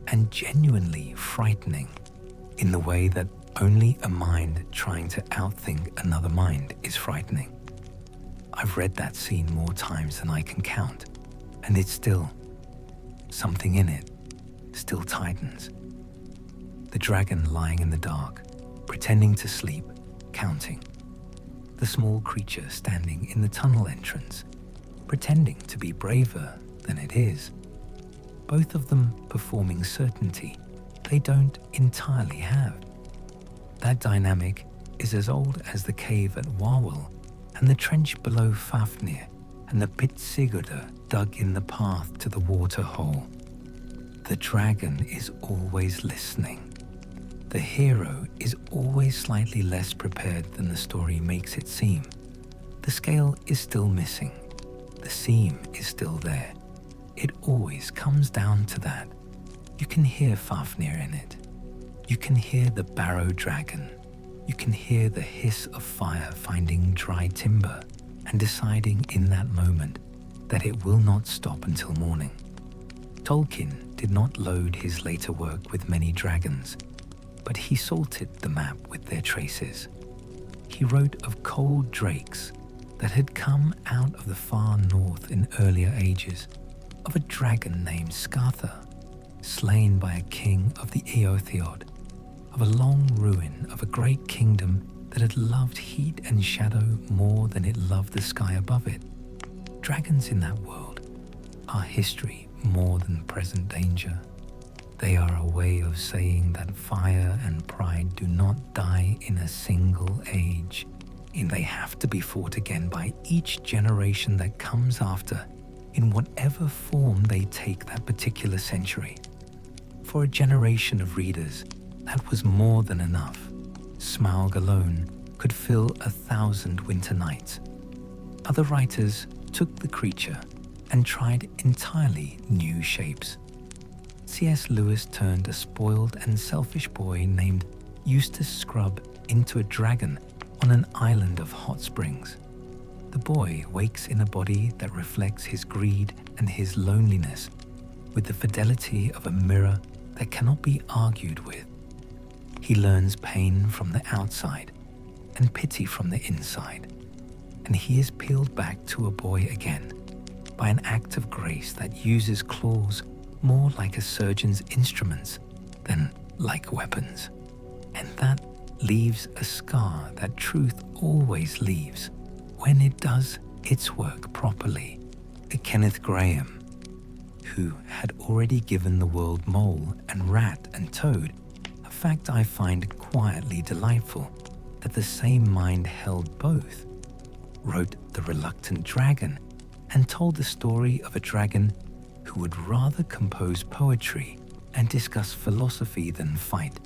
and genuinely frightening in the way that only a mind trying to outthink another mind is frightening. I I've read that scene more times than I can count, and it's still, something in it still tightens. The dragon lying in the dark, pretending to sleep, counting. The small creature standing in the tunnel entrance, pretending to be braver than it is. Both of them performing certainty they don't entirely have. That dynamic is as old as the cave at Wawel and the trench below Fafnir and the pit Sigurd dug in the path to the water hole. The dragon is always listening. The hero is always slightly less prepared than the story makes it seem. The scale is still missing. The seam is still there. It always comes down to that. You can hear Fafnir in it. You can hear the barrow dragon. You can hear the hiss of fire finding dry timber and deciding in that moment that it will not stop until morning. Tolkien did not load his later work with many dragons, but he salted the map with their traces. He wrote of cold drakes that had come out of the far north in earlier ages, of a dragon named Skatha, slain by a king of the Eotheod, of a long ruin of a great kingdom that had loved heat and shadow more than it loved the sky above it. Dragons in that world are history more than present danger. They are a way of saying that fire and pride do not die in a single age, and they have to be fought again by each generation that comes after, in whatever form they take that particular century. For a generation of readers, that was more than enough. Smaug alone could fill 1,000 winter nights. Other writers took the creature and tried entirely new shapes. C.S. Lewis turned a spoiled and selfish boy named Eustace Scrubb into a dragon on an island of hot springs. The boy wakes in a body that reflects his greed and his loneliness with the fidelity of a mirror that cannot be argued with. He learns pain from the outside and pity from the inside, and he is peeled back to a boy again by an act of grace that uses claws more like a surgeon's instruments than like weapons. And that leaves a scar that truth always leaves when it does its work properly. A Kenneth Grahame, who had already given the world mole and rat and toad, a fact I find quietly delightful that the same mind held both, wrote The Reluctant Dragon and told the story of a dragon who would rather compose poetry and discuss philosophy than fight,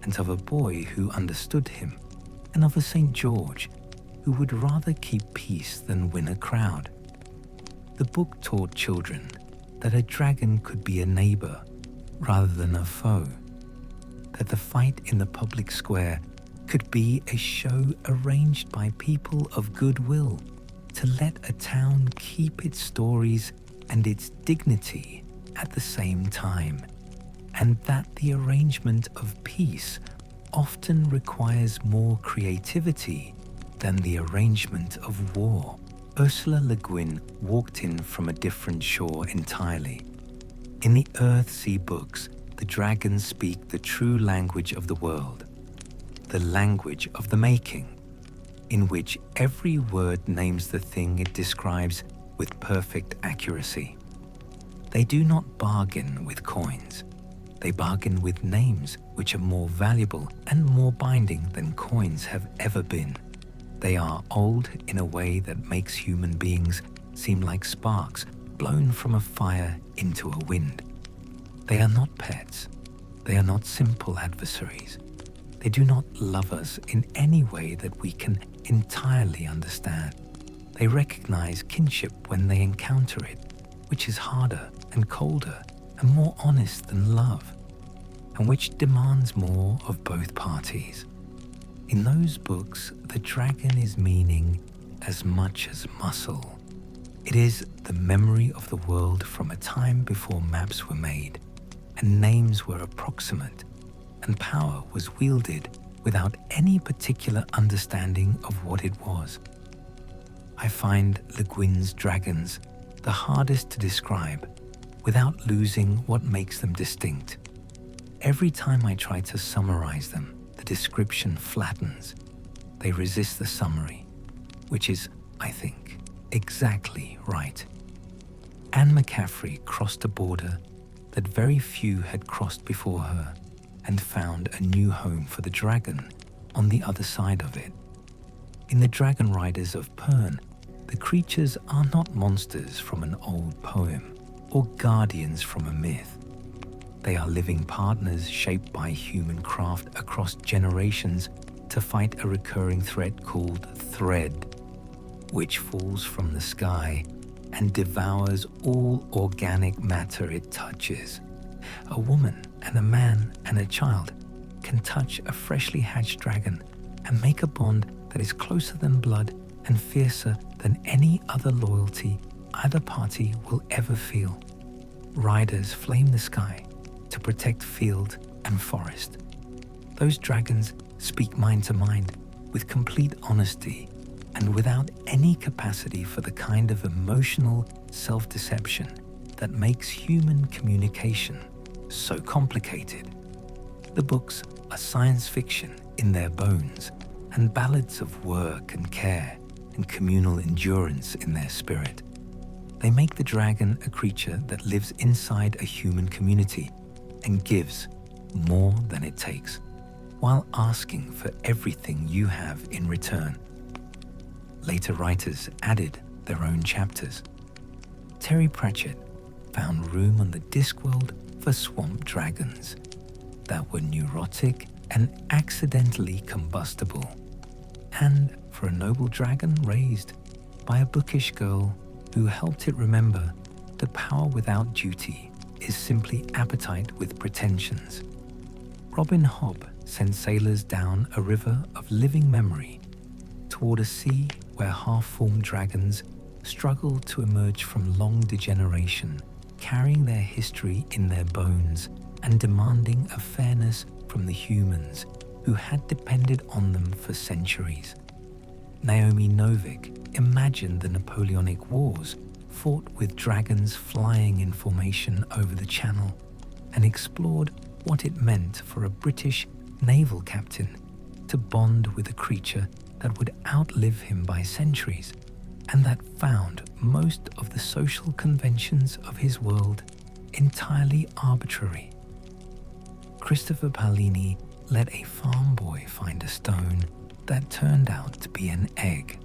and of a boy who understood him, and of a St. George who would rather keep peace than win a crowd. The book taught children that a dragon could be a neighbor rather than a foe, that the fight in the public square could be a show arranged by people of goodwill to let a town keep its stories and its dignity at the same time, and that the arrangement of peace often requires more creativity than the arrangement of war. Ursula Le Guin walked in from a different shore entirely. In the Earthsea books, the dragons speak the true language of the world, the language of the making, in which every word names the thing it describes with perfect accuracy. They do not bargain with coins. They bargain with names which are more valuable and more binding than coins have ever been. They are old in a way that makes human beings seem like sparks blown from a fire into a wind. They are not pets. They are not simple adversaries. They do not love us in any way that we can entirely understand. They recognize kinship when they encounter it, which is harder and colder and more honest than love, and which demands more of both parties. In those books, the dragon is meaning as much as muscle. It is the memory of the world from a time before maps were made, and names were approximate, and power was wielded without any particular understanding of what it was. I find Le Guin's dragons the hardest to describe without losing what makes them distinct. Every time I try to summarize them, the description flattens. They resist the summary, which is, I think, exactly right. Anne McCaffrey crossed a border that very few had crossed before her and found a new home for the dragon on the other side of it. In the Dragon Riders of Pern, the creatures are not monsters from an old poem or guardians from a myth. They are living partners shaped by human craft across generations to fight a recurring threat called Thread, which falls from the sky and devours all organic matter it touches. A woman and a man and a child can touch a freshly hatched dragon and make a bond that is closer than blood and fiercer than any other loyalty either party will ever feel. Riders flame the sky to protect field and forest. Those dragons speak mind to mind with complete honesty and without any capacity for the kind of emotional self-deception that makes human communication so complicated. The books are science fiction in their bones and ballads of work and care and communal endurance in their spirit. They make the dragon a creature that lives inside a human community and gives more than it takes, while asking for everything you have in return. Later writers added their own chapters. Terry Pratchett found room on the Discworld for swamp dragons that were neurotic and accidentally combustible, and for a noble dragon raised by a bookish girl who helped it remember that power without duty is simply appetite with pretensions. Robin Hobb sent sailors down a river of living memory toward a sea where half-formed dragons struggle to emerge from long degeneration, carrying their history in their bones and demanding a fairness from the humans who had depended on them for centuries. Naomi Novik imagined the Napoleonic Wars fought with dragons flying in formation over the Channel and explored what it meant for a British naval captain to bond with a creature that would outlive him by centuries and that found most of the social conventions of his world entirely arbitrary. Christopher Paolini let a farm boy find a stone that turned out to be an egg.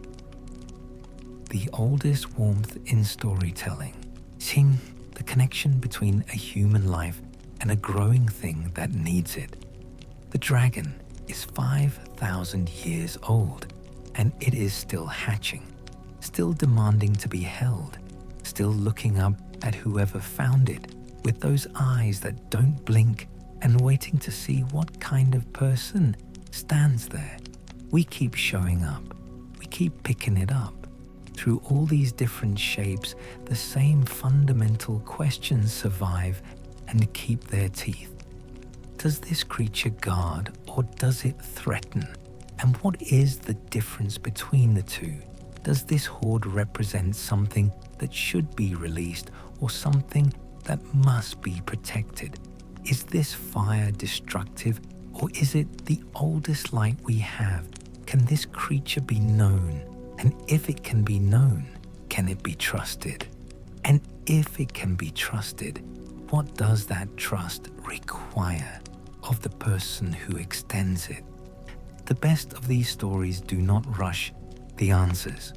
The oldest warmth in storytelling, seeing the connection between a human life and a growing thing that needs it. The dragon is 5,000 years old, and it is still hatching, still demanding to be held, still looking up at whoever found it with those eyes that don't blink and waiting to see what kind of person stands there. We keep showing up. We keep picking it up. Through all these different shapes, the same fundamental questions survive and keep their teeth. Does this creature guard or does it threaten? And what is the difference between the two? Does this horde represent something that should be released or something that must be protected? Is this fire destructive, or is it the oldest light we have? Can this creature be known? And if it can be known, can it be trusted? And if it can be trusted, what does that trust require of the person who extends it? The best of these stories do not rush the answers.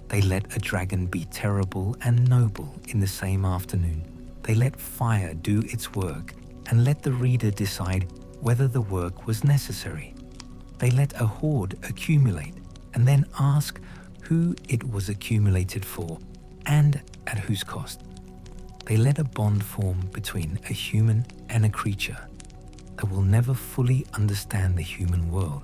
They let a dragon be terrible and noble in the same afternoon. They let fire do its work and let the reader decide whether the work was necessary. They let a hoard accumulate and then ask who it was accumulated for and at whose cost. They let a bond form between a human and a creature that will never fully understand the human world,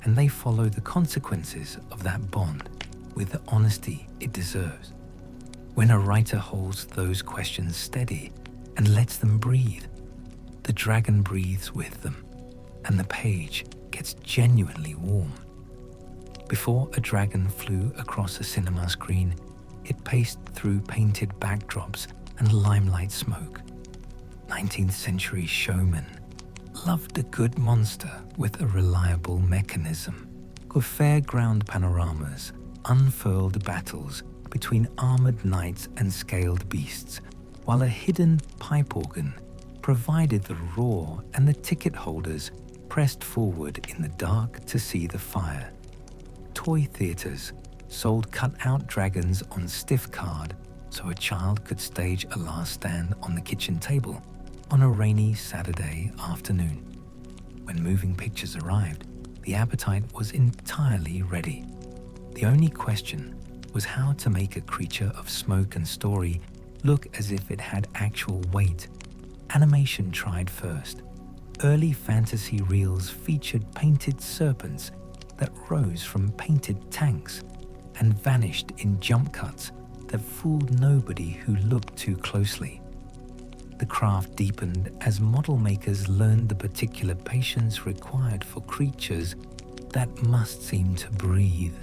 and they follow the consequences of that bond with the honesty it deserves. When a writer holds those questions steady and lets them breathe, the dragon breathes with them, and the page gets genuinely warm. Before a dragon flew across a cinema screen, it paced through painted backdrops and limelight smoke. 19th century showmen loved a good monster with a reliable mechanism, with fairground panoramas, unfurled battles between armored knights and scaled beasts, while a hidden pipe organ provided the roar and the ticket holders pressed forward in the dark to see the fire. Toy theatres sold cut-out dragons on stiff card so a child could stage a last stand on the kitchen table on a rainy Saturday afternoon. When moving pictures arrived, the appetite was entirely ready. The only question was how to make a creature of smoke and story look as if it had actual weight. Animation tried first. Early fantasy reels featured painted serpents that rose from painted tanks and vanished in jump cuts that fooled nobody who looked too closely. The craft deepened as model makers learned the particular patience required for creatures that must seem to breathe.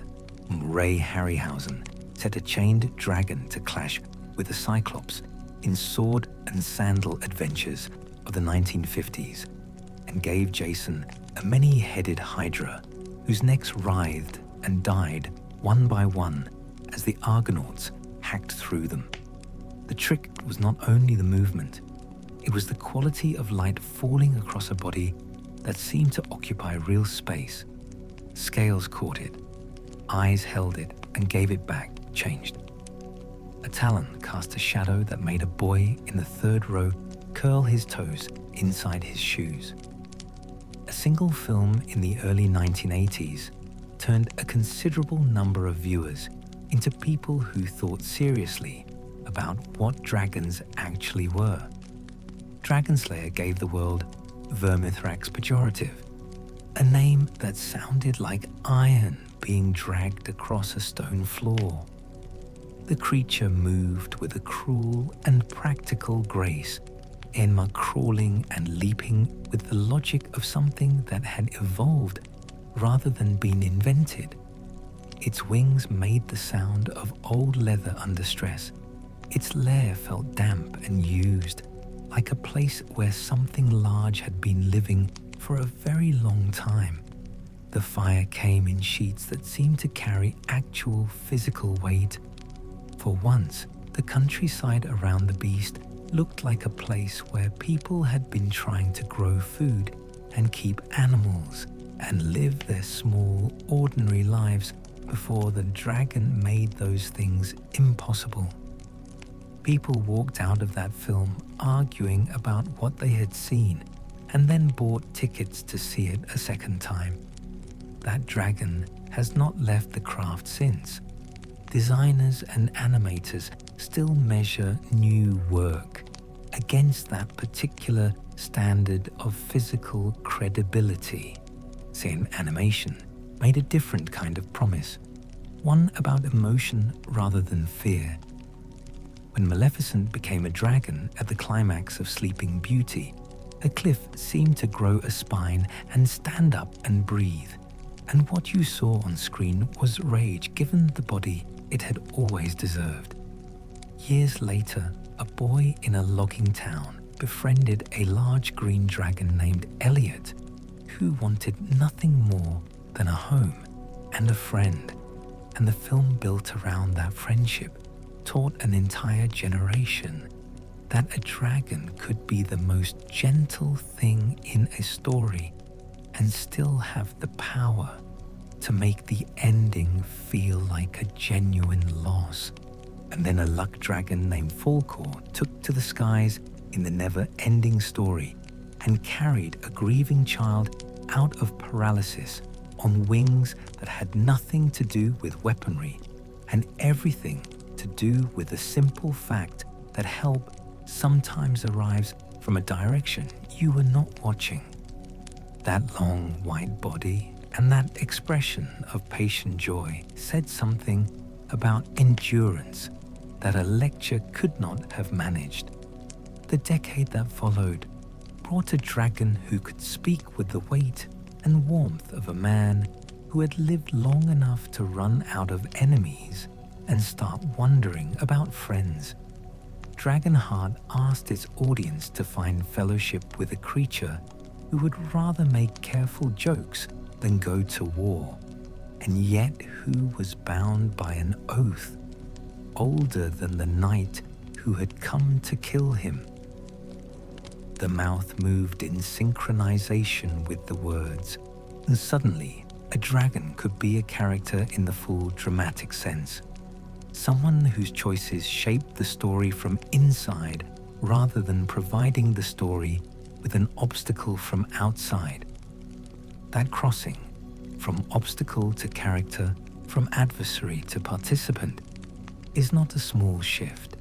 Ray Harryhausen set a chained dragon to clash with a cyclops in sword and sandal adventures of the 1950s and gave Jason a many-headed hydra whose necks writhed and died one by one as the Argonauts hacked through them. The trick was not only the movement, it was the quality of light falling across a body that seemed to occupy real space. Scales caught it, eyes held it and gave it back, changed. A talon cast a shadow that made a boy in the third row curl his toes inside his shoes. A single film in the early 1980s turned a considerable number of viewers into people who thought seriously about what dragons actually were. Dragonslayer gave the world Vermithrax Pejorative, a name that sounded like iron being dragged across a stone floor. The creature moved with a cruel and practical grace, Enma crawling and leaping with the logic of something that had evolved rather than been invented. Its wings made the sound of old leather under stress. Its lair felt damp and used, like a place where something large had been living for a very long time. The fire came in sheets that seemed to carry actual physical weight. For once, the countryside around the beast looked like a place where people had been trying to grow food and keep animals and live their small, ordinary lives before the dragon made those things impossible. People walked out of that film arguing about what they had seen and then bought tickets to see it a second time. That dragon has not left the craft since. Designers and animators still measure new work against that particular standard of physical credibility. Zen animation made a different kind of promise, one about emotion rather than fear. When Maleficent became a dragon at the climax of Sleeping Beauty, a cliff seemed to grow a spine and stand up and breathe, and what you saw on screen was rage given the body it had always deserved. Years later, a boy in a logging town befriended a large green dragon named Elliot, who wanted nothing more than a home and a friend, and the film built around that friendship taught an entire generation that a dragon could be the most gentle thing in a story and still have the power to make the ending feel like a genuine loss. And then a luck dragon named Falkor took to the skies in the never-ending story and carried a grieving child out of paralysis on wings that had nothing to do with weaponry and everything to do with the simple fact that help sometimes arrives from a direction you were not watching. That long white body and that expression of patient joy said something about endurance that a lecture could not have managed. The decade that followed brought a dragon who could speak with the weight and warmth of a man who had lived long enough to run out of enemies and start wondering about friends. Dragonheart asked its audience to find fellowship with a creature who would rather make careful jokes than go to war, and yet who was bound by an oath older than the knight who had come to kill him. The mouth moved in synchronization with the words, and suddenly a dragon could be a character in the full dramatic sense. Someone whose choices shaped the story from inside rather than providing the story with an obstacle from outside. That crossing, from obstacle to character, from adversary to participant, is not a small shift.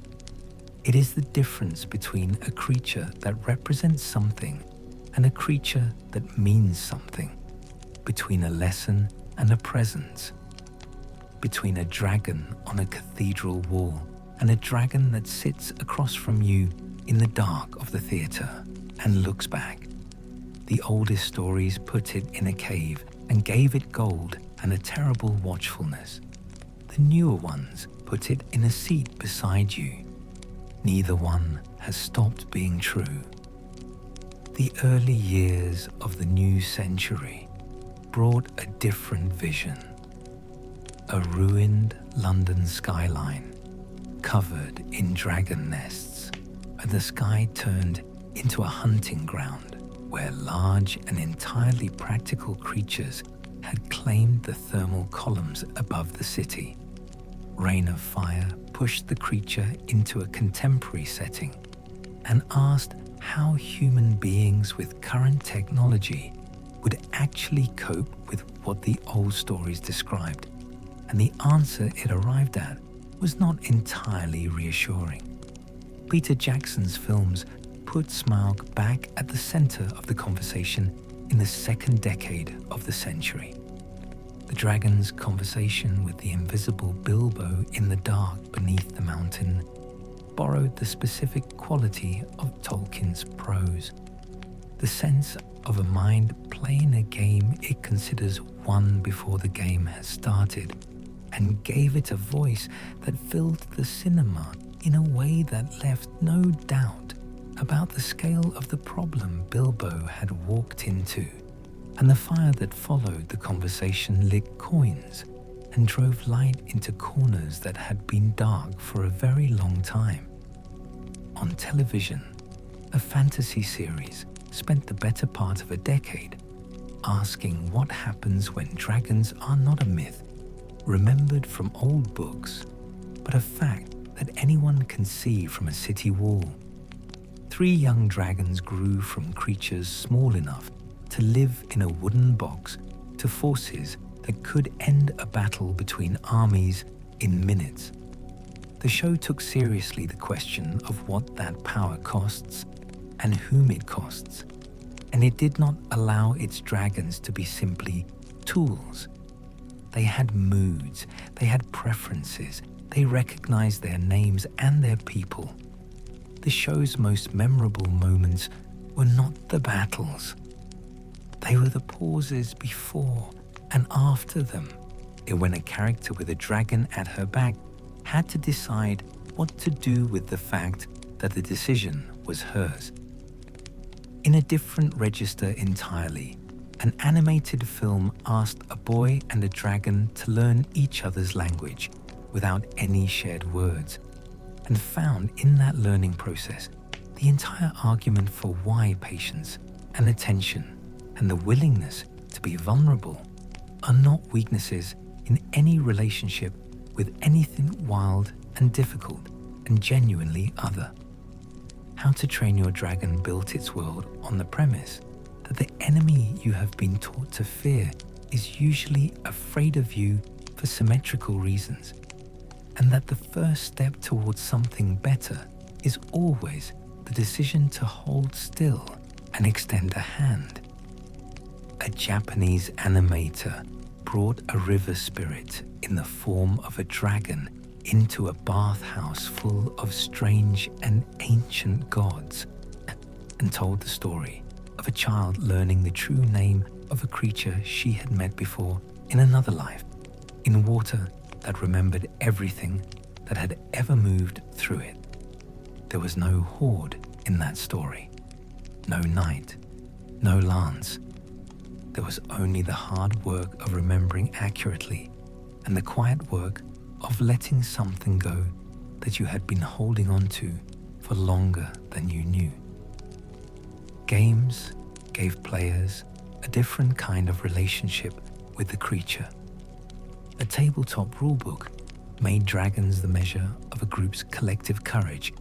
It is the difference between a creature that represents something and a creature that means something, between a lesson and a presence, between a dragon on a cathedral wall and a dragon that sits across from you in the dark of the theatre and looks back. The oldest stories put it in a cave and gave it gold and a terrible watchfulness. The newer ones put it in a seat beside you. Neither one has stopped being true. The early years of the new century brought a different vision. A ruined London skyline covered in dragon nests, and the sky turned into a hunting ground where large and entirely practical creatures had claimed the thermal columns above the city. Rain of Fire pushed the creature into a contemporary setting and asked how human beings with current technology would actually cope with what the old stories described, and the answer it arrived at was not entirely reassuring. Peter Jackson's films put Smaug back at the center of the conversation in the second decade of the century. The dragon's conversation with the invisible Bilbo in the dark beneath the mountain borrowed the specific quality of Tolkien's prose, the sense of a mind playing a game it considers won before the game has started, and gave it a voice that filled the cinema in a way that left no doubt about the scale of the problem Bilbo had walked into. And the fire that followed the conversation lit coins and drove light into corners that had been dark for a very long time. On television, a fantasy series spent the better part of a decade asking what happens when dragons are not a myth, remembered from old books, but a fact that anyone can see from a city wall. 3 young dragons grew from creatures small enough to live in a wooden box to forces that could end a battle between armies in minutes. The show took seriously the question of what that power costs and whom it costs, and it did not allow its dragons to be simply tools. They had moods, they had preferences, they recognized their names and their people. The show's most memorable moments were not the battles. They were the pauses before and after them, when a character with a dragon at her back had to decide what to do with the fact that the decision was hers. In a different register entirely, an animated film asked a boy and a dragon to learn each other's language without any shared words, and found in that learning process the entire argument for why patience and attention and the willingness to be vulnerable are not weaknesses in any relationship with anything wild and difficult and genuinely other. How to Train Your Dragon built its world on the premise that the enemy you have been taught to fear is usually afraid of you for symmetrical reasons, and that the first step towards something better is always the decision to hold still and extend a hand. A Japanese animator brought a river spirit in the form of a dragon into a bathhouse full of strange and ancient gods, and told the story of a child learning the true name of a creature she had met before in another life, in water that remembered everything that had ever moved through it. There was no horde in that story, no knight, no lance. There was only the hard work of remembering accurately and the quiet work of letting something go that you had been holding on to for longer than you knew. Games gave players a different kind of relationship with the creature. A tabletop rulebook made dragons the measure of a group's collective courage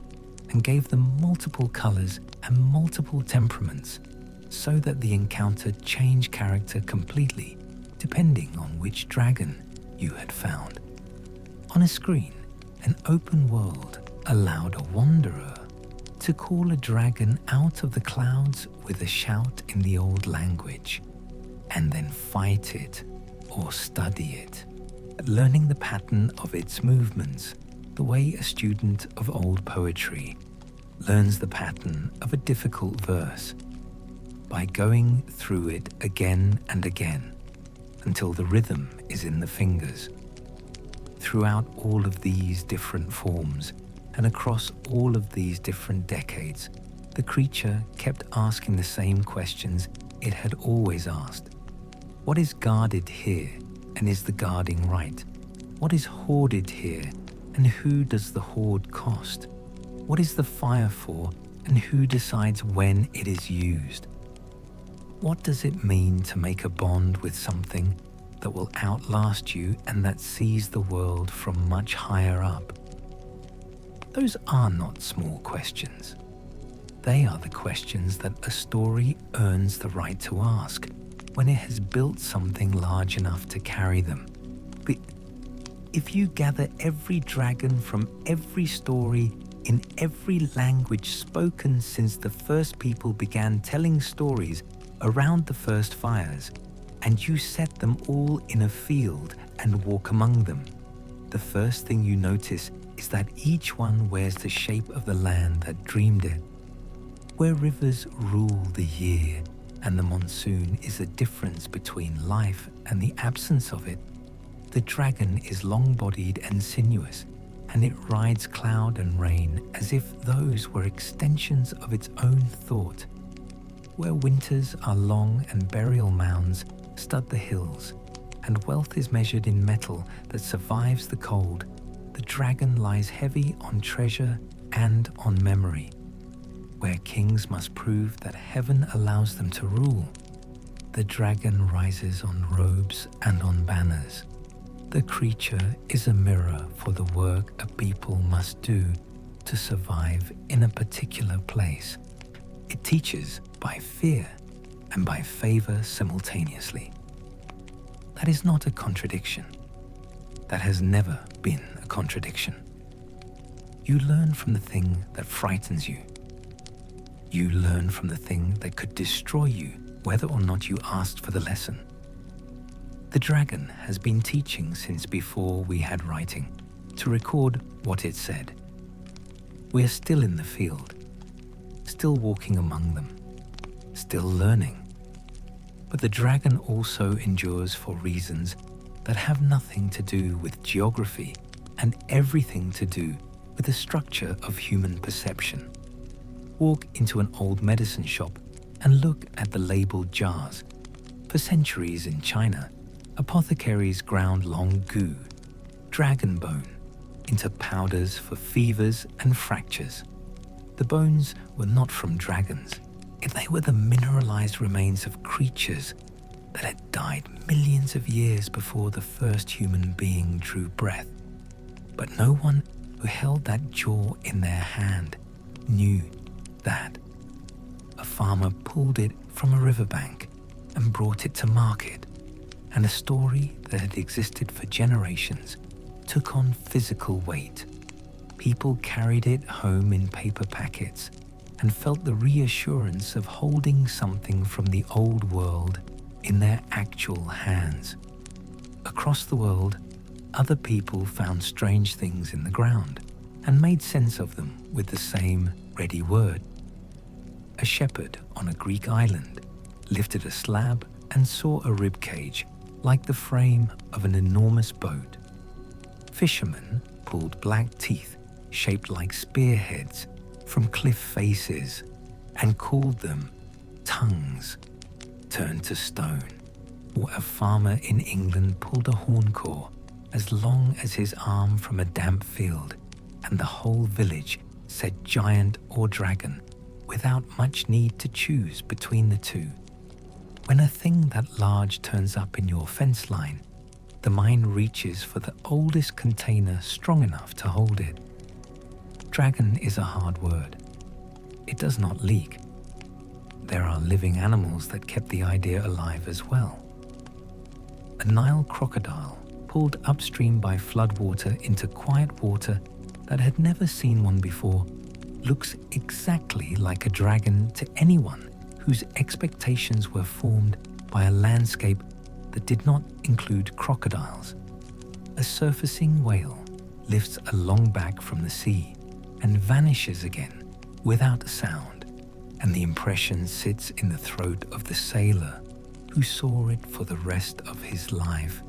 and gave them multiple colors and multiple temperaments so that the encounter changed character completely depending on which dragon you had found. On a screen, an open world allowed a wanderer to call a dragon out of the clouds with a shout in the old language, and then fight it or study it, learning the pattern of its movements the way a student of old poetry learns the pattern of a difficult verse, by going through it again and again until the rhythm is in the fingers. Throughout all of these different forms and across all of these different decades, the creature kept asking the same questions it had always asked. What is guarded here, and is the guarding right? What is hoarded here, and who does the hoard cost? What is the fire for, and who decides when it is used? What does it mean to make a bond with something that will outlast you and that sees the world from much higher up? Those are not small questions. They are the questions that a story earns the right to ask when it has built something large enough to carry them. But if you gather every dragon from every story in every language spoken since the first people began telling stories around the first fires, and you set them all in a field and walk among them, the first thing you notice is that each one wears the shape of the land that dreamed it. Where rivers rule the year and the monsoon is the difference between life and the absence of it, the dragon is long-bodied and sinuous, and it rides cloud and rain as if those were extensions of its own thought. Where winters are long and burial mounds stud the hills, and wealth is measured in metal that survives the cold, the dragon lies heavy on treasure and on memory. Where kings must prove that heaven allows them to rule, the dragon rises on robes and on banners. The creature is a mirror for the work a people must do to survive in a particular place. It teaches by fear and by favor simultaneously. That is not a contradiction. That has never been a contradiction. You learn from the thing that frightens you. You learn from the thing that could destroy you, whether or not you asked for the lesson. The dragon has been teaching since before we had writing, to record what it said. We are still in the field, still walking among them, still learning. But the dragon also endures for reasons that have nothing to do with geography and everything to do with the structure of human perception. Walk into an old medicine shop and look at the labeled jars. For centuries in China, apothecaries ground long goo, dragon bone, into powders for fevers and fractures. The bones were not from dragons. They were the mineralized remains of creatures that had died millions of years before the first human being drew breath. But no one who held that jaw in their hand knew that. A farmer pulled it from a riverbank and brought it to market, and a story that had existed for generations took on physical weight. People carried it home in paper packets and felt the reassurance of holding something from the old world in their actual hands. Across the world, other people found strange things in the ground and made sense of them with the same ready word. A shepherd on a Greek island lifted a slab and saw a rib cage like the frame of an enormous boat. Fishermen pulled black teeth shaped like spearheads from cliff faces and called them tongues turned to stone. Or a farmer in England pulled a horncaw as long as his arm from a damp field, and the whole village said giant or dragon without much need to choose between the two. When a thing that large turns up in your fence line, the mind reaches for the oldest container strong enough to hold it. Dragon is a hard word. It does not leak. There are living animals that kept the idea alive as well. A Nile crocodile pulled upstream by floodwater into quiet water that had never seen one before looks exactly like a dragon to anyone whose expectations were formed by a landscape that did not include crocodiles. A surfacing whale lifts a long back from the sea and vanishes again without a sound, and the impression sits in the throat of the sailor who saw it for the rest of his life,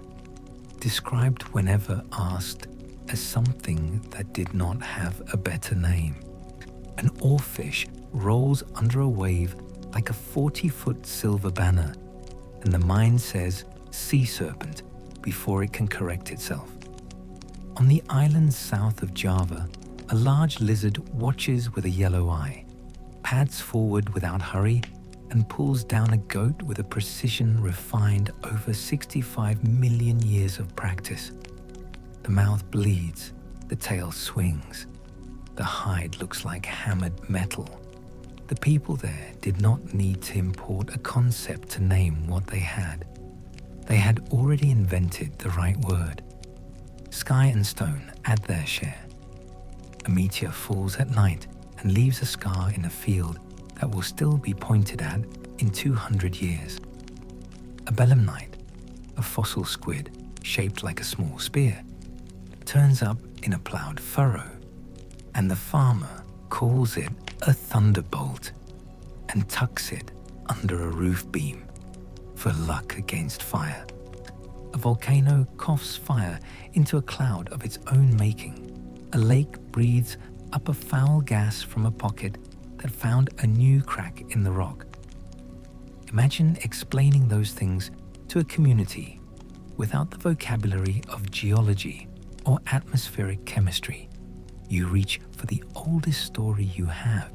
described whenever asked as something that did not have a better name. An oarfish rolls under a wave like a 40-foot silver banner, and the mind says sea serpent before it can correct itself. On the islands south of Java, a large lizard watches with a yellow eye, pads forward without hurry, and pulls down a goat with a precision refined over 65 million years of practice. The mouth bleeds, the tail swings. The hide looks like hammered metal. The people there did not need to import a concept to name what they had. They had already invented the right word. Sky and stone add their share. A meteor falls at night and leaves a scar in a field that will still be pointed at in 200 years. A belemnite, a fossil squid shaped like a small spear, turns up in a ploughed furrow, and the farmer calls it a thunderbolt and tucks it under a roof beam for luck against fire. A volcano coughs fire into a cloud of its own making. A lake breathes up a foul gas from a pocket that found a new crack in the rock. Imagine explaining those things to a community without the vocabulary of geology or atmospheric chemistry. You reach for the oldest story you have,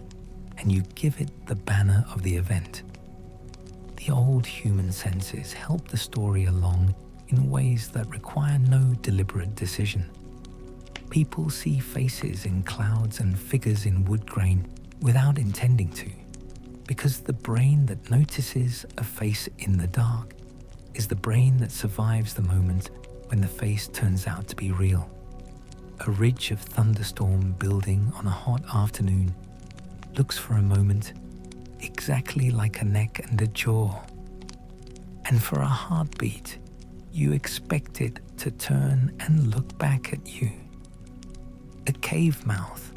and you give it the banner of the event. The old human senses help the story along in ways that require no deliberate decision. People see faces in clouds and figures in wood grain without intending to, because the brain that notices a face in the dark is the brain that survives the moment when the face turns out to be real. A ridge of thunderstorm building on a hot afternoon looks for a moment exactly like a neck and a jaw. And for a heartbeat, you expect it to turn and look back at you. A cave mouth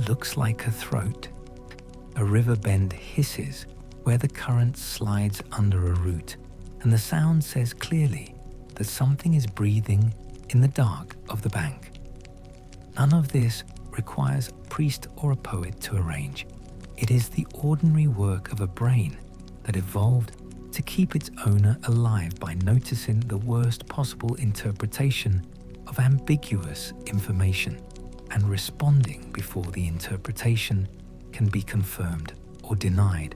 looks like a throat. A river bend hisses where the current slides under a root, and the sound says clearly that something is breathing in the dark of the bank. None of this requires a priest or a poet to arrange. It is the ordinary work of a brain that evolved to keep its owner alive by noticing the worst possible interpretation of ambiguous information and responding before the interpretation can be confirmed or denied.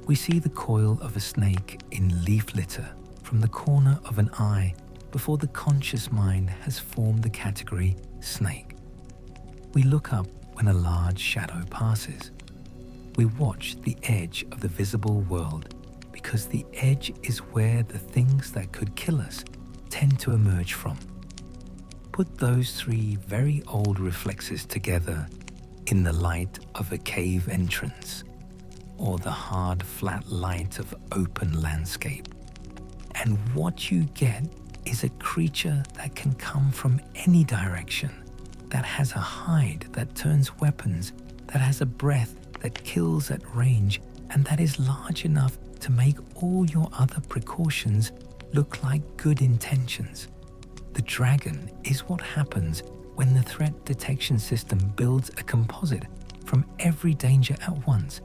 We see the coil of a snake in leaf litter from the corner of an eye before the conscious mind has formed the category snake. We look up when a large shadow passes. We watch the edge of the visible world because the edge is where the things that could kill us tend to emerge from. Put those three very old reflexes together in the light of a cave entrance or the hard, flat light of open landscape, and what you get is a creature that can come from any direction, that has a hide that turns weapons, that has a breath that kills at range, and that is large enough to make all your other precautions look like good intentions. The dragon is what happens when the threat detection system builds a composite from every danger at once.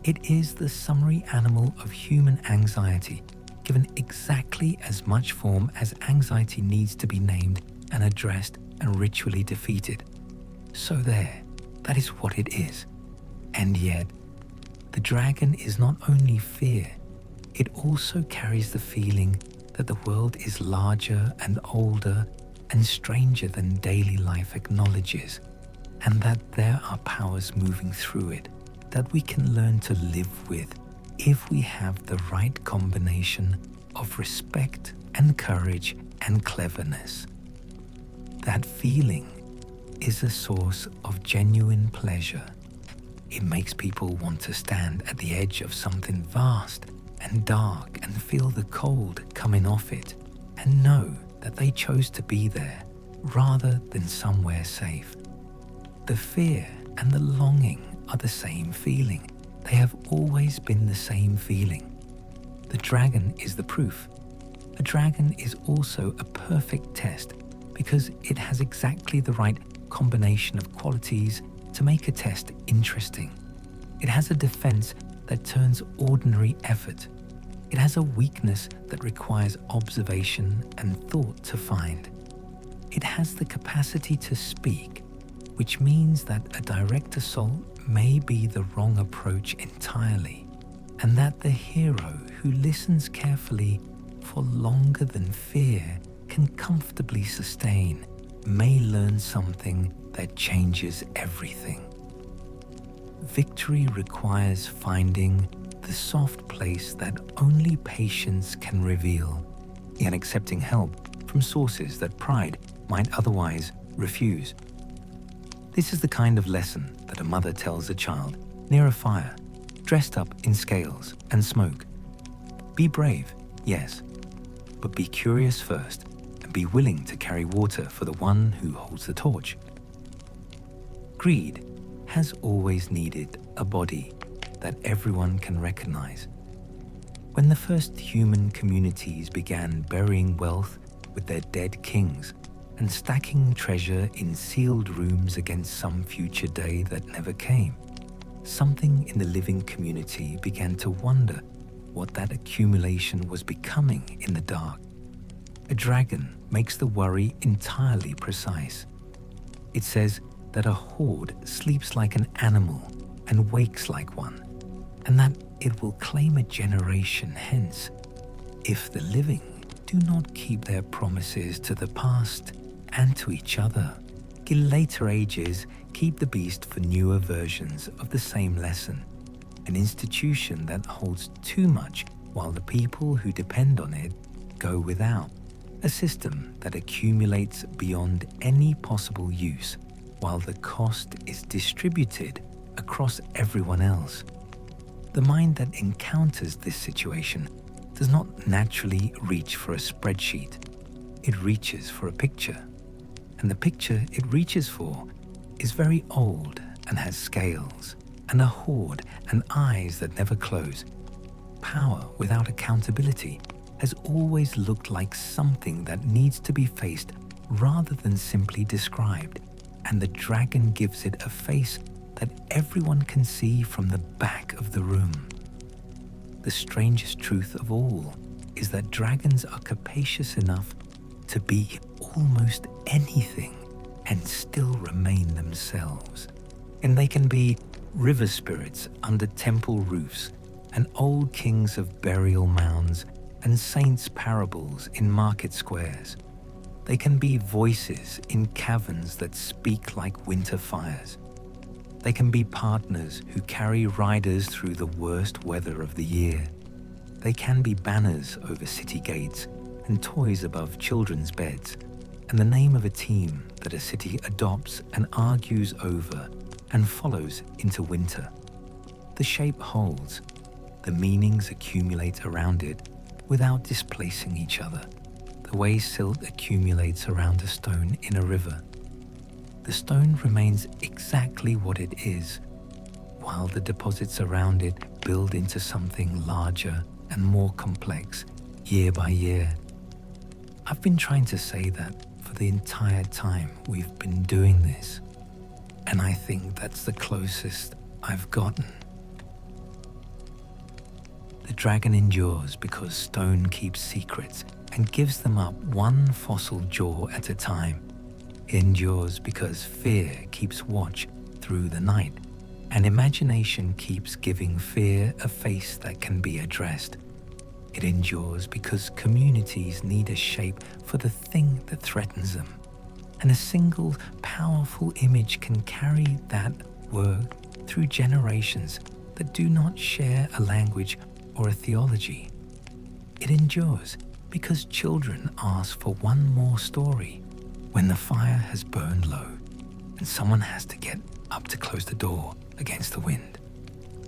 It is the summary animal of human anxiety, given exactly as much form as anxiety needs to be named and addressed and ritually defeated. So there, that is what it is. And yet, the dragon is not only fear, it also carries the feeling that the world is larger and older and stranger than daily life acknowledges, and that there are powers moving through it that we can learn to live with if we have the right combination of respect and courage and cleverness. That feeling is a source of genuine pleasure. It makes people want to stand at the edge of something vast and dark and feel the cold coming off it and know that they chose to be there rather than somewhere safe. The fear and the longing are the same feeling. They have always been the same feeling. The dragon is the proof. A dragon is also a perfect test because it has exactly the right combination of qualities to make a test interesting. It has a defense that turns ordinary effort. It has a weakness that requires observation and thought to find. It has the capacity to speak, which means that a direct assault may be the wrong approach entirely, and that the hero who listens carefully for longer than fear can comfortably sustain may learn something that changes everything. Victory requires finding the soft place that only patience can reveal, and accepting help from sources that pride might otherwise refuse. This is the kind of lesson that a mother tells a child near a fire, dressed up in scales and smoke. Be brave, yes, but be curious first and be willing to carry water for the one who holds the torch. Greed has always needed a body that everyone can recognize. When the first human communities began burying wealth with their dead kings and stacking treasure in sealed rooms against some future day that never came, something in the living community began to wonder what that accumulation was becoming in the dark. A dragon makes the worry entirely precise. It says that a horde sleeps like an animal and wakes like one, and that it will claim a generation hence if the living do not keep their promises to the past and to each other. In later ages, keep the beast for newer versions of the same lesson, an institution that holds too much while the people who depend on it go without, a system that accumulates beyond any possible use while the cost is distributed across everyone else. The mind that encounters this situation does not naturally reach for a spreadsheet. It reaches for a picture. And the picture it reaches for is very old and has scales and a horde and eyes that never close. Power without accountability has always looked like something that needs to be faced rather than simply described, and the dragon gives it a face that everyone can see from the back of the room. The strangest truth of all is that dragons are capacious enough to be almost anything and still remain themselves. And they can be river spirits under temple roofs and old kings of burial mounds and saints' parables in market squares. They can be voices in caverns that speak like winter fires. They can be partners who carry riders through the worst weather of the year. They can be banners over city gates and toys above children's beds, and the name of a team that a city adopts and argues over and follows into winter. The shape holds, the meanings accumulate around it without displacing each other, the way silt accumulates around a stone in a river. The stone remains exactly what it is, while the deposits around it build into something larger and more complex year by year. I've been trying to say that for the entire time we've been doing this, and I think that's the closest I've gotten. The dragon endures because stone keeps secrets and gives them up one fossil jaw at a time. It endures because fear keeps watch through the night, and imagination keeps giving fear a face that can be addressed. It endures because communities need a shape for the thing that threatens them, and a single powerful image can carry that word through generations that do not share a language or a theology. It endures because children ask for one more story when the fire has burned low and someone has to get up to close the door against the wind.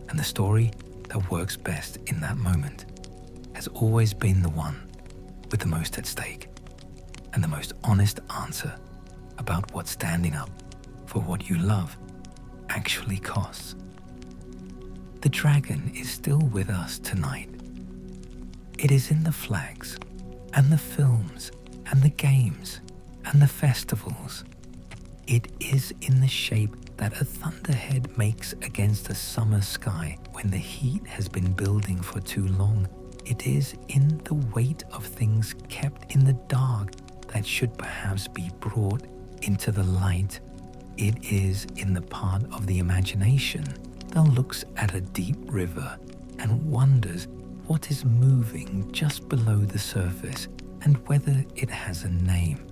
And the story that works best in that moment has always been the one with the most at stake and the most honest answer about what standing up for what you love actually costs. The dragon is still with us tonight. It is in the flags and the films and the games and the festivals. It is in the shape that a thunderhead makes against a summer sky when the heat has been building for too long. It is in the weight of things kept in the dark that should perhaps be brought into the light. It is in the part of the imagination that looks at a deep river and wonders what is moving just below the surface and whether it has a name,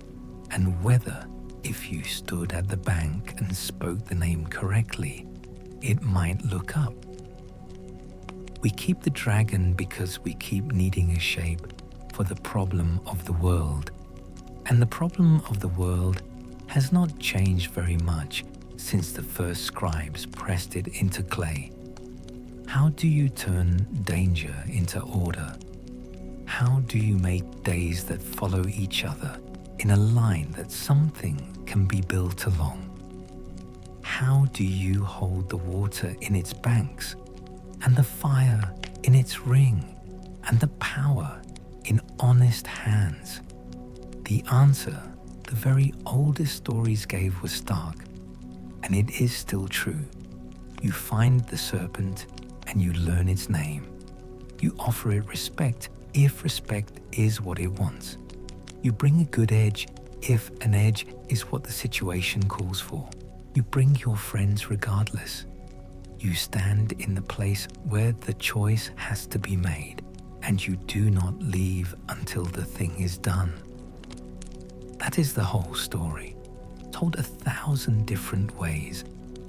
and whether, if you stood at the bank and spoke the name correctly, it might look up. We keep the dragon because we keep needing a shape for the problem of the world. And the problem of the world has not changed very much since the first scribes pressed it into clay. How do you turn danger into order? How do you make days that follow each other in a line that something can be built along? How do you hold the water in its banks, and the fire in its ring, and the power in honest hands? The answer the very oldest stories gave was stark, and it is still true. You find the serpent and you learn its name. You offer it respect if respect is what it wants. You bring a good edge if an edge is what the situation calls for. You bring your friends regardless. You stand in the place where the choice has to be made, and you do not leave until the thing is done. That is the whole story, told 1,000 different ways,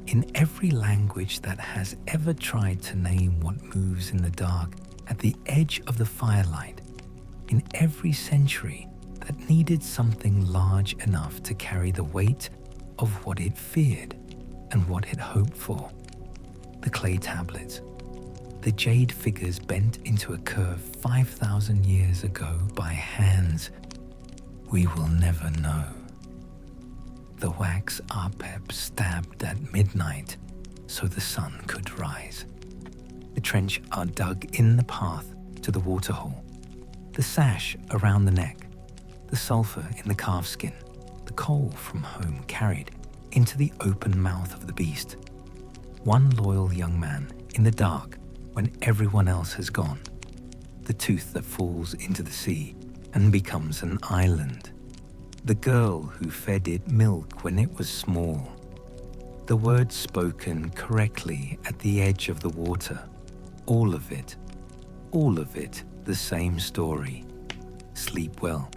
in every language that has ever tried to name what moves in the dark at the edge of the firelight, in every century that needed something large enough to carry the weight of what it feared and what it hoped for. The clay tablets, the jade figures bent into a curve 5,000 years ago by hands we will never know. The wax arpep stabbed at midnight so the sun could rise. The trench are dug in the path to the waterhole. The sash around the neck, the sulfur in the calf skin, the coal from home carried into the open mouth of the beast. One loyal young man in the dark when everyone else has gone. The tooth that falls into the sea and becomes an island. The girl who fed it milk when it was small. The words spoken correctly at the edge of the water. All of it the same story. Sleep well.